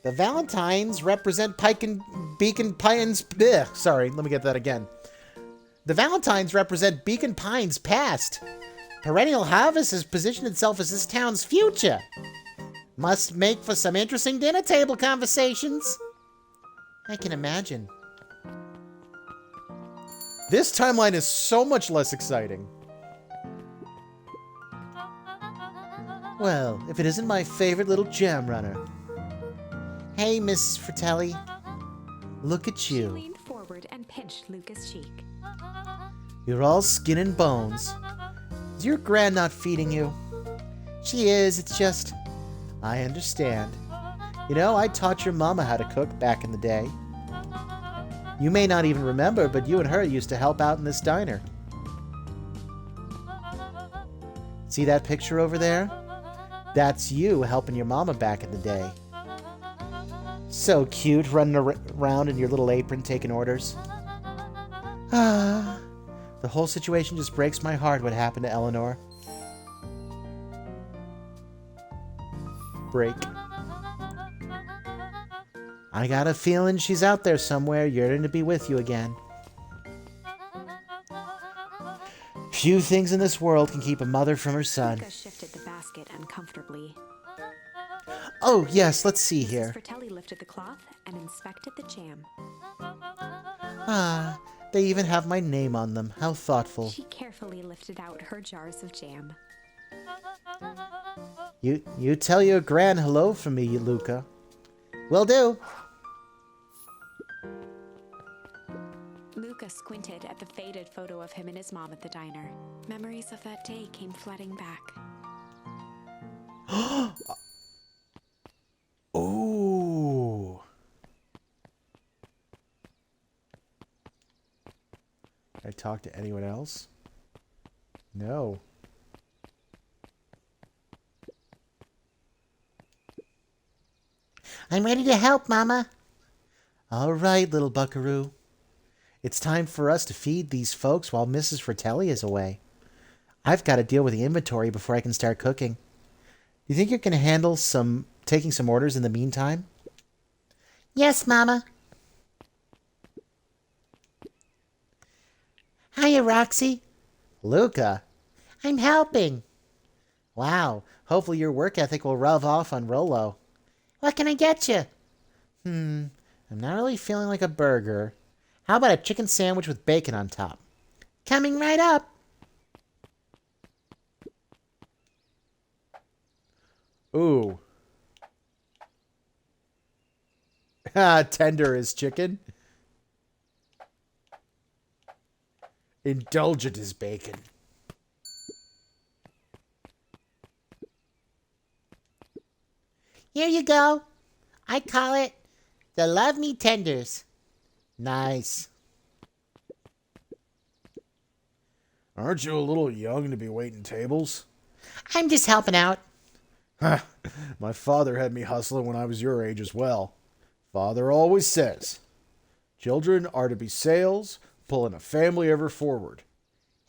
the Valentines represent Beacon Pines. Sorry, let me get that again. The Valentines represent Beacon Pines' past. Perennial Harvest has positioned itself as this town's future. Must make for some interesting dinner table conversations. I can imagine. This timeline is so much less exciting. Well, if it isn't my favorite little jam runner. Hey, Miss Fratelli. Look at She you. leaned forward and pinched Luca's cheek. You're all skin and bones. Is your gran not feeding you? She is, it's just... I understand. You know, I taught your mama how to cook back in the day. You may not even remember, but you and her used to help out in this diner. See that picture over there? That's you helping your mama back in the day. So cute, running around in your little apron taking orders. Ah, the whole situation just breaks my heart what happened to Eleanor. Break. I got a feeling she's out there somewhere yearning to be with you again. Few things in this world can keep a mother from her son. Luca shifted the basket uncomfortably. Oh, yes, let's see Mrs. here. Fratelli lifted the cloth and inspected the jam. Ah, they even have my name on them. How thoughtful. She carefully lifted out her jars of jam. You tell your gran hello for me, Luca. Will do. Luca squinted at the faded photo of him and his mom at the diner. Memories of that day came flooding back. Ooh. Can I talk to anyone else? No. I'm ready to help, Mama. All right, little buckaroo. It's time for us to feed these folks while Mrs. Fratelli is away. I've got to deal with the inventory before I can start cooking. You think you can handle taking some orders in the meantime? Yes, Mama. Hiya, Roxy. Luca. I'm helping. Wow, hopefully your work ethic will rub off on Rolo. What can I get you? I'm not really feeling like a burger. How about a chicken sandwich with bacon on top? Coming right up. Ooh. Tender as chicken. Indulgent as bacon. Here you go. I call it the Love Me Tenders. Nice. Aren't you a little young to be waiting tables? I'm just helping out. My father had me hustling when I was your age as well. Father always says, children are to be sails, pulling a family ever forward.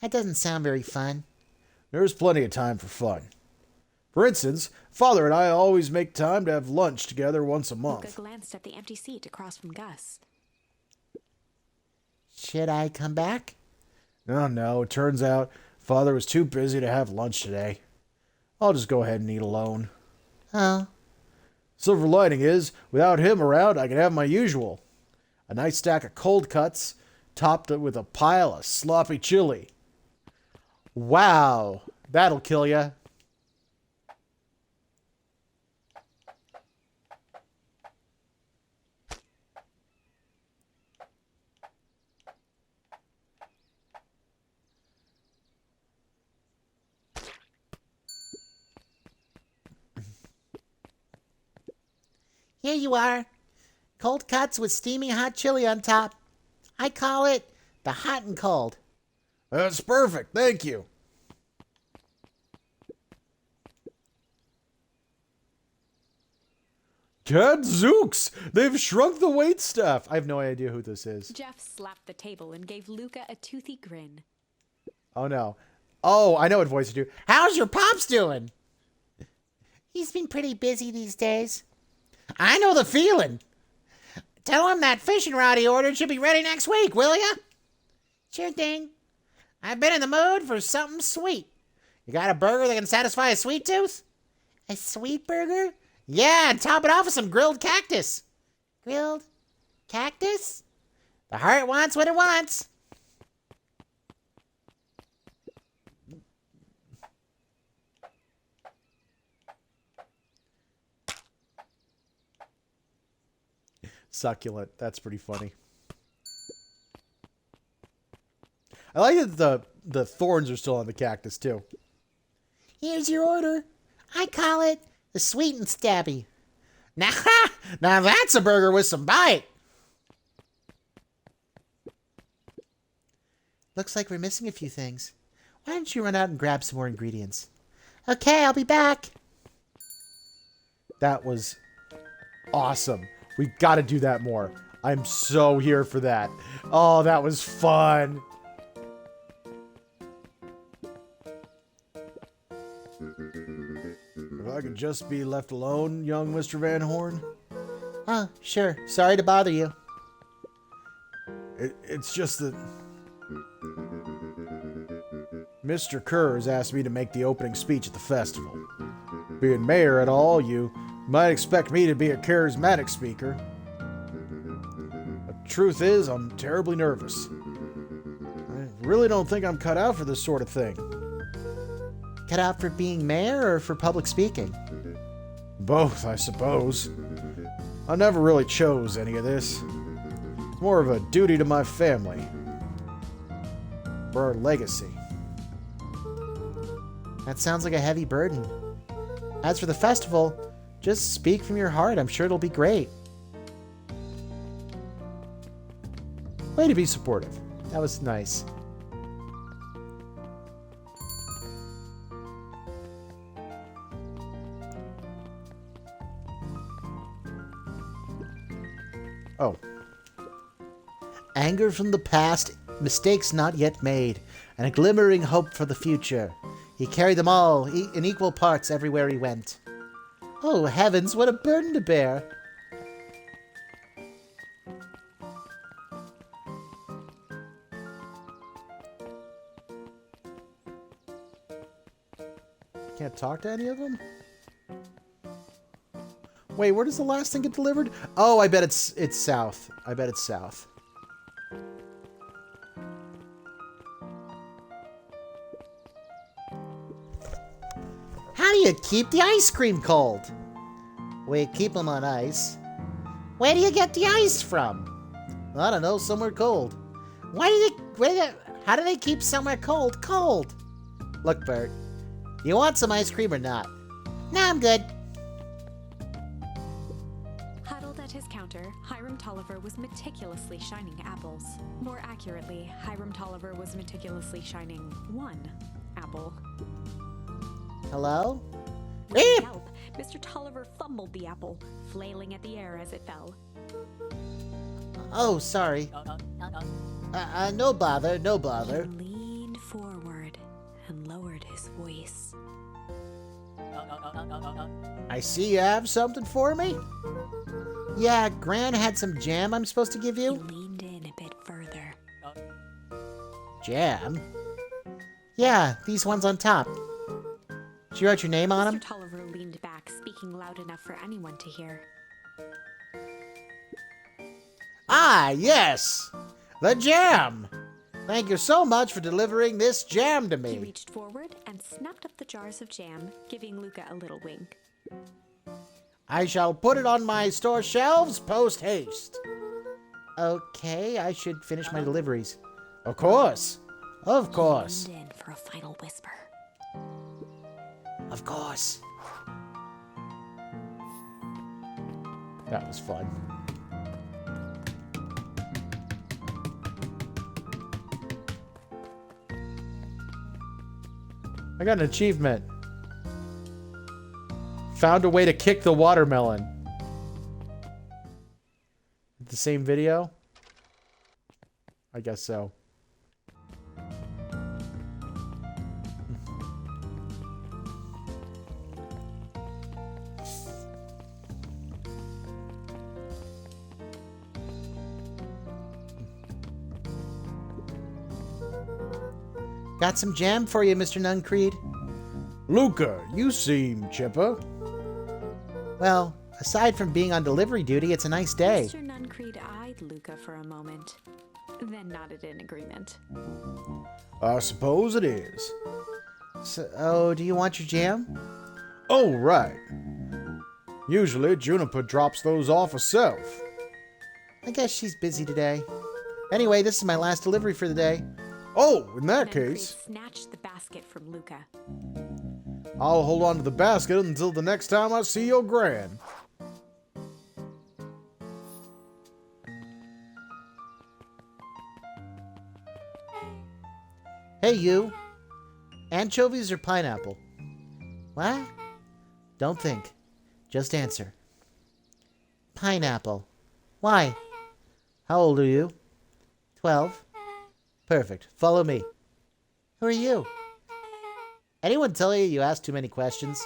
That doesn't sound very fun. There's plenty of time for fun. For instance, Father and I always make time to have lunch together once a Luca month. glanced at the empty seat across from Gus. Should I come back? No, it turns out Father was too busy to have lunch today. I'll just go ahead and eat alone. Oh, Silver lining is, without him around, I can have my usual. A nice stack of cold cuts, topped with a pile of sloppy chili. Wow, that'll kill ya. Here you are. Cold cuts with steaming hot chili on top. I call it the hot and cold. That's perfect, thank you. Gadzooks! They've shrunk the waitstaff. I have no idea who this is. Jeff slapped the table and gave Luca a toothy grin. Oh no. Oh, I know what voice to do. How's your pops doing? He's been pretty busy these days. I know the feeling. Tell him that fishing rod he ordered should be ready next week, will ya? Sure thing. I've been in the mood for something sweet. You got a burger that can satisfy a sweet tooth? A sweet burger? Yeah, and top it off with some grilled cactus. Grilled cactus? The heart wants what it wants. Succulent. That's pretty funny. I like that the thorns are still on the cactus, too. Here's your order. I call it the sweet and stabby. Now that's a burger with some bite. Looks like we're missing a few things. Why don't you run out and grab some more ingredients? Okay, I'll be back. That was awesome. We've got to do that more. I'm so here for that. Oh, that was fun. If I could just be left alone, young Mr. Van Horn. Oh, sure. Sorry to bother you. It's just that Mr. Kerr has asked me to make the opening speech at the festival. Being mayor and all, you might expect me to be a charismatic speaker. The truth is, I'm terribly nervous. I really don't think I'm cut out for this sort of thing. Cut out for being mayor or for public speaking? Both, I suppose. I never really chose any of this. It's more of a duty to my family. For our legacy. That sounds like a heavy burden. As for the festival, just speak from your heart. I'm sure it'll be great. Way to be supportive. That was nice. Oh. Anger from the past, mistakes not yet made, and a glimmering hope for the future. He carried them all in equal parts everywhere he went. Oh, heavens, what a burden to bear. Can't talk to any of them? Wait, where does the last thing get delivered? Oh, I bet it's south. I bet it's south. How do you keep the ice cream cold? We keep them on ice. Where do you get the ice from? I don't know, somewhere cold. How do they keep somewhere cold cold? Look, Bert, you want some ice cream or not? Nah, I'm good. Huddled at his counter, Hiram Tolliver was meticulously shining apples. More accurately, Hiram Tolliver was meticulously shining one apple. Hello? With a yelp, Mr. Tolliver fumbled the apple, flailing at the air as it fell. Oh, sorry. No bother, no bother. He leaned forward and lowered his voice. I see you have something for me? Yeah, Gran had some jam I'm supposed to give He you. leaned in a bit further. Jam? Yeah, these ones on top. Did you write your name on Mr. them? Tolliver leaned back, speaking loud enough for anyone to hear. Ah, yes! The jam! Thank you so much for delivering this jam to He me. reached forward and snapped up the jars of jam, giving Luca a little wink. I shall put it on my store shelves post haste. Okay, I should finish my deliveries. Of course. Of course. Leaned in for a final whisper. Of course. That was fun. I got an achievement. Found a way to kick the watermelon. The same video? I guess so. Got some jam for you, Mr. Nuncreed. Luca, you seem chipper. Well, aside from being on delivery duty, it's a nice day. Mr. Nuncreed eyed Luca for a moment, then nodded in agreement. I suppose it is. So, do you want your jam? Oh, right. Usually, Juniper drops those off herself. I guess she's busy today. Anyway, this is my last delivery for the day. Oh, in that Nuncreed case, snatched the basket from Luca. I'll hold on to the basket until the next time I see your gran. Hey, you. Anchovies or pineapple? What? Don't think. Just answer. Pineapple. Why? How old are you? 12. Perfect. Follow me. Who are you? Anyone tell you you ask too many questions?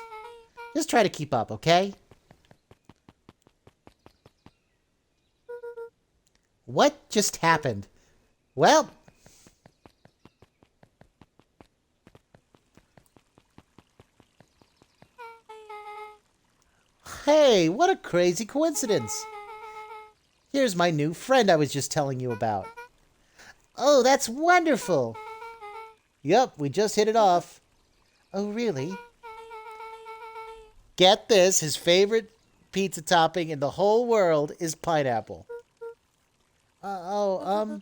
Just try to keep up, okay? What just happened? Well... Hey, what a crazy coincidence. Here's my new friend I was just telling you about. Oh, that's wonderful. Yup, we just hit it off. Oh, really? Get this, his favorite pizza topping in the whole world is pineapple. And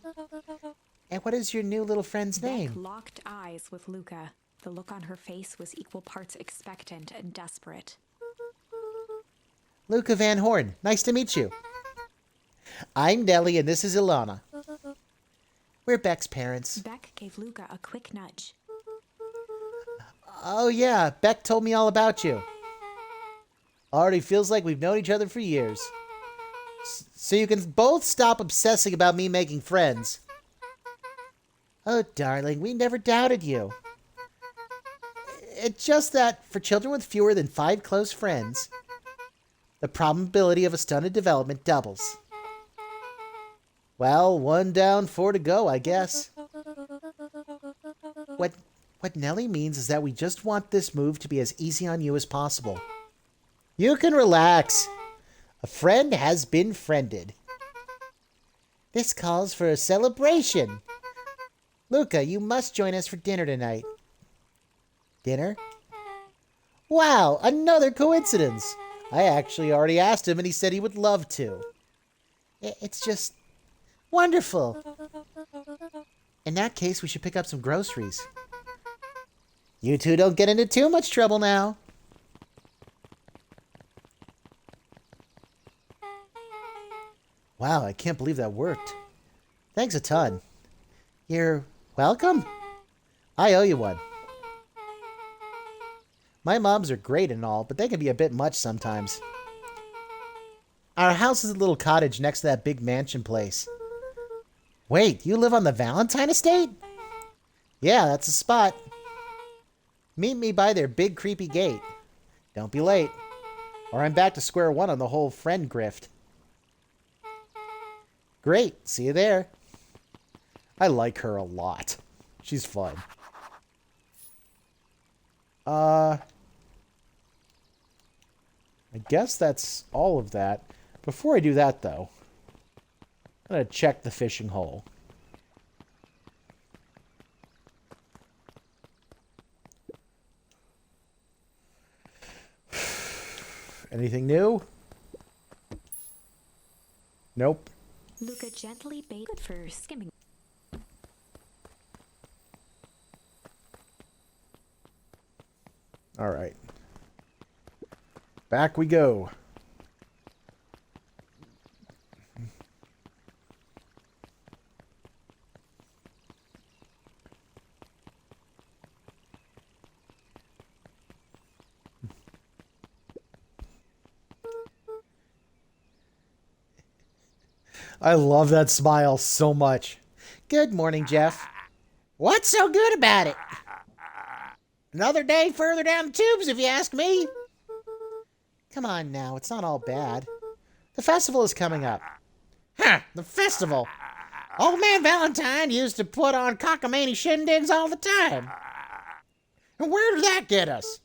what is your new little friend's Beck name? locked eyes with Luca. The look on her face was equal parts expectant and desperate. Luca Van Horn. Nice to meet you. I'm Nellie, and this is Ilana. We're Beck's parents. Beck gave Luca a quick nudge. Oh, yeah, Beck told me all about you. Already feels like we've known each other for years. So you can both stop obsessing about me making friends. Oh, darling, we never doubted you. It's just that for children with fewer than 5 close friends, the probability of a stunted development doubles. Well, 1 down, 4 to go, I guess. What Nellie means is that we just want this move to be as easy on you as possible. You can relax. A friend has been friended. This calls for a celebration. Luca, you must join us for dinner tonight. Dinner? Wow, another coincidence. I actually already asked him and he said he would love to. It's just wonderful. In that case, we should pick up some groceries. You two don't get into too much trouble now. Wow, I can't believe that worked. Thanks a ton. You're welcome. I owe you one. My moms are great and all, but they can be a bit much sometimes. Our house is a little cottage next to that big mansion place. Wait, you live on the Valentine estate? Yeah, that's the spot. Meet me by their big creepy gate. Don't be late, or I'm back to square one on the whole friend grift. Great, see you there. I like her a lot. She's fun. I guess that's all of that. Before I do that, though, I'm gonna check the fishing hole. Anything new? Nope. Luca gently baited for skimming. All right. Back we go. I love that smile so much. Good morning, Jeff. What's so good about it? Another day further down the tubes, if you ask me. Come on now, it's not all bad. The festival is coming up. Huh, the festival. Old Man Valentine used to put on cockamamie shindigs all the time. And where did that get us?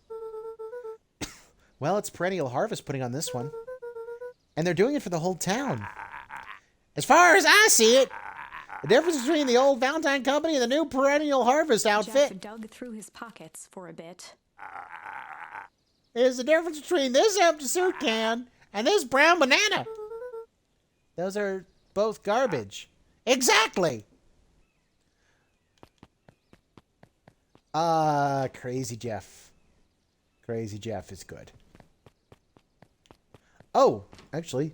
Well, it's Perennial Harvest putting on this one. And they're doing it for the whole town. As far as I see it, the difference between the old Valentine Company and the new Perennial Harvest outfit Jeff dug through his pockets for a bit. is the difference between this empty soup can and this brown banana. Those are both garbage. Exactly. Crazy Jeff. Crazy Jeff is good. Oh, actually.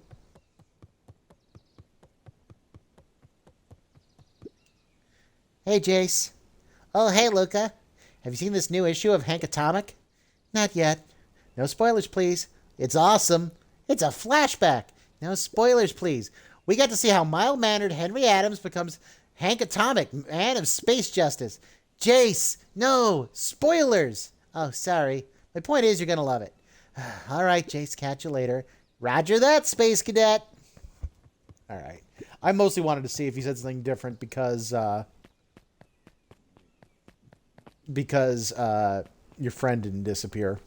Hey, Jace. Oh, hey, Luca. Have you seen this new issue of Hank Atomic? Not yet. No spoilers, please. It's awesome. It's a flashback. No spoilers, please. We get to see how mild-mannered Henry Adams becomes Hank Atomic, man of space justice. Jace, no, spoilers. Oh, sorry. My point is you're going to love it. All right, Jace, catch you later. Roger that, Space Cadet. All right. I mostly wanted to see if he said something different because your friend didn't disappear.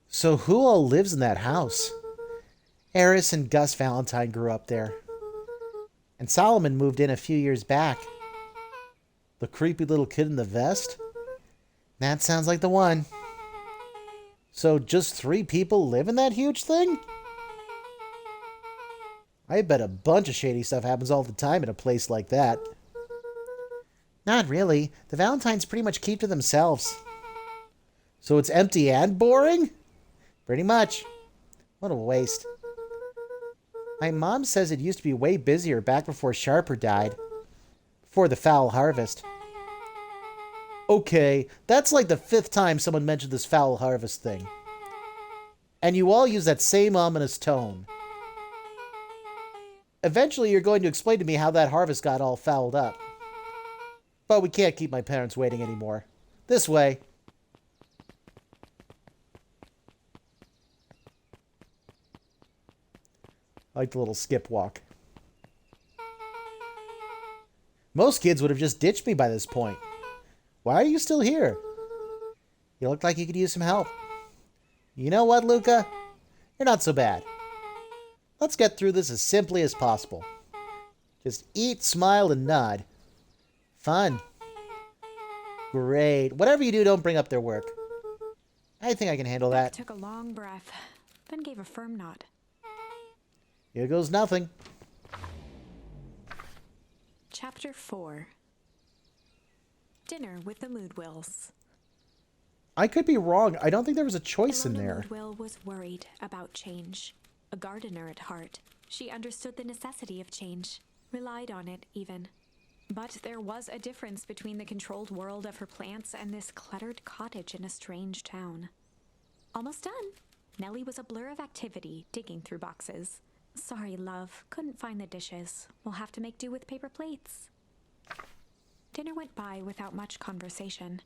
So who all lives in that house? Eris and Gus Valentine grew up there. And Solomon moved in a few years back. The creepy little kid in the vest? That sounds like the one. So just 3 people live in that huge thing? I bet a bunch of shady stuff happens all the time in a place like that. Not really. The Valentines pretty much keep to themselves. So it's empty and boring? Pretty much. What a waste. My mom says it used to be way busier back before Sharper died. Before the foul harvest. Okay, that's like the 5th time someone mentioned this foul harvest thing. And you all use that same ominous tone. Eventually you're going to explain to me how that harvest got all fouled up. But we can't keep my parents waiting anymore. This way. I like the little skip walk. Most kids would have just ditched me by this point. Why are you still here? You look like you could use some help. You know what, Luca? You're not so bad. Let's get through this as simply as possible. Just eat, smile, and nod. Fun. Great. Whatever you do, don't bring up their work. I think I can handle that. Took a long breath, then gave a firm nod. Here goes nothing. Chapter 4. Dinner with the Moodwills. I could be wrong. I don't think there was a choice in Ilona there. Moodwill was worried about change. A gardener at heart, she understood the necessity of change, relied on it even. But there was a difference between the controlled world of her plants and this cluttered cottage in a strange town. Almost done. Nellie was a blur of activity, digging through boxes. Sorry, love, couldn't find the dishes. We'll have to make do with paper plates. Dinner went by without much conversation.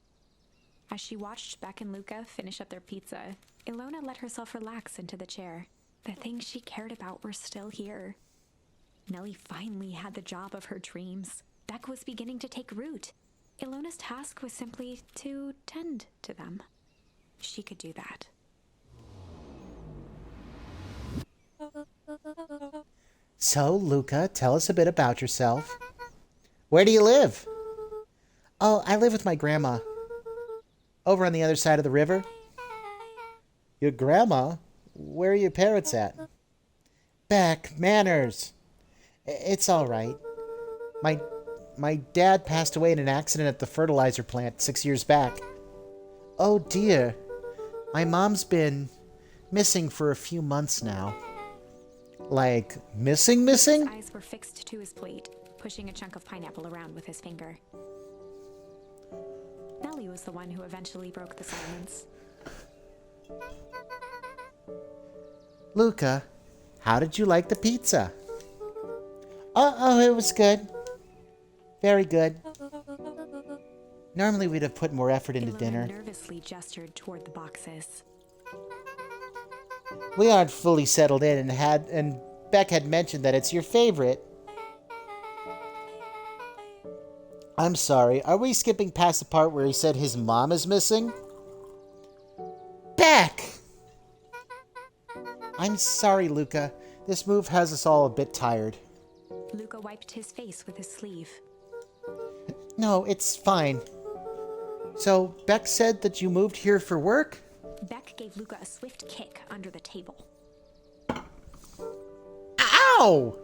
As she watched Beck and Luca finish up their pizza, Ilona let herself relax into the chair. The things she cared about were still here. Nellie finally had the job of her dreams. Beck was beginning to take root. Ilona's task was simply to tend to them. She could do that. So, Luca, tell us a bit about yourself. Where do you live? Oh, I live with my grandma. Over on the other side of the river. Your grandma? Where are your parents at? Beck, manners. It's all right. My dad passed away in an accident at the fertilizer plant 6 years back. Oh dear. My mom's been missing for a few months now. Like, missing? His eyes were fixed to his plate, pushing a chunk of pineapple around with his finger. Nellie was the one who eventually broke the silence. Luca, how did you like the pizza? Oh, it was good. Very good. Normally we'd have put more effort into Ilona dinner. nervously gestured toward the boxes. We aren't fully settled in and Beck had mentioned that it's your favorite. I'm sorry, are we skipping past the part where he said his mom is missing? Beck! I'm sorry, Luca. This move has us all a bit tired. Luca wiped his face with his sleeve. No, it's fine. So, Beck said that you moved here for work? Beck gave Luca a swift kick under the table. Ow!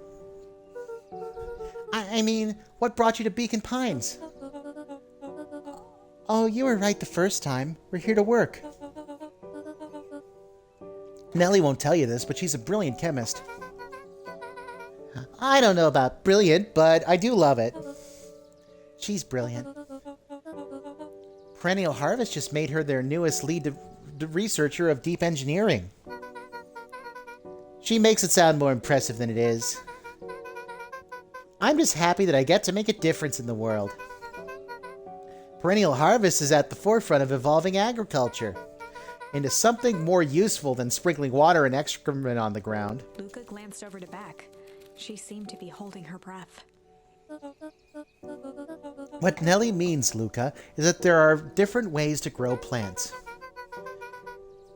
I mean, what brought you to Beacon Pines? Oh, you were right the first time. We're here to work. Nellie won't tell you this, but she's a brilliant chemist. I don't know about brilliant, but I do love it. She's brilliant. Perennial Harvest just made her their newest lead researcher of deep engineering. She makes it sound more impressive than it is. I'm just happy that I get to make a difference in the world. Perennial Harvest is at the forefront of evolving agriculture into something more useful than sprinkling water and excrement on the ground. Luca glanced over to Beck. She seemed to be holding her breath. What Nellie means, Luca, is that there are different ways to grow plants.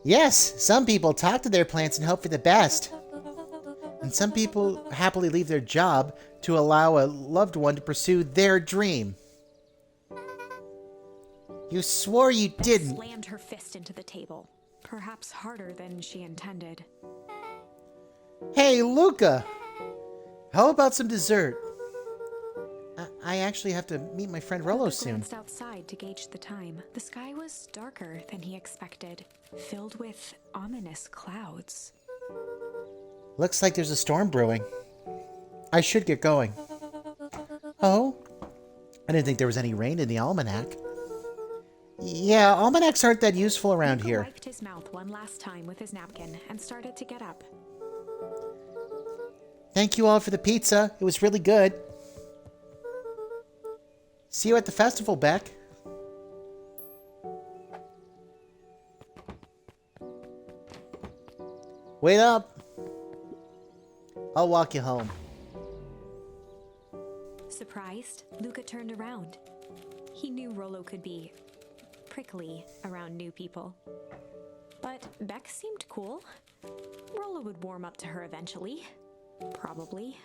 Yes, some people talk to their plants and hope for the best. And some people happily leave their job to allow a loved one to pursue their dream. You swore you didn't. Slammed her fist into the table, perhaps harder than she intended. Hey, Luca! How about some dessert? I actually have to meet my friend Rollo Luca soon. glanced outside to gauge the time. The sky was darker than he expected, filled with ominous clouds. Looks like there's a storm brewing. I should get going. Oh? I didn't think there was any rain in the almanac. Yeah, almanacs aren't that useful around Luca here. wiped his mouth one last time with his napkin and started to get up. Thank you all for the pizza. It was really good. See you at the festival, Beck. Wait up. I'll walk you home. Surprised, Luca turned around. He knew Rollo could be prickly around new people. But Beck seemed cool. Rollo would warm up to her eventually. Probably.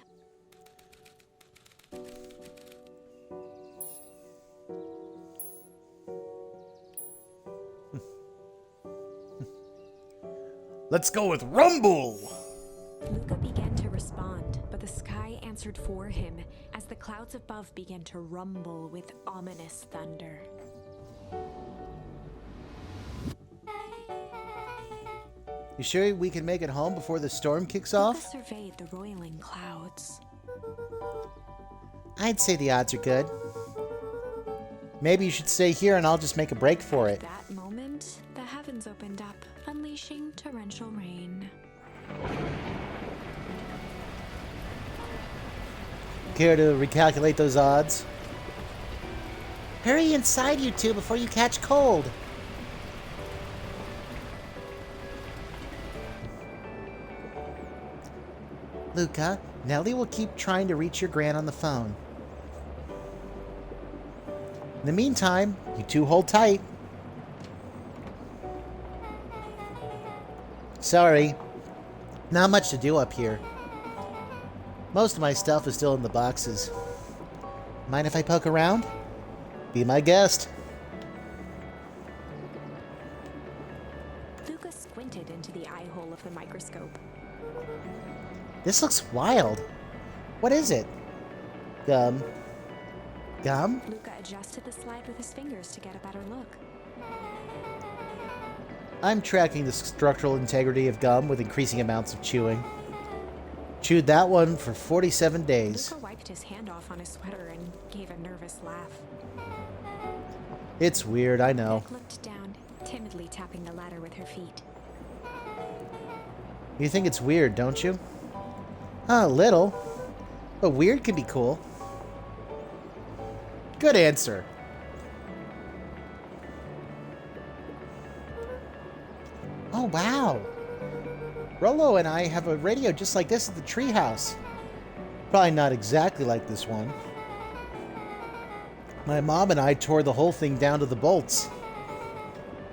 Let's go with Rumble! Luca began to respond, but the sky answered for him as the clouds above began to rumble with ominous thunder. You sure we can make it home before the storm kicks Luca off? surveyed the roiling clouds. I'd say the odds are good. Maybe you should stay here and I'll just make a break for it. At that moment, the heavens opened up, unleashing torrential rain. Care to recalculate those odds? Hurry inside, you two, before you catch cold. Luca, Nellie will keep trying to reach your gran on the phone. In the meantime, you two hold tight. Sorry. Not much to do up here. Most of my stuff is still in the boxes. Mind if I poke around? Be my guest. Luca squinted into the eye hole of the microscope. This looks wild. What is it? Gum? Luca adjusted the slide with his fingers to get a better look. I'm tracking the structural integrity of gum with increasing amounts of chewing. Chewed that one for 47 days. Luca wiped his hand off on his sweater and gave a nervous laugh. It's weird, I know. Beck looked down, timidly tapping the ladder with her feet. You think it's weird, don't you? A little. But weird can be cool. Good answer. Oh, wow. Rollo and I have a radio just like this at the treehouse. Probably not exactly like this one. My mom and I tore the whole thing down to the bolts.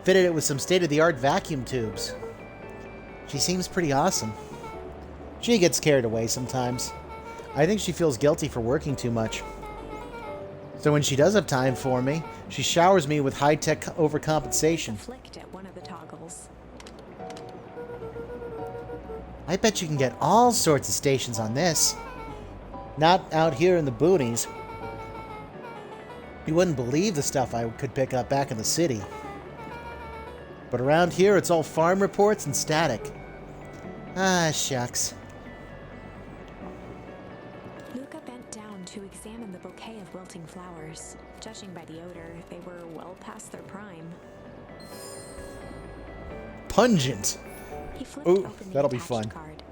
Fitted it with some state-of-the-art vacuum tubes. She seems pretty awesome. She gets carried away sometimes. I think she feels guilty for working too much. So when she does have time for me, she showers me with high-tech overcompensation. Flicked at one of the toggles. I bet you can get all sorts of stations on this. Not out here in the boonies. You wouldn't believe the stuff I could pick up back in the city. But around here, it's all farm reports and static. Ah, shucks. Luca bent down to examine the bouquet of wilting flowers. Judging by the odor, they were well past their prime. Pungent. He flipped Ooh, open the that'll be attached fun. card.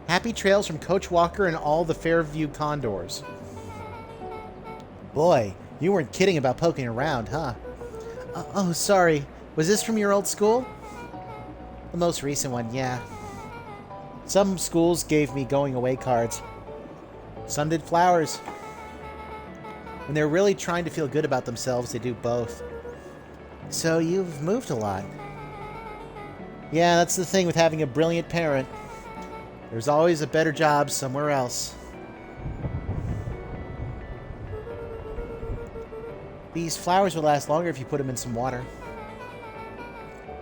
Happy trails from Coach Walker and all the Fairview Condors. Boy, you weren't kidding about poking around, huh? Oh, sorry. Was this from your old school? The most recent one, yeah. Some schools gave me going away cards. Some did flowers. When they're really trying to feel good about themselves, they do both. So you've moved a lot. Yeah, that's the thing with having a brilliant parent. There's always a better job somewhere else. These flowers would last longer if you put them in some water.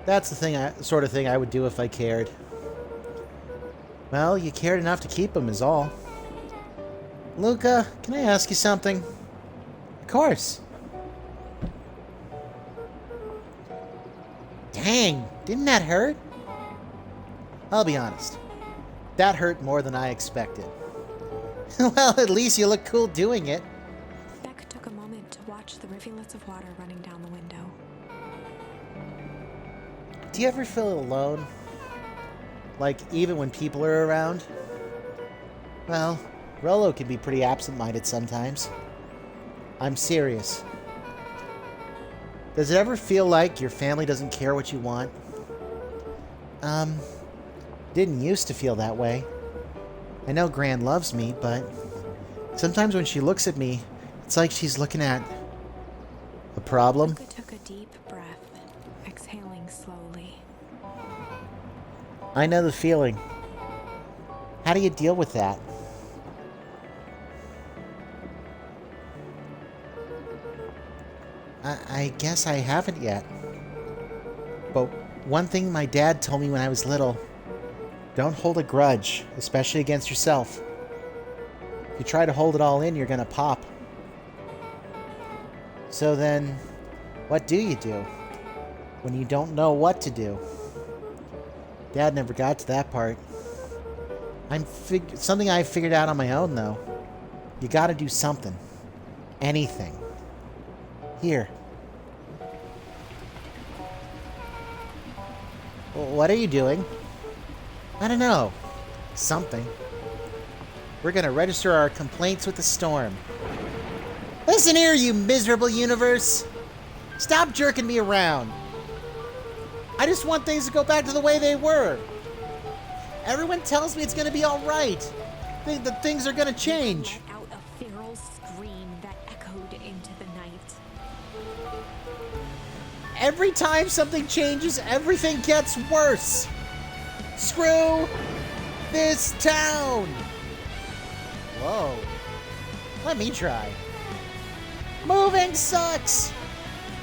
That's the sort of thing I would do if I cared. Well, you cared enough to keep them is all. Luca, can I ask you something? Of course. Dang, didn't that hurt? I'll be honest. That hurt more than I expected. Well, at least you look cool doing it. Beck took a moment to watch the rivulets of water running down the window. Do you ever feel alone? Like, even when people are around? Well, Rollo can be pretty absent-minded sometimes. I'm serious. Does it ever feel like your family doesn't care what you want? Didn't used to feel that way. I know Gran loves me, but sometimes when she looks at me, it's like she's looking at a problem. Luca took a deep breath, exhaling slowly. I know the feeling. How do you deal with that? I guess I haven't yet. But one thing my dad told me when I was little, don't hold a grudge, especially against yourself. If you try to hold it all in, you're gonna pop. So then, what do you do when you don't know what to do? Dad never got to that part. Something I figured out on my own, though. You gotta do something. Anything. Here. What are you doing? I don't know. Something. We're gonna register our complaints with the storm. Listen here, you miserable universe! Stop jerking me around! I just want things to go back to the way they were. Everyone tells me it's gonna be alright. That things are gonna change. Let out a feral scream that echoed Every time something changes, everything gets worse. Screw this town. Whoa. Let me try. Moving sucks.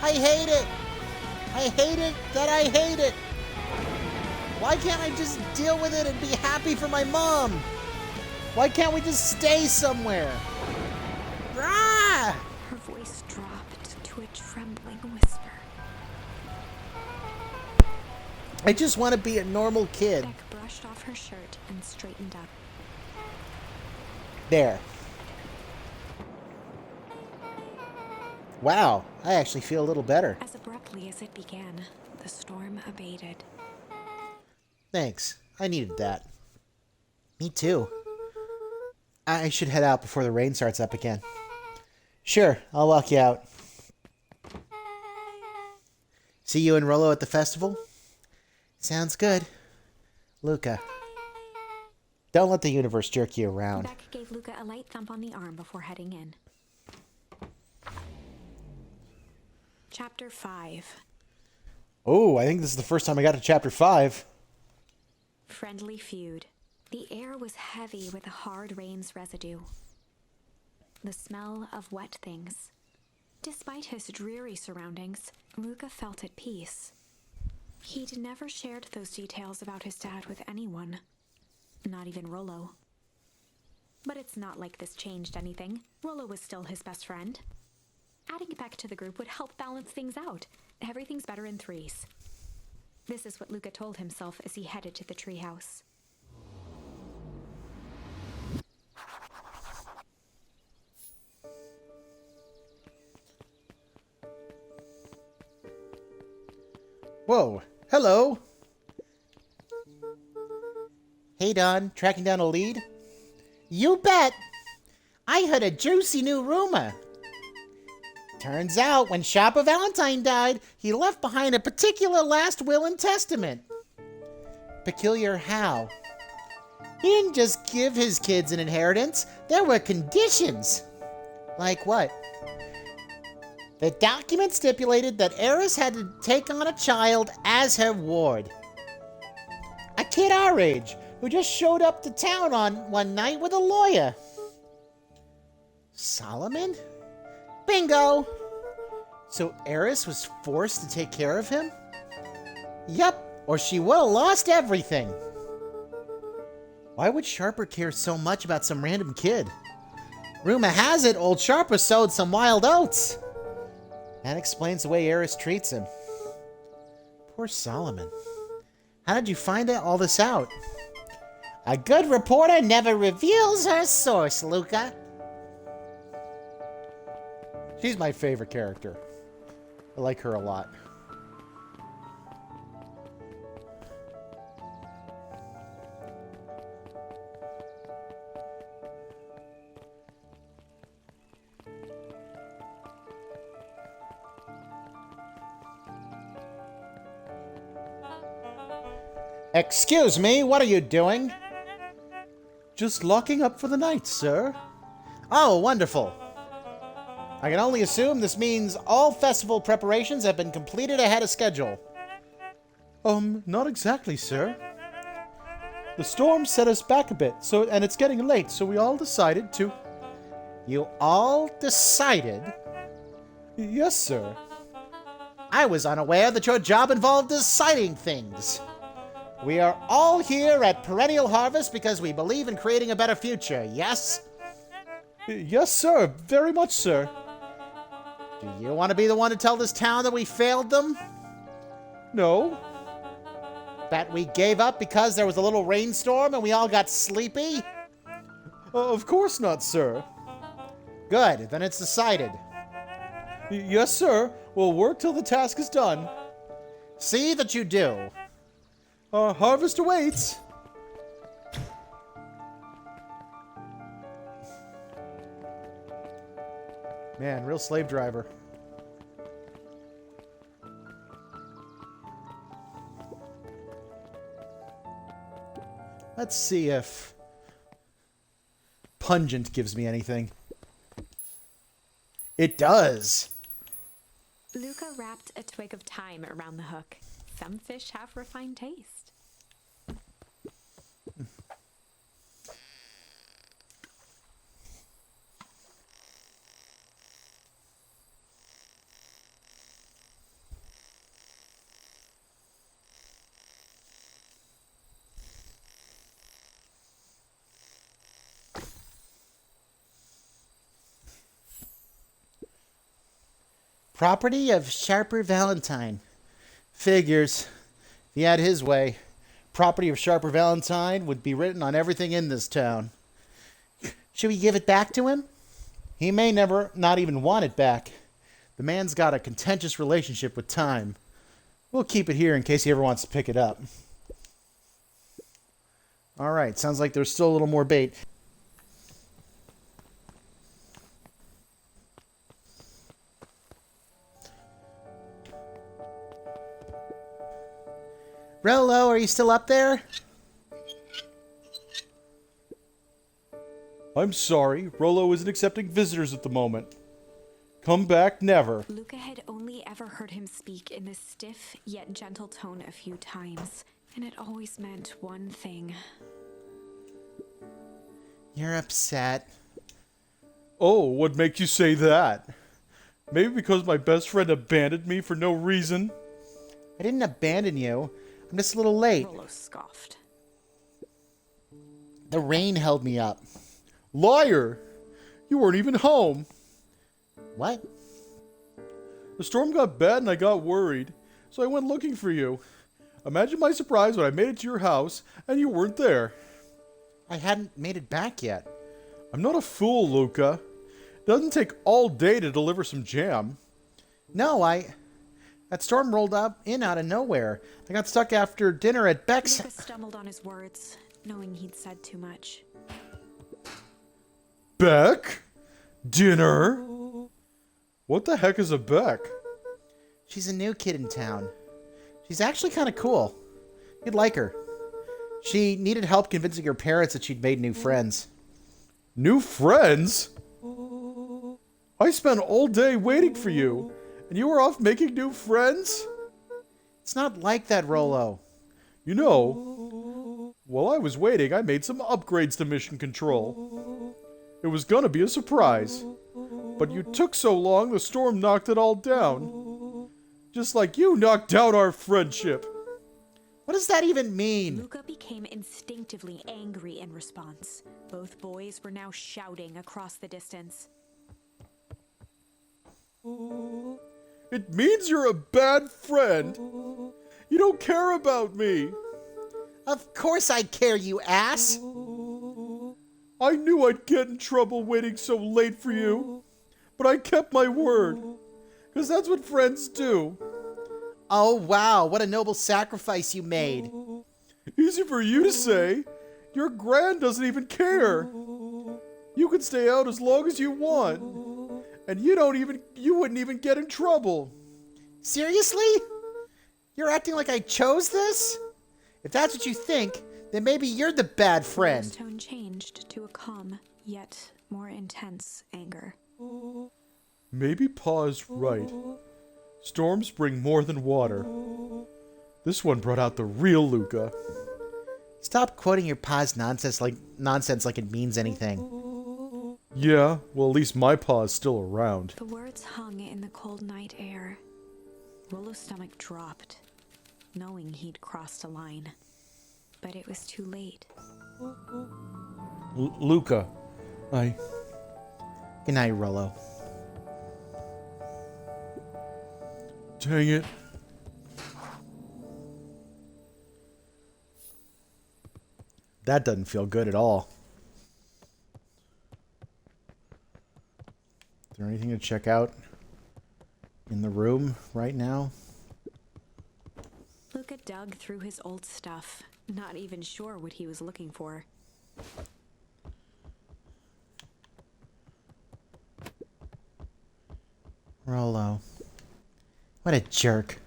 I hate it. I hate it that I hate it. Why can't I just deal with it and be happy for my mom? Why can't we just stay somewhere? Ah! Her voice dropped to a trembling whisper. I just want to be a normal kid. Beck brushed off her shirt and straightened up. There. Wow, I actually feel a little better. As abruptly as it began, the storm abated. Thanks. I needed that. Me too. I should head out before the rain starts up again. Sure, I'll walk you out. See you and Rollo at the festival? Sounds good. Luca. Don't let the universe jerk you around. Beck gave Luca a light thump on the arm before heading in. Chapter 5. Oh, I think this is the first time I got to chapter 5. Friendly feud. The air was heavy with the hard rain's residue. The smell of wet things. Despite his dreary surroundings, Luca felt at peace. He'd never shared those details about his dad with anyone. Not even Rollo. But it's not like this changed anything. Rollo was still his best friend. Adding Beck to the group would help balance things out. Everything's better in threes. This is what Luca told himself as he headed to the treehouse. Whoa, hello. Hey, Don, tracking down a lead? You bet. I heard a juicy new rumor. Turns out, when Sharper Valentine died, he left behind a particular last will and testament. Peculiar how? He didn't just give his kids an inheritance. There were conditions. Like what? The document stipulated that Eris had to take on a child as her ward. A kid our age, who just showed up to town on one night with a lawyer. Solomon? Bingo! So Eris was forced to take care of him? Yep, or she would have lost everything. Why would Sharper care so much about some random kid? Rumor has it old Sharper sowed some wild oats. That explains the way Eris treats him. Poor Solomon. How did you find all this out? A good reporter never reveals her source, Luca. She's my favorite character. I like her a lot. Excuse me, what are you doing? Just locking up for the night, sir. Oh, wonderful. I can only assume this means all festival preparations have been completed ahead of schedule. Not exactly, sir. The storm set us back a bit, and it's getting late, so we all decided to... You all decided? Yes, sir. I was unaware that your job involved deciding things. We are all here at Perennial Harvest because we believe in creating a better future, yes? Yes, sir. Very much, sir. Do you want to be the one to tell this town that we failed them? No. That we gave up because there was a little rainstorm and we all got sleepy? Of course not, sir. Good, then it's decided. Yes, sir. We'll work till the task is done. See that you do. Harvest awaits. Man, real slave driver. Let's see if Pungent gives me anything. It does. Luca wrapped a twig of thyme around the hook. Some fish have refined taste. Property of Sharper Valentine. Figures. If he had his way, property of Sharper Valentine would be written on everything in this town. Should we give it back to him? He may never not even want it back. The man's got a contentious relationship with time. We'll keep it here in case he ever wants to pick it up. All right, sounds like there's still a little more bait. Rolo, are you still up there? I'm sorry, Rolo isn't accepting visitors at the moment. Come back never. Luca had only ever heard him speak in this stiff yet gentle tone a few times, and it always meant one thing. You're upset. Oh, what makes you say that? Maybe because my best friend abandoned me for no reason? I didn't abandon you. I'm just a little late. Rolo scoffed. The rain held me up. Liar! You weren't even home. What? The storm got bad and I got worried, so I went looking for you. Imagine my surprise when I made it to your house and you weren't there. I hadn't made it back yet. I'm not a fool, Luca. It doesn't take all day to deliver some jam. No, that storm rolled up in out of nowhere. I got stuck after dinner at Beck's. Luca stumbled on his words, knowing he'd said too much. Beck? Dinner? What the heck is a Beck? She's a new kid in town. She's actually kind of cool. You'd like her. She needed help convincing her parents that she'd made new friends. New friends? I spent all day waiting for you, and you were off making new friends? It's not like that, Rolo. You know, while I was waiting, I made some upgrades to Mission Control. It was gonna be a surprise, but you took so long the storm knocked it all down. Just like you knocked down our friendship. What does that even mean? Luca became instinctively angry in response. Both boys were now shouting across the distance. It means you're a bad friend. You don't care about me. Of course I care, you ass. I knew I'd get in trouble waiting so late for you, but I kept my word, 'cause that's what friends do. Oh, wow, what a noble sacrifice you made. Easy for you to say. Your gran doesn't even care. You can stay out as long as you want, and you wouldn't even get in trouble. Seriously? You're acting like I chose this? If that's what you think, then maybe you're the bad friend. His tone changed to a calm, yet more intense anger. Maybe Pa's right. Storms bring more than water. This one brought out the real Luca. Stop quoting your pa's nonsense like it means anything. Yeah, well, at least my pa's still around. The words hung in the cold night air. Rolo's stomach dropped, knowing he'd crossed a line. But it was too late. Luca, Good night, Rolo. Dang it. That doesn't feel good at all. Is there anything to check out in the room right now? Luca dug through his old stuff, not even sure what he was looking for. Rolo. What a jerk.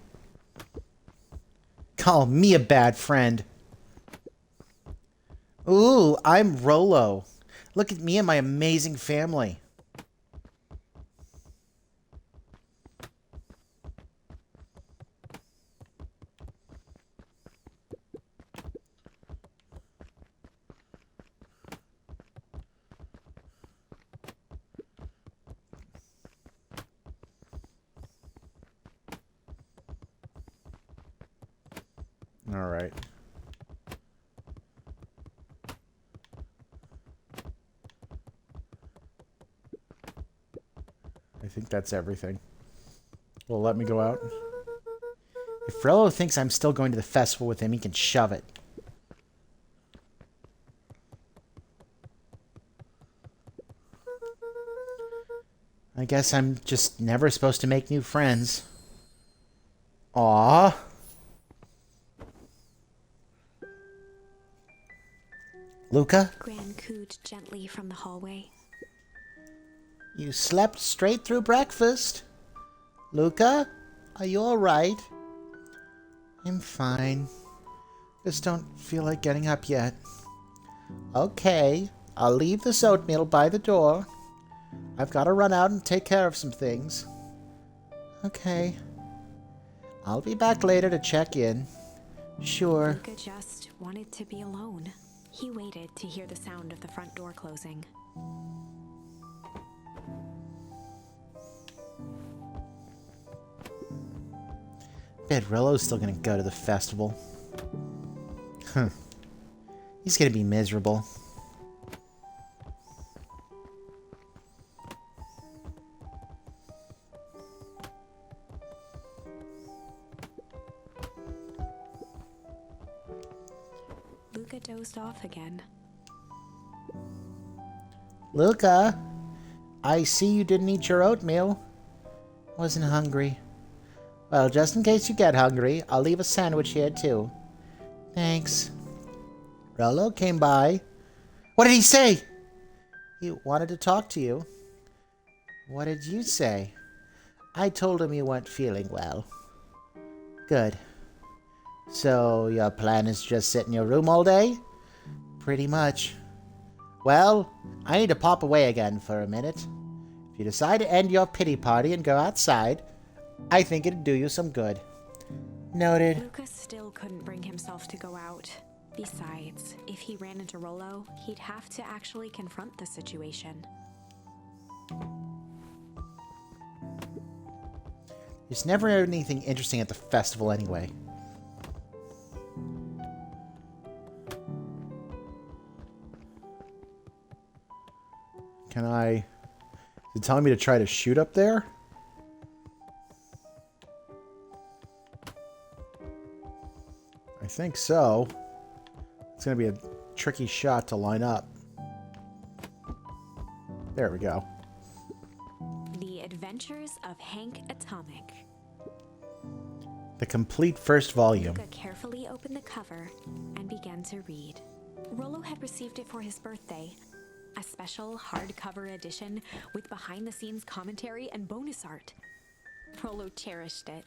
Call me a bad friend. Ooh, I'm Rolo. Look at me and my amazing family. All right. I think that's everything. Well, let me go out. If Rollo thinks I'm still going to the festival with him, he can shove it. I guess I'm just never supposed to make new friends. Aww. Luca? Gran cooed gently from the hallway. You slept straight through breakfast. Luca, are you alright? I'm fine. Just don't feel like getting up yet. Okay, I'll leave this oatmeal by the door. I've got to run out and take care of some things. Okay. I'll be back later to check in. Sure. Luca just wanted to be alone. He waited to hear the sound of the front door closing. Bet Rollo's still gonna go to the festival. Huh. He's gonna be miserable. Luca dozed off again. Luca, I see you didn't eat your oatmeal. Wasn't hungry. Well, just in case you get hungry, I'll leave a sandwich here too. Thanks. Rollo came by. What did he say? He wanted to talk to you. What did you say? I told him you weren't feeling well. Good. So, your plan is just sit in your room all day? Pretty much. Well, I need to pop away again for a minute. If you decide to end your pity party and go outside, I think it'd do you some good. Noted. Luca still couldn't bring himself to go out. Besides, if he ran into Rollo, he'd have to actually confront the situation. There's never anything interesting at the festival anyway. Can I... Is it telling me to try to shoot up there? I think so. It's going to be a tricky shot to line up. There we go. The Adventures of Hank Atomic. The complete first volume. Luca carefully opened the cover and began to read. Rollo had received it for his birthday. A special hardcover edition with behind-the-scenes commentary and bonus art. Rollo cherished it,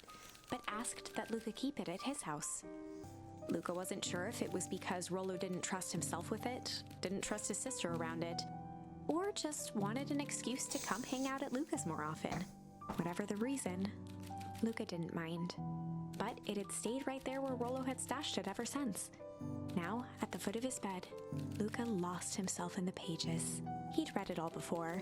but asked that Luca keep it at his house. Luca wasn't sure if it was because Rollo didn't trust himself with it, didn't trust his sister around it, or just wanted an excuse to come hang out at Luca's more often. Whatever the reason, Luca didn't mind. But it had stayed right there where Rollo had stashed it ever since. Now, at the foot of his bed, Luca lost himself in the pages. He'd read it all before,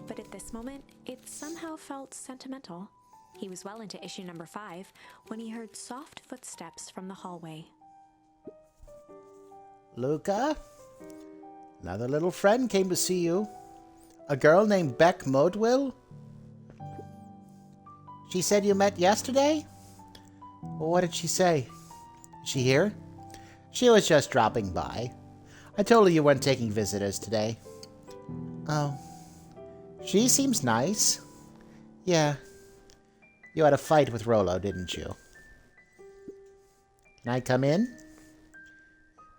but at this moment, it somehow felt sentimental. He was well into issue number 5 when he heard soft footsteps from the hallway. Luca? Another little friend came to see you. A girl named Beck Modwill? She said you met yesterday? What did she say? Is she here? She was just dropping by. I told her you weren't taking visitors today. Oh. She seems nice. Yeah. You had a fight with Rollo, didn't you? Can I come in?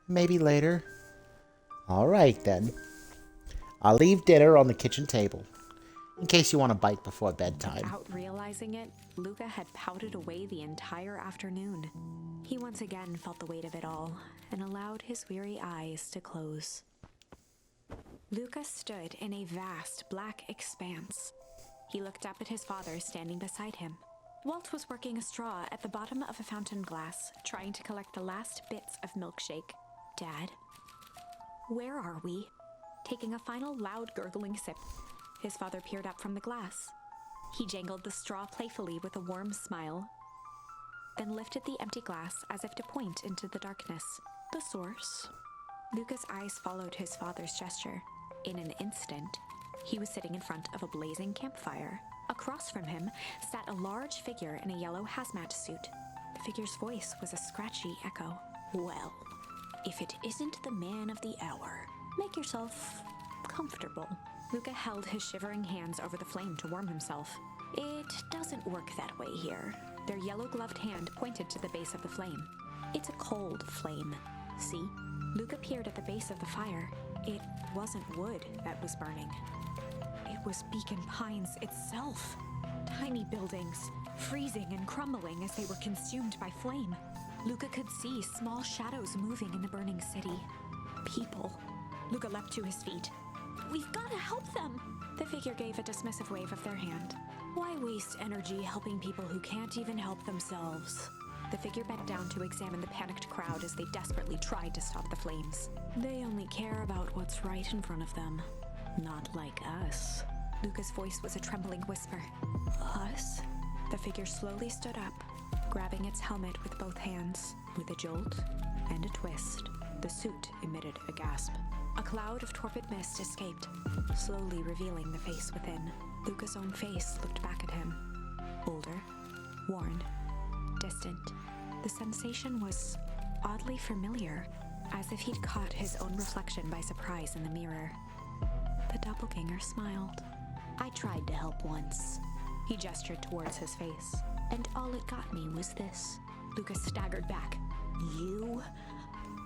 Maybe later. All right, then. I'll leave dinner on the kitchen table, in case you want a bite before bedtime. Without realizing it, Luca had pouted away the entire afternoon. He once again felt the weight of it all, and allowed his weary eyes to close. Luca stood in a vast black expanse. He looked up at his father standing beside him. Walt was working a straw at the bottom of a fountain glass, trying to collect the last bits of milkshake. Dad, where are we? Taking a final loud gurgling sip, his father peered up from the glass. He jangled the straw playfully with a warm smile. then lifted the empty glass as if to point into the darkness. The source? Luca's eyes followed his father's gesture. In an instant, he was sitting in front of a blazing campfire. Across from him sat a large figure in a yellow hazmat suit. The figure's voice was a scratchy echo. Well, if it isn't the man of the hour, make yourself comfortable. Luca held his shivering hands over the flame to warm himself. It doesn't work that way here. Their yellow-gloved hand pointed to the base of the flame. It's a cold flame. See? Luca peered at the base of the fire. It wasn't wood that was burning. It was Beacon Pines itself. Tiny buildings, freezing and crumbling as they were consumed by flame. Luca could see small shadows moving in the burning city. People. Luca leapt to his feet. We've got to help them! The figure gave a dismissive wave of their hand. Why waste energy helping people who can't even help themselves? The figure bent down to examine the panicked crowd as they desperately tried to stop the flames. They only care about what's right in front of them. Not like us. Luca's voice was a trembling whisper. Us? The figure slowly stood up, grabbing its helmet with both hands. With a jolt and a twist, the suit emitted a gasp. A cloud of torpid mist escaped, slowly revealing the face within. Luca's own face looked back at him. Older, worn, distant. The sensation was oddly familiar, as if he'd caught his own reflection by surprise in the mirror. The doppelganger smiled. I tried to help once. He gestured towards his face, and all it got me was this. Luca staggered back. You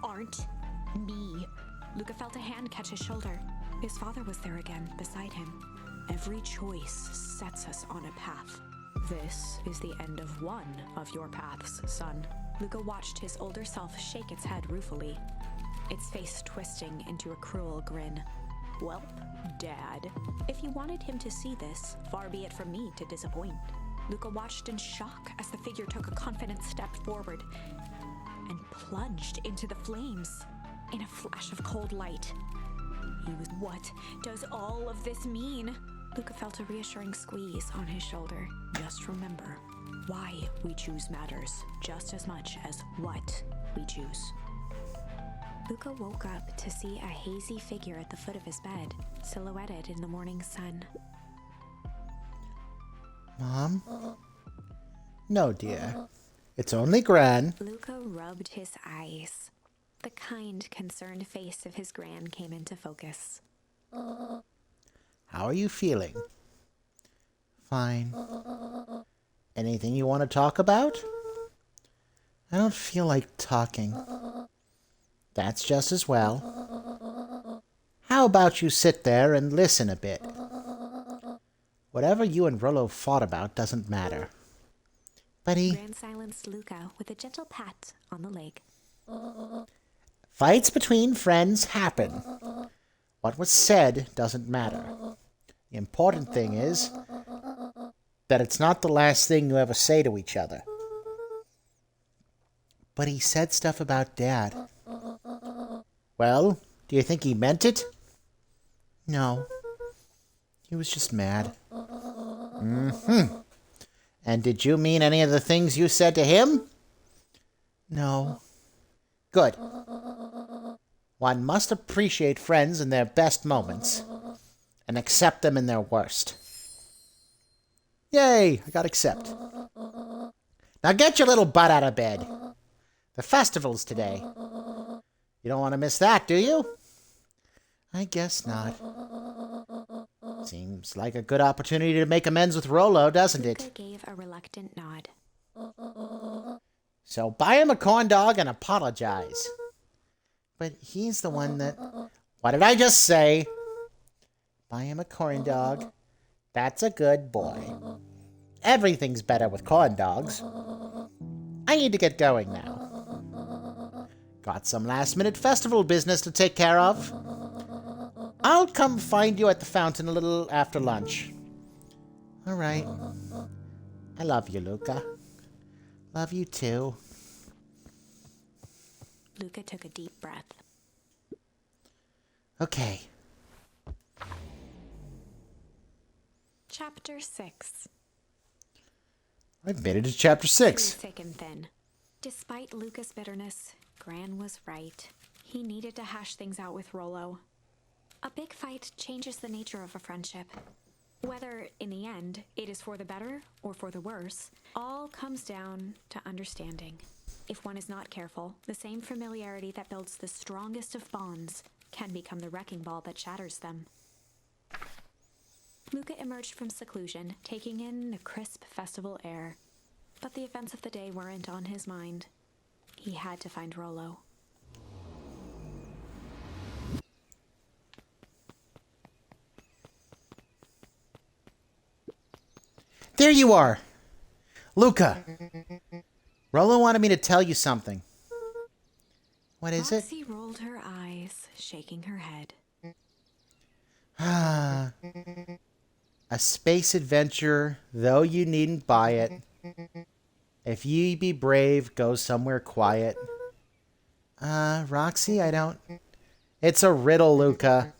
aren't me. Luca felt a hand catch his shoulder. His father was there again, beside him. Every choice sets us on a path. This is the end of one of your paths, son. Luca watched his older self shake its head ruefully, its face twisting into a cruel grin. Well, Dad, if you wanted him to see this, far be it from me to disappoint. Luca watched in shock as the figure took a confident step forward and plunged into the flames in a flash of cold light. What does all of this mean? Luca felt a reassuring squeeze on his shoulder. Just remember, why we choose matters just as much as what we choose. Luca woke up to see a hazy figure at the foot of his bed, silhouetted in the morning sun. Mom? No, dear. It's only Gran. Luca rubbed his eyes. The kind, concerned face of his Gran came into focus. How are you feeling? Fine. Anything you want to talk about? I don't feel like talking. That's just as well. How about you sit there and listen a bit? Whatever you and Rollo fought about doesn't matter. But Gran silenced Luca with a gentle pat on the leg. Fights between friends happen. What was said doesn't matter. The important thing is that it's not the last thing you ever say to each other. But he said stuff about Dad. Well, do you think he meant it? No. He was just mad. And did you mean any of the things you said to him? No. Good. One must appreciate friends in their best moments and accept them in their worst. Yay, I got accept. Now get your little butt out of bed. The festival's today. You don't want to miss that, do you? I guess not. Seems like a good opportunity to make amends with Rollo, doesn't it? Luca gave a reluctant nod. So buy him a corn dog and apologize. But he's the one that... What did I just say? Buy him a corn dog. That's a good boy. Everything's better with corn dogs. I need to get going now. Got some last-minute festival business to take care of. I'll come find you at the fountain a little after lunch. All right. I love you, Luca. Love you too. Luca took a deep breath. Okay. Chapter 6. I've made it to chapter 6. Through thick and thin. Despite Luca's bitterness, Gran was right. He needed to hash things out with Rollo. A big fight changes the nature of a friendship. Whether, in the end, it is for the better or for the worse, all comes down to understanding. If one is not careful, the same familiarity that builds the strongest of bonds can become the wrecking ball that shatters them. Luca emerged from seclusion, taking in the crisp festival air. But the events of the day weren't on his mind. He had to find Rollo. There you are! Luca! Rollo wanted me to tell you something. What is it? Roxy rolled her eyes, shaking her head. A space adventure, though you needn't buy it. If ye be brave, go somewhere quiet. Roxy, I don't... It's a riddle, Luca.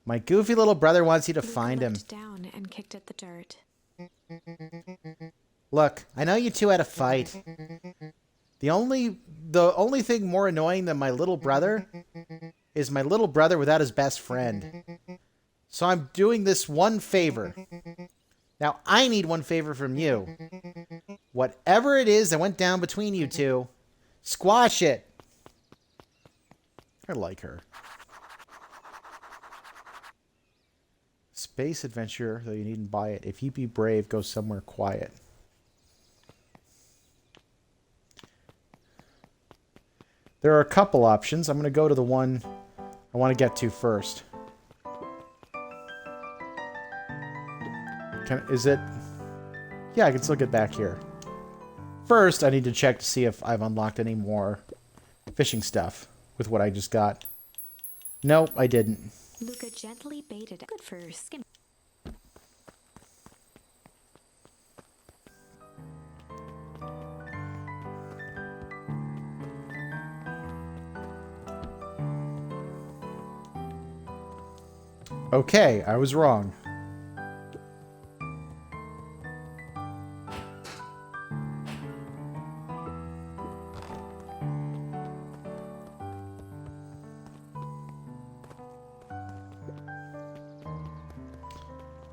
My goofy little brother wants you to find him. Luca looked down and kicked at the dirt. Look, I know you two had a fight. The only thing more annoying than my little brother is my little brother without his best friend. So I'm doing this one favor. Now, I need one favor from you. Whatever it is that went down between you two, squash it. I like her. Space adventure, though you needn't buy it. If you be brave, go somewhere quiet. There are a couple options. I'm going to go to the one I want to get to first. Is it... Yeah, I can still get back here. First, I need to check to see if I've unlocked any more fishing stuff with what I just got. Nope, I didn't. Luca gently baited it. Good for skin. Okay, I was wrong.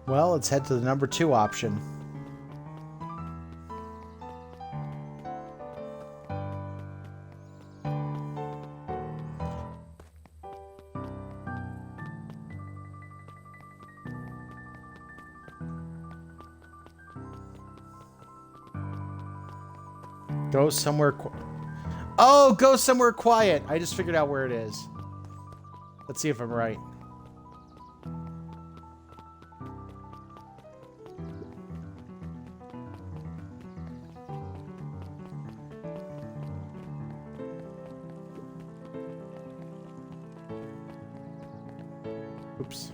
Well, let's head to the number 2 option. Go somewhere Oh, go somewhere quiet. I just figured out where it is. Let's see if I'm right. Oops.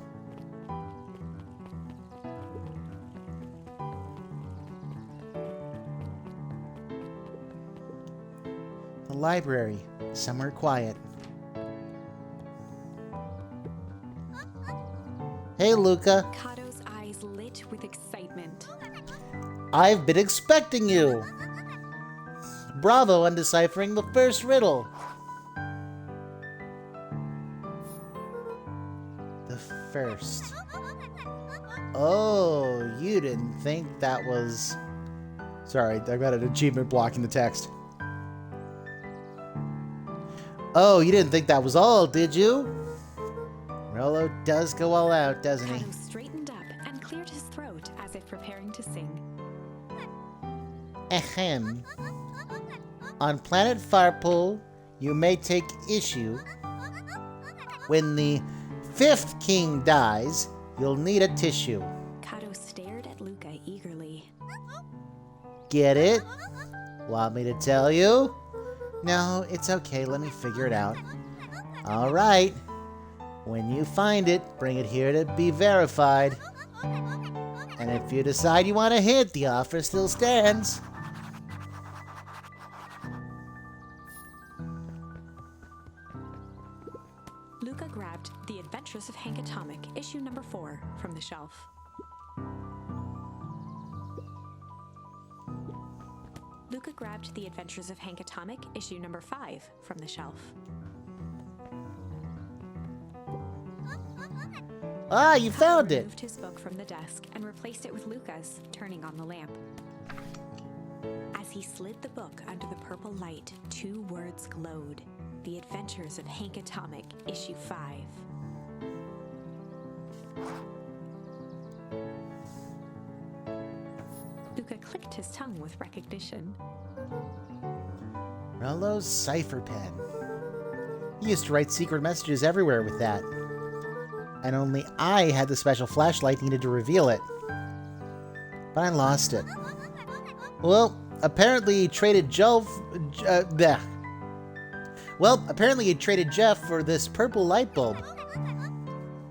The library, somewhere quiet. Hey, Luca. Kato's eyes lit with excitement. I've been expecting you. Bravo on deciphering the first riddle. The first. Oh, you didn't think that was... Sorry, I got an achievement blocking the text. Oh, you didn't think that was all, did you? Rollo does go all out, doesn't he? Kato straightened up and cleared his throat as if preparing to sing. Ahem. On planet Farpool, you may take issue. When the 5th king dies, you'll need a tissue. Kato stared at Luca eagerly. Get it? Want me to tell you? No, it's okay. Let me figure it out. All right. When you find it, bring it here to be verified. And if you decide you want a hint, the offer still stands. Luca grabbed The Adventures of Hank Atomic, issue number 4, from the shelf. Adventures of Hank Atomic, issue number 5, from the shelf. Ah, you found He it. removed his book from the desk and replaced it with Luca's, turning on the lamp. As he slid the book under the purple light, 2 words glowed. The Adventures of Hank Atomic, issue 5. Luca clicked his tongue with recognition. Rollo's cipher pen. He used to write secret messages everywhere with that. And only I had the special flashlight needed to reveal it. But I lost it. Well, apparently he traded Jeff for this purple light bulb.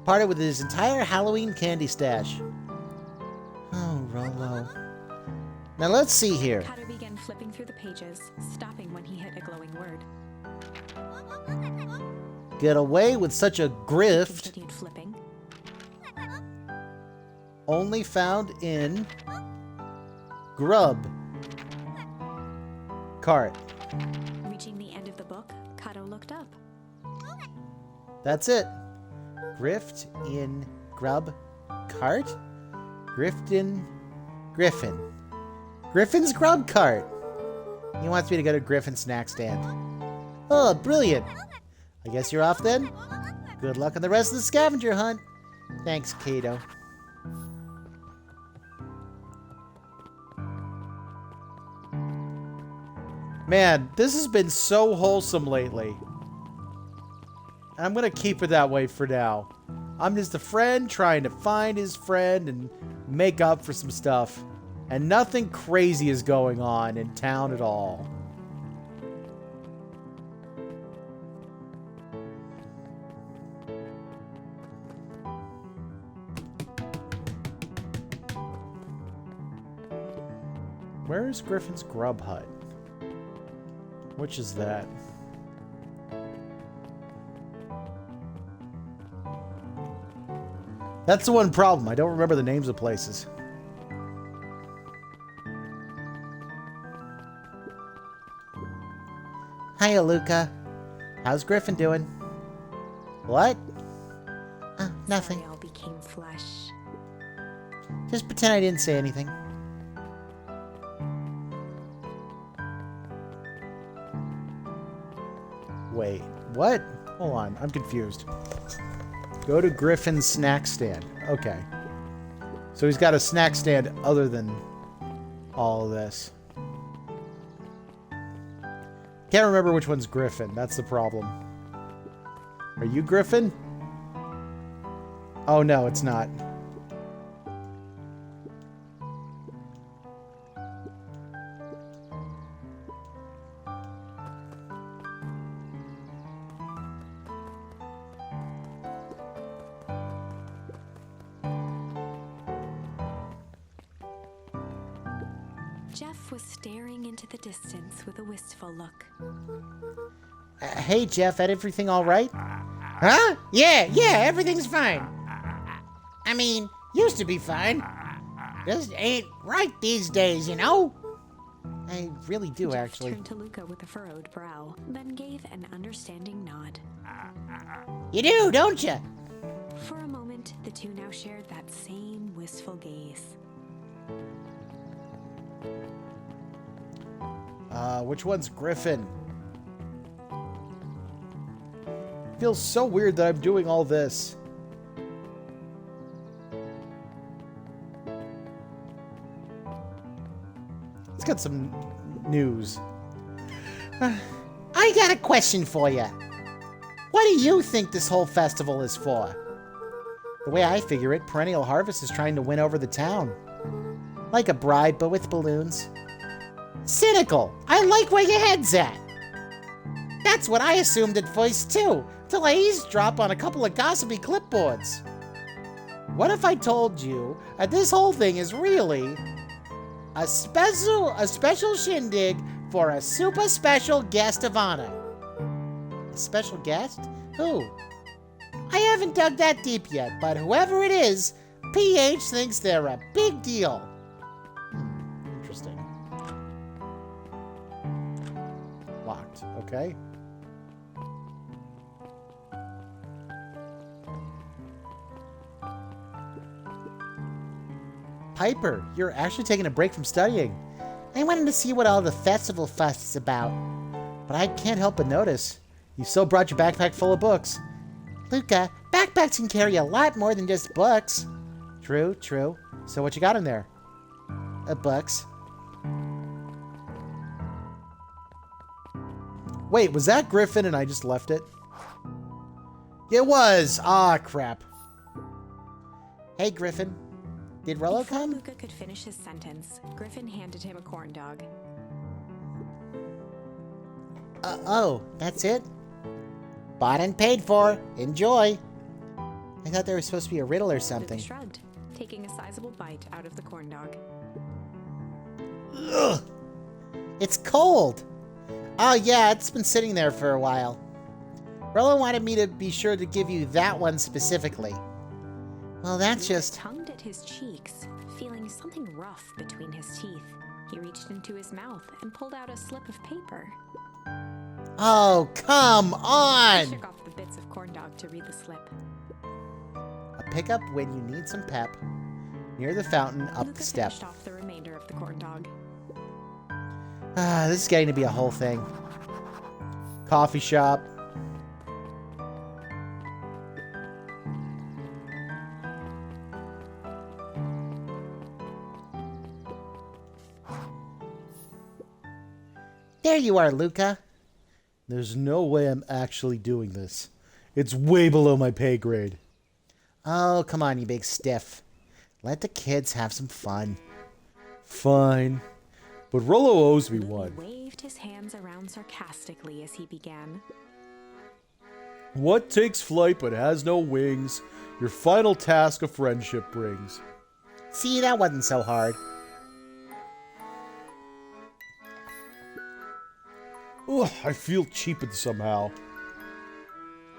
Parted with his entire Halloween candy stash. Oh, Rollo. Now let's see here. Cutter began flipping through the pages, stopping when he hit a glowing word. Get away with such a grift. Continued flipping. Only found in Grub Cart. Reaching the end of the book, Kato looked up. That's it. Grift in Grub Cart? Grift in Griffin. Griffin's Grub Cart. He wants me to go to Griffin's snack stand. Oh, brilliant. I guess you're off then? Good luck on the rest of the scavenger hunt. Thanks, Kato. Man, this has been so wholesome lately. And I'm going to keep it that way for now. I'm just a friend trying to find his friend and make up for some stuff. And nothing crazy is going on in town at all. Where is Griffin's Grub Hut? Which is that? That's the one problem. I don't remember the names of places. Hiya, Luca. How's Griffin doing? What? Nothing. They all became flesh. Just pretend I didn't say anything. Wait, what? Hold on, I'm confused. Go to Griffin's snack stand. Okay. So he's got a snack stand other than all of this. Can't remember which one's Griffin. That's the problem. Are you Griffin? Oh, no, it's not. Jeff was staring into the distance with a wistful look. Hey, Jeff, everything all right? Huh? Yeah, everything's fine. I mean, used to be fine. Just ain't right these days, you know? I really do, Jeff actually. turned to Luca with a furrowed brow, then gave an understanding nod. You do, don't you? For a moment, the two now shared that same wistful gaze. Which one's Griffin? Feels so weird that I'm doing all this. Let's get some news. I got a question for you. What do you think this whole festival is for? The way I figure it, Perennial Harvest is trying to win over the town. Like a bribe, but with balloons. Cynical. I like where your head's at. That's what I assumed at first, too, till I eavesdrop on a couple of gossipy clipboards. What if I told you that this whole thing is really A special shindig for a super special guest of honor. a special guest? Who? I haven't dug that deep yet, but whoever it is, PH thinks they're a big deal. Interesting. okay? Piper, you're actually taking a break from studying. I wanted to see what all the festival fuss is about. But I can't help but notice. You still brought your backpack full of books. Luca, backpacks can carry a lot more than just books. True, true. So what you got in there? Books. Wait, was that Griffin and I just left it? It was! Ah, crap. Hey, Griffin. Did Rollo Before come? Luca could finish his sentence, Griffin handed him a corn dog. Oh, that's it? Bought and paid for. Enjoy. I thought there was supposed to be a riddle or Luca something. shrugged, taking a sizable bite out of the corn dog. Ugh. It's cold. Oh, yeah, it's been sitting there for a while. Rollo wanted me to be sure to give you that one specifically. Well, that's Luca just... tongued at his cheeks, feeling something rough between his teeth. He reached into his mouth and pulled out a slip of paper. Oh, come He on! shook off the bits of corn dog to read the slip. A pickup when you need some pep. Near the fountain, up Luca the step. finished off the remainder of the corn dog. Ah, this is getting to be a whole thing. Coffee shop. There you are, Luca. There's no way I'm actually doing this. It's way below my pay grade. Oh, come on, you big stiff. Let the kids have some fun. Fine. But Rollo owes me Louis one. waved his hands around sarcastically as he began. What takes flight but has no wings? Your final task of friendship brings. See, that wasn't so hard. Ugh, I feel cheapened somehow.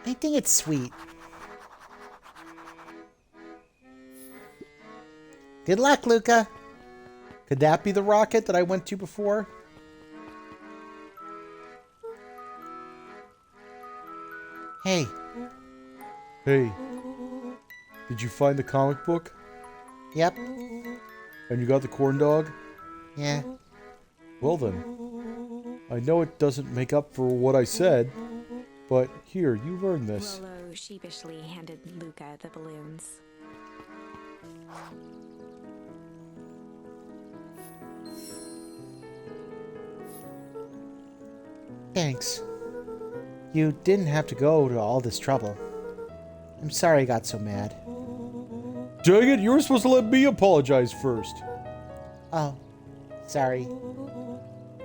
I think it's sweet. Good luck, Luca. Could that be the rocket that I went to before? Hey, Hey, did you find the comic book? yep, And you got the corn dog? yeah. Well then, I know it doesn't make up for what I said, but here, you've earned this. Rollo sheepishly handed Luca the balloons. Thanks. You didn't have to go to all this trouble. I'm sorry I got so mad. Dang it, you were supposed to let me apologize first. Oh, sorry.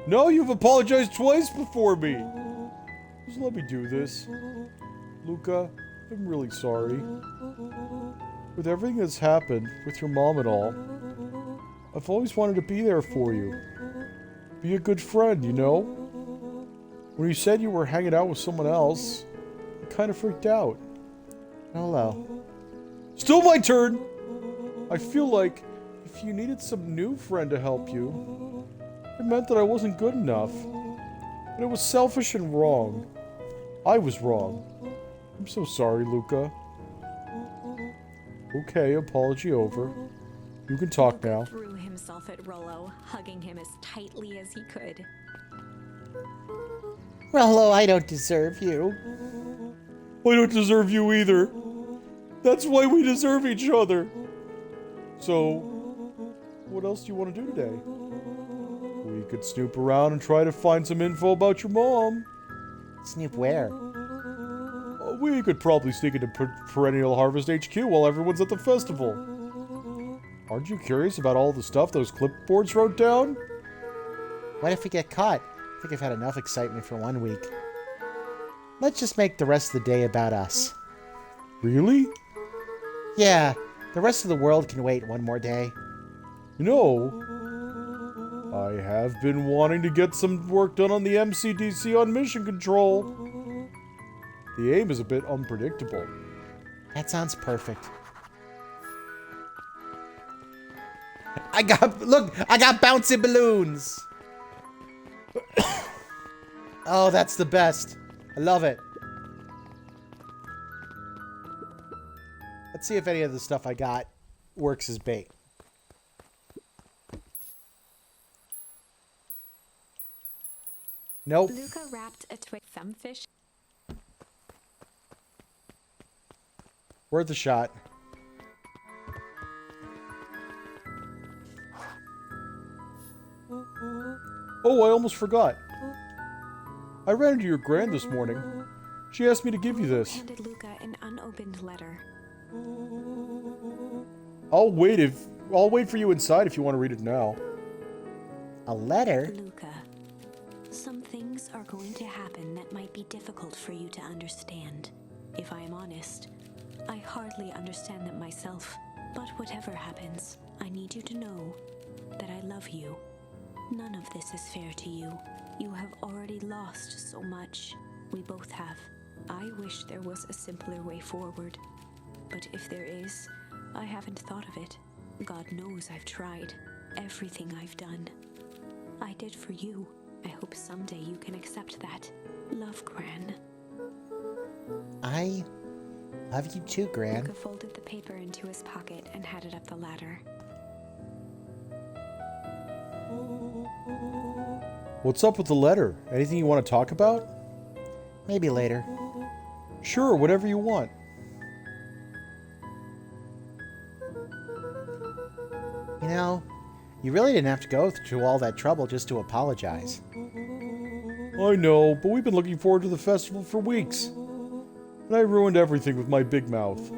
No, you've apologized twice before me. Just let me do this. Luca, I'm really sorry. With everything that's happened, with your mom and all, I've always wanted to be there for you. Be a good friend, you know? When you said you were hanging out with someone else, I kind of freaked out. Hello. Still my turn! I feel like if you needed some new friend to help you, it meant that I wasn't good enough. And it was selfish and wrong. I was wrong. I'm so sorry, Luca. Okay, apology over. You can talk now. Threw himself at Rollo, hugging him as tightly as he could. Rollo, I don't deserve you. I don't deserve you either. That's why we deserve each other. So, what else do you want to do today? We could snoop around and try to find some info about your mom. Snoop where? We could probably sneak into Perennial Harvest HQ while everyone's at the festival. Aren't you curious about all the stuff those clipboards wrote down? What if we get caught? I think I've had enough excitement for 1 week. Let's just make the rest of the day about us. Really? Yeah, the rest of the world can wait one more day. You know, I have been wanting to get some work done on the MCDC on mission control. The aim is a bit unpredictable. That sounds perfect. I got bouncy balloons! Oh, that's the best. I love it. Let's see if any of the stuff I got works as bait. Nope. Luca wrapped a twig thumbfish. Worth a shot. Oh, I almost forgot. I ran into your grand this morning. She asked me to give you this. Handed Luca an unopened letter. I'll wait for you inside if you want to read it now. A letter? Luca, some things are going to happen that might be difficult for you to understand. If I am honest, I hardly understand them myself. But whatever happens, I need you to know that I love you. None of this is fair to you. You have already lost so much. We both have. I wish there was a simpler way forward. But if there is, I haven't thought of it. God knows I've tried. Everything I've done, I did for you. I hope someday you can accept that. Love, Gran. I love you too, Gran. Luca folded the paper into his pocket and headed up the ladder. What's up with the letter? Anything you want to talk about? Maybe later. Sure, whatever you want. You know, you really didn't have to go through all that trouble just to apologize. I know, but we've been looking forward to the festival for weeks. And I ruined everything with my big mouth.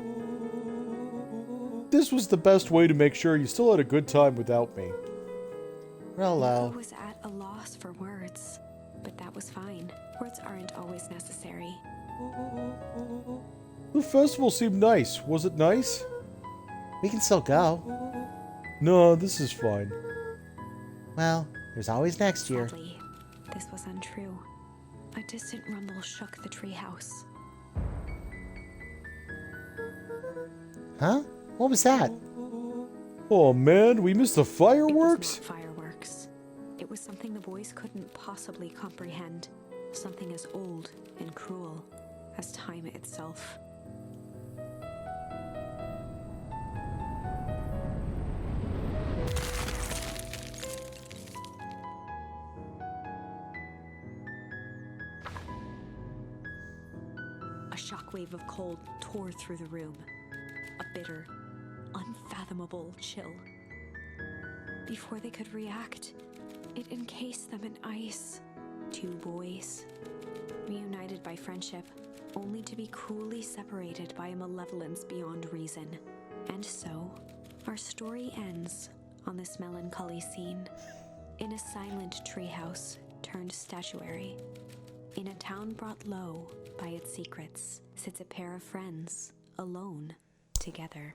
This was the best way to make sure you still had a good time without me. Rolo. Luca was at a loss for words, but that was fine. Words aren't always necessary. The festival seemed nice. Was it nice? We can still go. No, this is fine. Well, there's always next year. Sadly, this was untrue. A distant rumble shook the treehouse. Huh? What was that? Oh man, we missed the fireworks? It was not fireworks. It was something the boys couldn't possibly comprehend. Something as old and cruel as time itself. A shockwave of cold tore through the room. A bitter, unfathomable chill. Before they could react, it encased them in ice. Two boys, reunited by friendship, only to be cruelly separated by a malevolence beyond reason. And so, our story ends on this melancholy scene. In a silent treehouse turned statuary, in a town brought low by its secrets, sits a pair of friends, alone, together,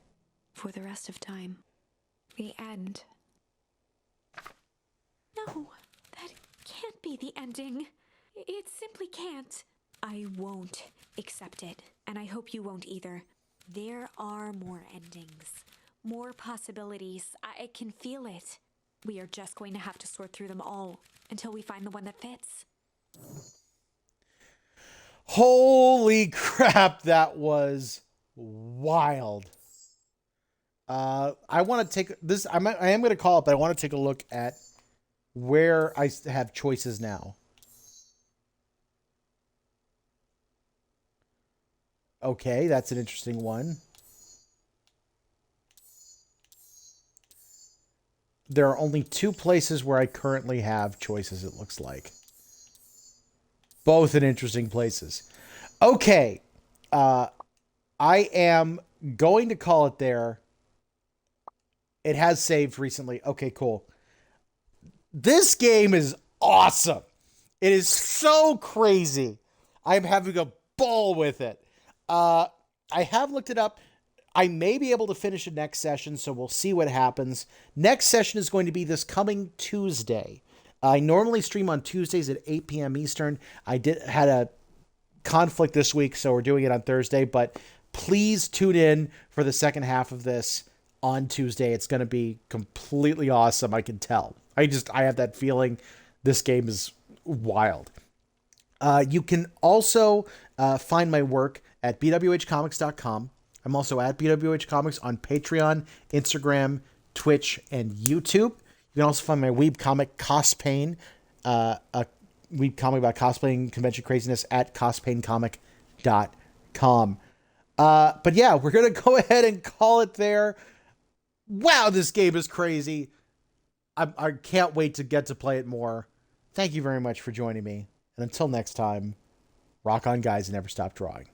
for the rest of time. The end. No, that can't be the ending. It simply can't. I won't accept it, and I hope you won't either. There are more endings, more possibilities. I can feel it. We are just going to have to sort through them all until we find the one that fits. Holy crap, that was wild. I want to take this. I am going to call it, but I want to take a look at where I have choices now. Okay, that's an interesting one. There are only two places where I currently have choices, it looks like. Both in interesting places. Okay. I am going to call it there. It has saved recently. Okay, cool. This game is awesome. It is so crazy. I'm having a ball with it. I have looked it up. I may be able to finish it next session, so we'll see what happens. Next session is going to be this coming Tuesday. I normally stream on Tuesdays at 8 p.m. Eastern. I had a conflict this week, so we're doing it on Thursday, but please tune in for the second half of this on Tuesday. It's going to be completely awesome, I can tell. I have that feeling this game is wild. You can also find my work at BWHComics.com. I'm also at BWHComics on Patreon, Instagram, Twitch, and YouTube. You can also find my weeb comic, Cospain, a weeb comic about cosplaying convention craziness at cospaigncomic.com. But yeah, we're going to go ahead and call it there. Wow, this game is crazy. I can't wait to get to play it more. Thank you very much for joining me. And until next time, rock on, guys, and never stop drawing.